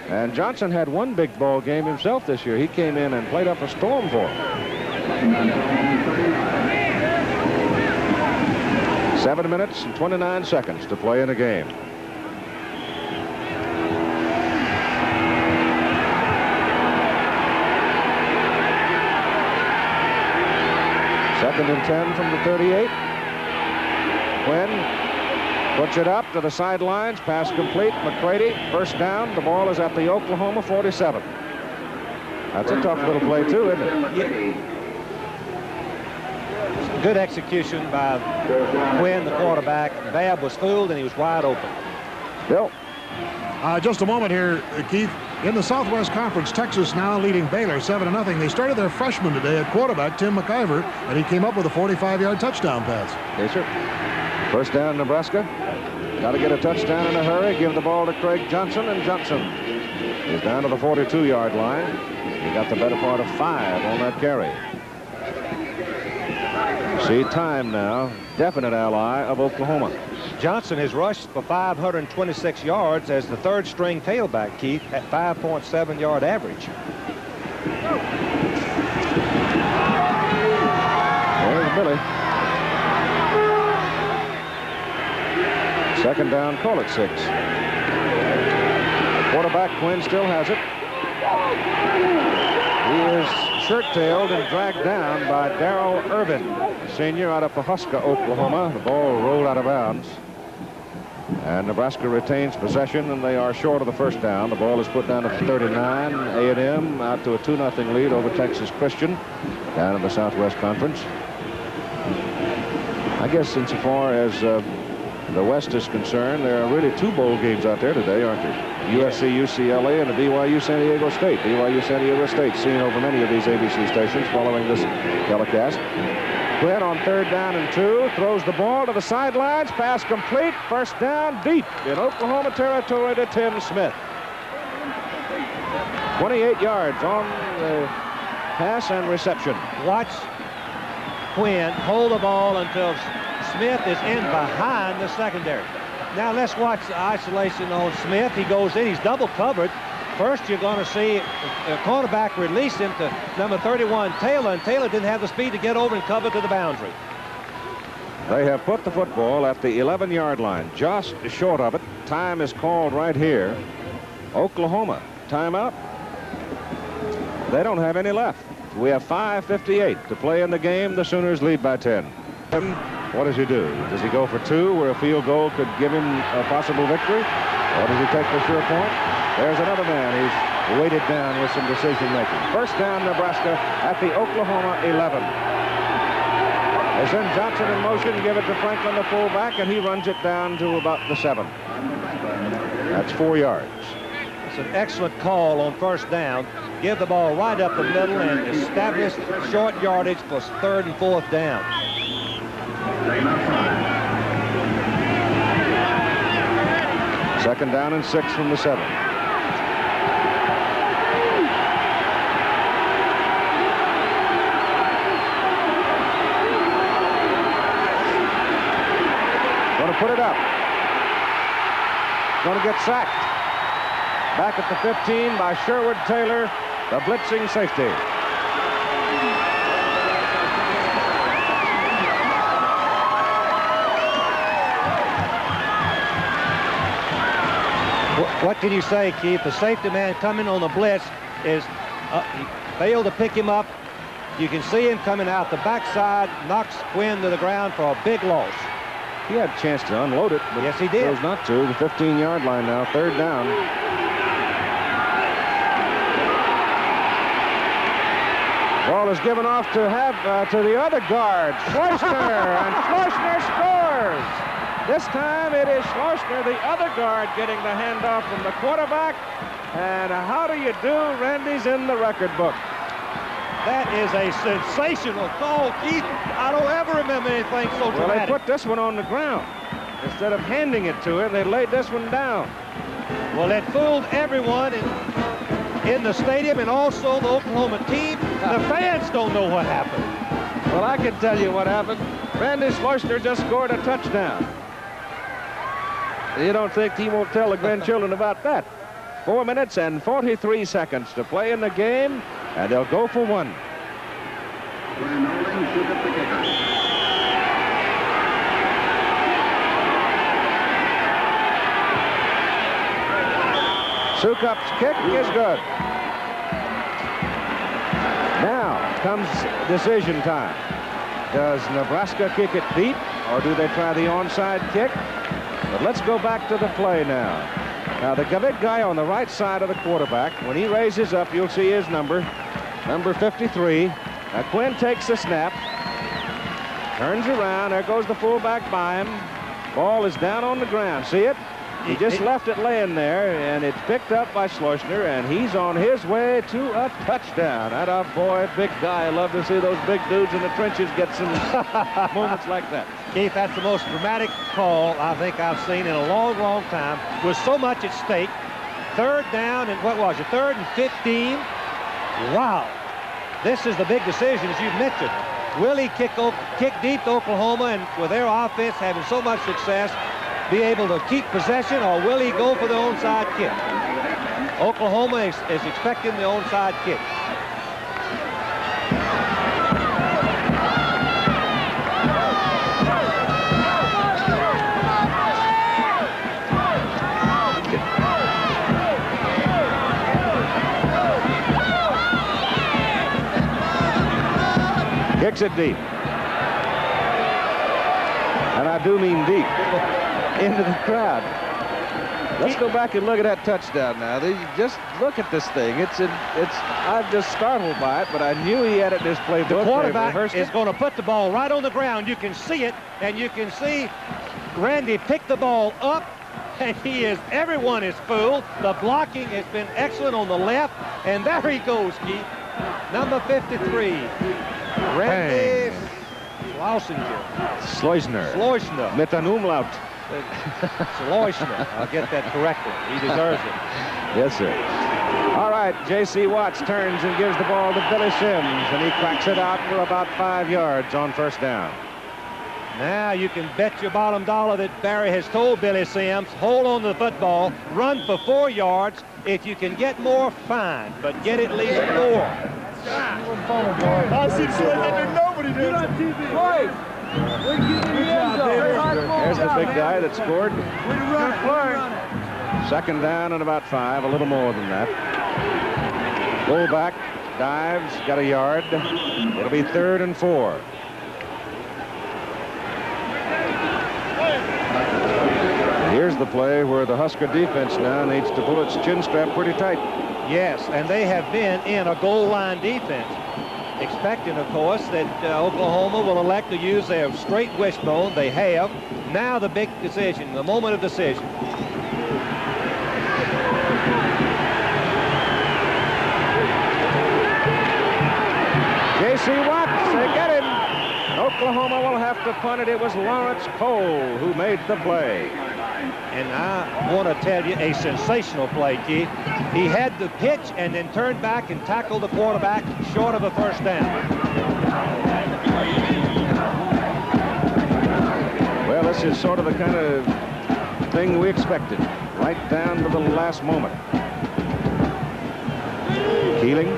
And Johnson had one big ball game himself this year. He came in and played up a storm for him. 7 minutes and 29 seconds to play in a game. Second and 10 from the 38. Quinn puts it up to the sidelines. Pass complete. McCready, first down. The ball is at the Oklahoma 47. That's a tough little play, too, isn't it? Yeah. Good execution by Quinn, the quarterback. Babb was fooled, and he was wide open. Bill. Just a moment here, Keith. In the Southwest Conference, Texas now leading Baylor 7-0. They started their freshman today at quarterback, Tim McIver, and he came up with a 45-yard touchdown pass. Yes, sir. First down, Nebraska. Got to get a touchdown in a hurry. Give the ball to Craig Johnson, and Johnson is down to the 42-yard line. He got the better part of 5 on that carry. See time now. Definite ally of Oklahoma. Johnson has rushed for 526 yards as the third-string tailback, Keith, at 5.7-yard average. There's Billy. Second down, call it 6. Quarterback Quinn still has it. He is shirt-tailed and dragged down by Darrell Irvin, a senior out of Pahuska, Oklahoma. The ball rolled out of bounds. And Nebraska retains possession, and they are short of the first down. The ball is put down at the 39. A&M out to a 2-0 lead over Texas Christian down in the Southwest Conference. I guess insofar as the West is concerned, there are really 2 bowl games out there today, aren't there? USC, UCLA, and the BYU San Diego State. BYU San Diego State seen over many of these ABC stations following this telecast. Quinn on 3rd down and 2, throws the ball to the sidelines, pass complete, first down deep in Oklahoma territory to Tim Smith. 28 yards on the pass and reception. Watch Quinn hold the ball until Smith is in behind the secondary. Now let's watch the isolation on Smith. He goes in, he's double covered. First, you're going to see the cornerback release him to number 31, Taylor, and Taylor didn't have the speed to get over and cover to the boundary. They have put the football at the 11-yard line, just short of it. Time is called right here. Oklahoma, timeout. They don't have any left. We have 5:58 to play in the game. The Sooners lead by 10. What does he do? Does he go for 2 where a field goal could give him a possible victory? Or does he take the sure point? There's another man who's weighted down with some decision making. First down, Nebraska at the Oklahoma 11. They send Johnson in motion, give it to Franklin, the fullback, and he runs it down to about the 7. That's 4 yards. It's an excellent call on first down. Give the ball right up the middle and establish short yardage for 3rd and 4th down. Second down and 6 from the 7. Going to put it up. Going to get sacked. Back at the 15 by Sherwood Taylor, the blitzing safety. What can you say, Keith? The safety man coming on the blitz is failed to pick him up. You can see him coming out the backside, knocks Quinn to the ground for a big loss. He had a chance to unload it, but yes, he did. Chose not to. The 15-yard line now, 3rd down. Ball is given off to the other guard, Schleusner, and Schleusner scores. This time it is Schleusner, the other guard, getting the handoff from the quarterback. And how do you do? Randy's in the record book. That is a sensational call, Keith. I don't ever remember anything so dramatic. Well, they put this one on the ground. Instead of handing it to him, they laid this one down. Well, it fooled everyone in the stadium and also the Oklahoma team. The fans don't know what happened. Well, I can tell you what happened. Randy Schleusner just scored a touchdown. You don't think he won't tell the grandchildren about that? 4 minutes and 43 seconds to play in the game, and they'll go for 1. Sukup's kick is good. Now comes decision time. Does Nebraska kick it deep, or do they try the onside kick? But let's go back to the play now. Now, the big guy on the right side of the quarterback, when he raises up, you'll see his number 53. Now, Quinn takes the snap, turns around. There goes the fullback by him. Ball is down on the ground. See it? He just left it laying there, and it's picked up by Schleusner, and he's on his way to a touchdown. That boy, big guy. I love to see those big dudes in the trenches get some moments like that. Keith, that's the most dramatic call I think I've seen in a long, long time. With so much at stake. 3rd down and what was it? 3rd and 15. Wow. This is the big decision, as you mentioned. Will he kick deep to Oklahoma and with their offense having so much success, be able to keep possession, or will he go for the onside kick? Oklahoma is expecting the onside kick. Kicks it deep. And I do mean deep. into the crowd. Let's go back and look at that touchdown now. Just look at this thing. I'm just startled by it, but I knew he had it in his playbook. The quarterback is going to put the ball right on the ground. You can see it, and you can see Randy pick the ball up, and everyone is fooled. The blocking has been excellent on the left, and there he goes, Keith. Number 53, Randy Schleusner. Mit an Umlaut. Schleusner. I'll get that correctly. He deserves it. Yes, sir. All right, J.C. Watts turns and gives the ball to Billy Sims, and he cracks it out for about 5 yards on first down. Now you can bet your bottom dollar that Barry has told Billy Sims, hold on to the football, run for 4 yards. If you can get more, fine, but get at least 4. I see nobody did. There's the big guy that scored. Second down and about 5, a little more than that. Fullback dives, got a yard. It'll be 3rd and 4. Here's the play where the Husker defense now needs to pull its chin strap pretty tight. Yes, and they have been in a goal line defense, expecting, of course, that Oklahoma will elect to use their straight wishbone. They have. Now the big decision, the moment of decision. J.C. Watts, they get him. Oklahoma will have to punt it. It was Lawrence Cole who made the play. And I want to tell you, a sensational play, Keith. He had the pitch and then turned back and tackled the quarterback short of a first down. Well, this is sort of the kind of thing we expected, right down to the last moment. Keeling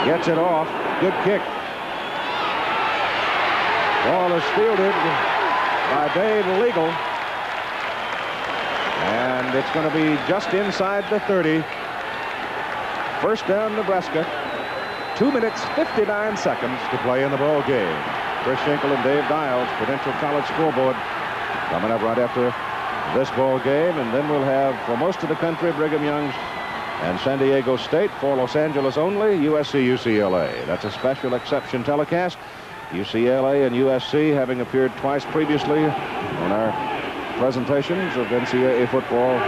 gets it off. Good kick. Ball is fielded by Dave Legal. And it's going to be just inside the 30. First down, Nebraska. 2 minutes, 59 seconds to play in the ball game. Chris Schenkel and Dave Dials, Prudential College Scoreboard, coming up right after this ball game. And then we'll have, for most of the country, Brigham Young's and San Diego State. For Los Angeles only, USC, UCLA. That's a special exception telecast. UCLA and USC having appeared twice previously on our presentations of NCAA football.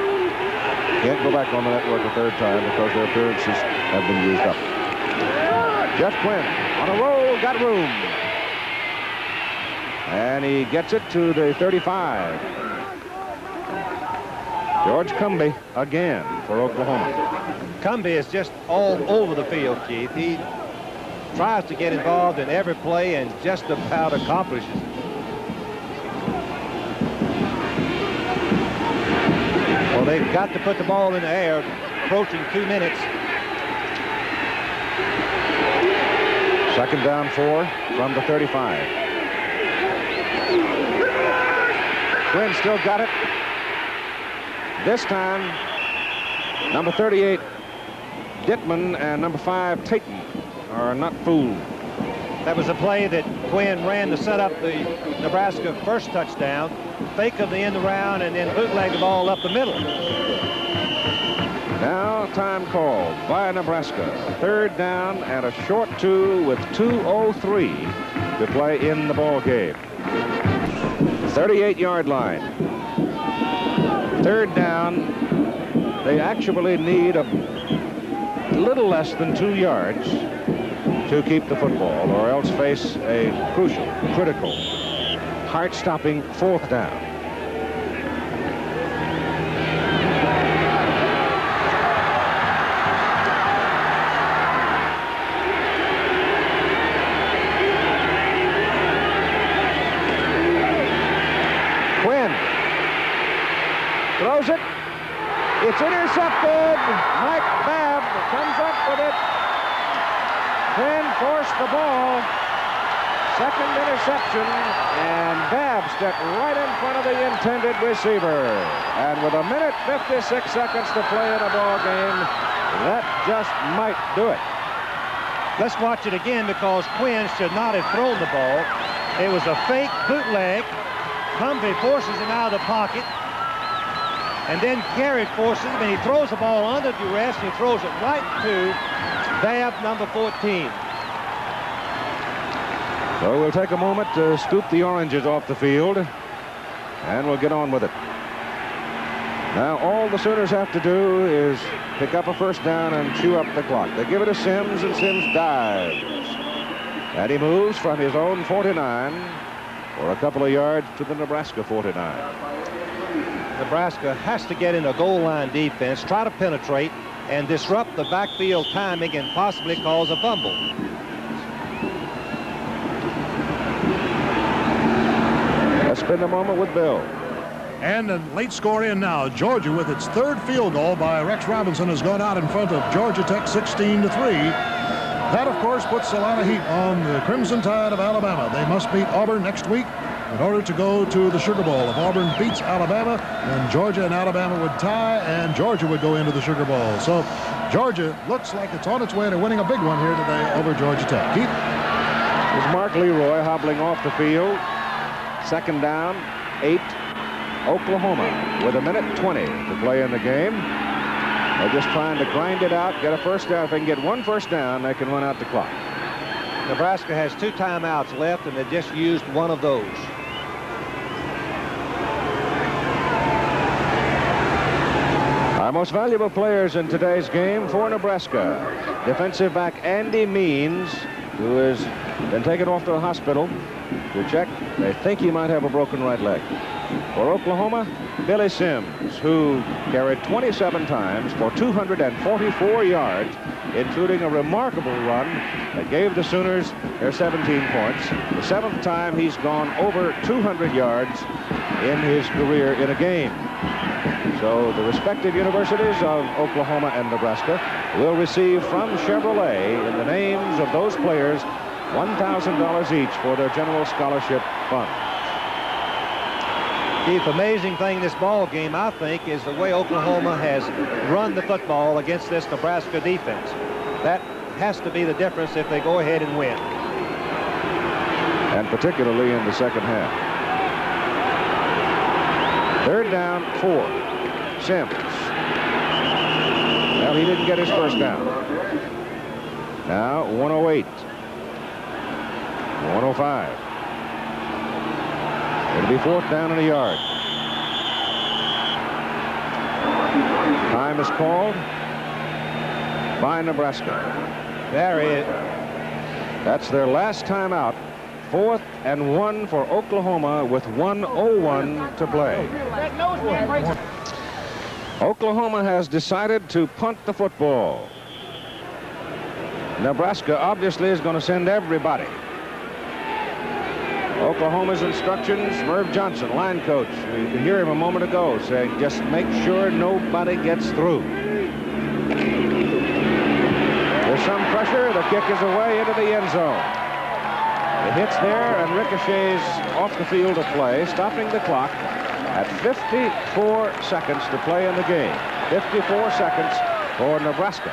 Can't go back on the network a third time because their appearances have been used up. Jeff Quinn on a roll, got room. And he gets it to the 35. George Cumbie again for Oklahoma. Cumbie is just all over the field, Keith. He tries to get involved in every play and just about accomplishes it. Well, they've got to put the ball in the air, approaching 2 minutes. Second down 4 from the 35. Quinn still got it. This time, number 38, Dittman, and number 5, Tayton, are not fooled. That was a play that Quinn ran to set up the Nebraska first touchdown. Fake of the end around and then bootleg the ball up the middle. Now time called by Nebraska. Third down and a short 2 with 2:03 to play in the ball game. 38-yard line. Third down, they actually need a little less than 2 yards to keep the football, or else face a crucial, critical, heart-stopping 4th down. Quinn throws it. It's intercepted. Mike Babb comes up with it. Quinn forced the ball. Second interception, and Babb stepped right in front of the intended receiver. And with 1 minute, 56 seconds to play in a ball game, that just might do it. Let's watch it again because Quinn should not have thrown the ball. It was a fake bootleg. Humvee forces him out of the pocket. And then Garrett forces him, and he throws the ball under duress, and he throws it right to Babb, number 14. So we'll take a moment to scoop the oranges off the field, and we'll get on with it. Now, all the Sooners have to do is pick up a first down and chew up the clock. They give it to Sims, and Sims dives. And he moves from his own 49 for a couple of yards to the Nebraska 49. Nebraska has to get in a goal line defense, try to penetrate, and disrupt the backfield timing and possibly cause a fumble. Let's spend a moment with Bill. And a late score in now. Georgia, with its third field goal by Rex Robinson, has gone out in front of Georgia Tech 16-3. That, of course, puts a lot of heat on the Crimson Tide of Alabama. They must beat Auburn next week in order to go to the Sugar Bowl. If Auburn beats Alabama, then Georgia and Alabama would tie, and Georgia would go into the Sugar Bowl. So Georgia looks like it's on its way to winning a big one here today over Georgia Tech. Keith? There's Mark Leroy hobbling off the field. Second down, 8, Oklahoma, with 1:20 to play in the game. They're just trying to grind it out, get a first down. If they can get one first down, they can run out the clock. Nebraska has 2 timeouts left, and they just used one of those. Our most valuable players in today's game for Nebraska. Defensive back Andy Means, who has been taken off to the hospital to check. They think he might have a broken right leg. For Oklahoma, Billy Sims, who carried 27 times for 244 yards, including a remarkable run that gave the Sooners their 17 points. The 7th time he's gone over 200 yards in his career in a game. So the respective universities of Oklahoma and Nebraska will receive from Chevrolet, in the names of those players, $1,000 each for their general scholarship fund. Keith, amazing thing in this ball game, I think, is the way Oklahoma has run the football against this Nebraska defense. That has to be the difference if they go ahead and win. And particularly in the second half. Third down, 4. Sims. Well, he didn't get his first down. Now 108. 105. It'll be 4th down and a yard. Time is called by Nebraska. There he is. That's their last timeout. 4th and 1 for Oklahoma with 1:01 to play. Oklahoma has decided to punt the football. Nebraska obviously is going to send everybody. Oklahoma's instructions, Merv Johnson, line coach. You could hear him a moment ago saying, just make sure nobody gets through. There's some pressure. The kick is away into the end zone. It hits there and ricochets off the field of play, stopping the clock at 54 seconds to play in the game. 54 seconds for Nebraska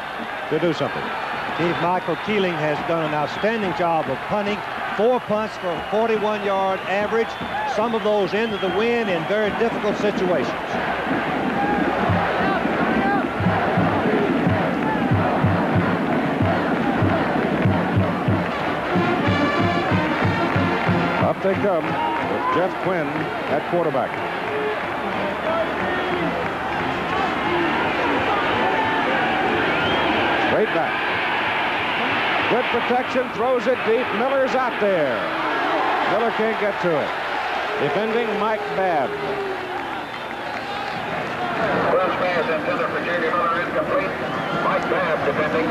to do something. Chief Michael Keeling has done an outstanding job of punting. 4 punts for a 41-yard average. Some of those into the wind in very difficult situations. Up they come with Jeff Quinn at quarterback. Straight back. Good protection, throws it deep. Miller's out there. Miller can't get to it. Defending Mike Babb. First pass intended for J.D. Miller incomplete. Mike Babb defending.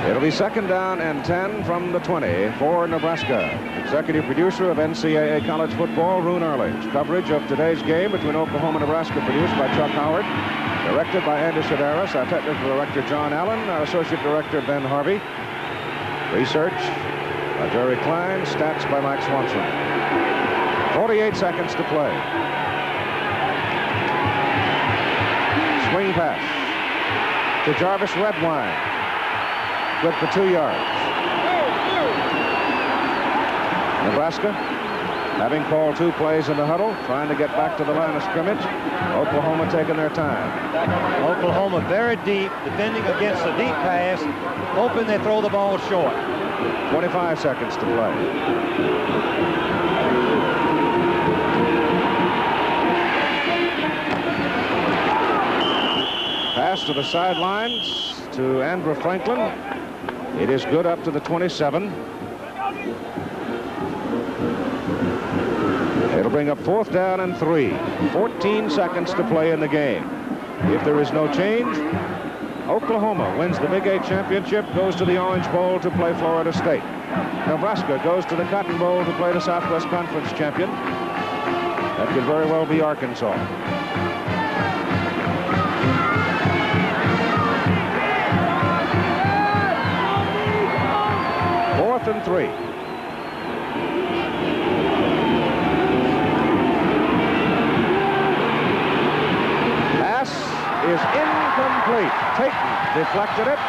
It'll be 2nd down and 10 from the 20 for Nebraska. Executive producer of NCAA college football, Roone Earlings. Coverage of today's game between Oklahoma and Nebraska produced by Chuck Howard. Directed by Andy Sedaris, our technical director John Allen, our associate director Ben Harvey. Research by Jerry Klein, stats by Mike Swanson. 48 seconds to play. Swing pass to Jarvis Redwine. Good for 2 yards. Nebraska, having called 2 plays in the huddle, trying to get back to the line of scrimmage. Oklahoma taking their time. Oklahoma very deep, defending against the deep pass, hoping they throw the ball short. 25 seconds to play. Pass to the sidelines to Andrew Franklin. It is good up to the 27. It'll bring up 4th down and 3. 14 seconds to play in the game. If there is no change, Oklahoma wins the Big 8 championship, goes to the Orange Bowl to play Florida State. Nebraska goes to the Cotton Bowl to play the Southwest Conference champion. That could very well be Arkansas. Fourth and 3. Pass is incomplete. Tatum deflected it.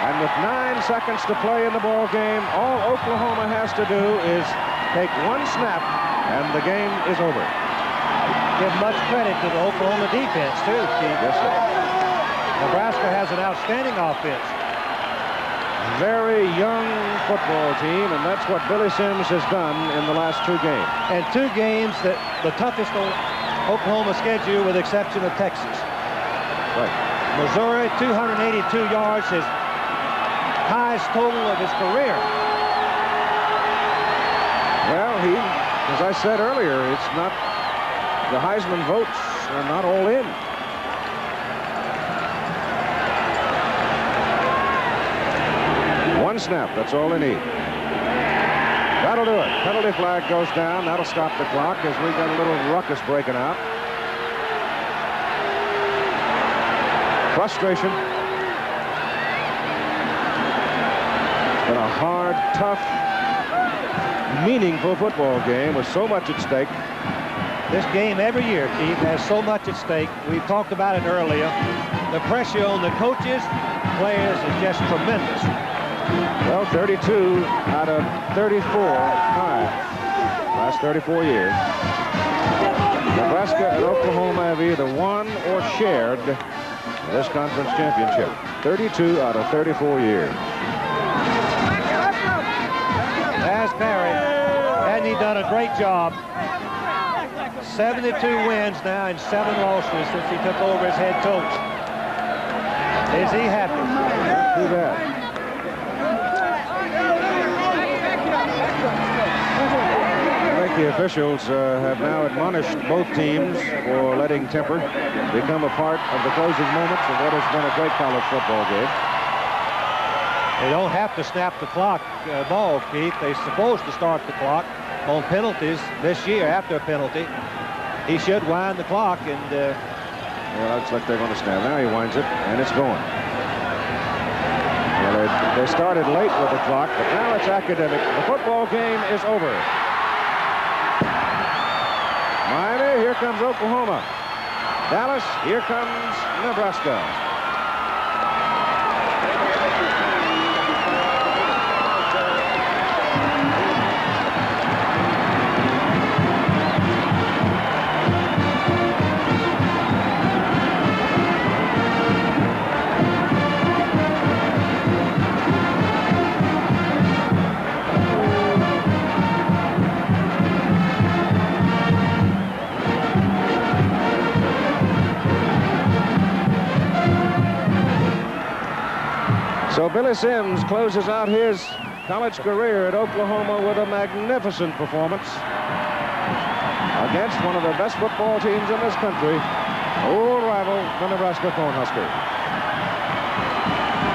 And with 9 seconds to play in the ball game, all Oklahoma has to do is take 1 snap, and the game is over. Give much credit to the Oklahoma defense, too, Steve. Yes, sir. Nebraska has an outstanding offense. Very young football team, and that's what Billy Sims has done in the last 2 games. And 2 games that the toughest on Oklahoma schedule, with the exception of Texas. Right. Missouri, 282 yards, his highest total of his career. Well, as I said earlier, it's not, the Heisman votes are not all in. One snap, that's all they need. That'll do it. Penalty flag goes down. That'll stop the clock as we got a little ruckus breaking out. Frustration. It's been a hard, tough, meaningful football game with so much at stake. This game every year, Keith, has so much at stake. We've talked about it earlier. The pressure on the coaches, players is just tremendous. Well, 32 out of 34 times, last 34 years. Nebraska and Oklahoma have either won or shared this conference championship. 32 out of 34 years. As Perry, hadn't he done a great job? 72 wins now and 7 losses since he took over as head coach. Is he happy? Not too bad. I think the officials have now admonished both teams for letting temper become a part of the closing moments of what has been a great college football game. They don't have to snap the clock ball, Keith. They're supposed to start the clock on penalties this year after a penalty. He should wind the clock, and well, looks like they're going to snap. Now he winds it, and it's going. Well, they started late with the clock, but now it's academic. The football game is over. Miami, here comes Oklahoma. Dallas, here comes Nebraska. So Billy Sims closes out his college career at Oklahoma with a magnificent performance against one of the best football teams in this country, old rival, the Nebraska Cornhuskers.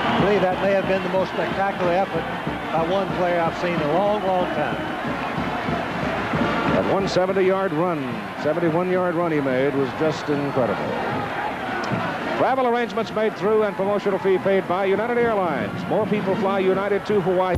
I believe that may have been the most spectacular effort by one player I've seen in a long, long time. That 170-yard run, 71-yard run he made was just incredible. Travel arrangements made through and promotional fee paid by United Airlines. More people fly United to Hawaii.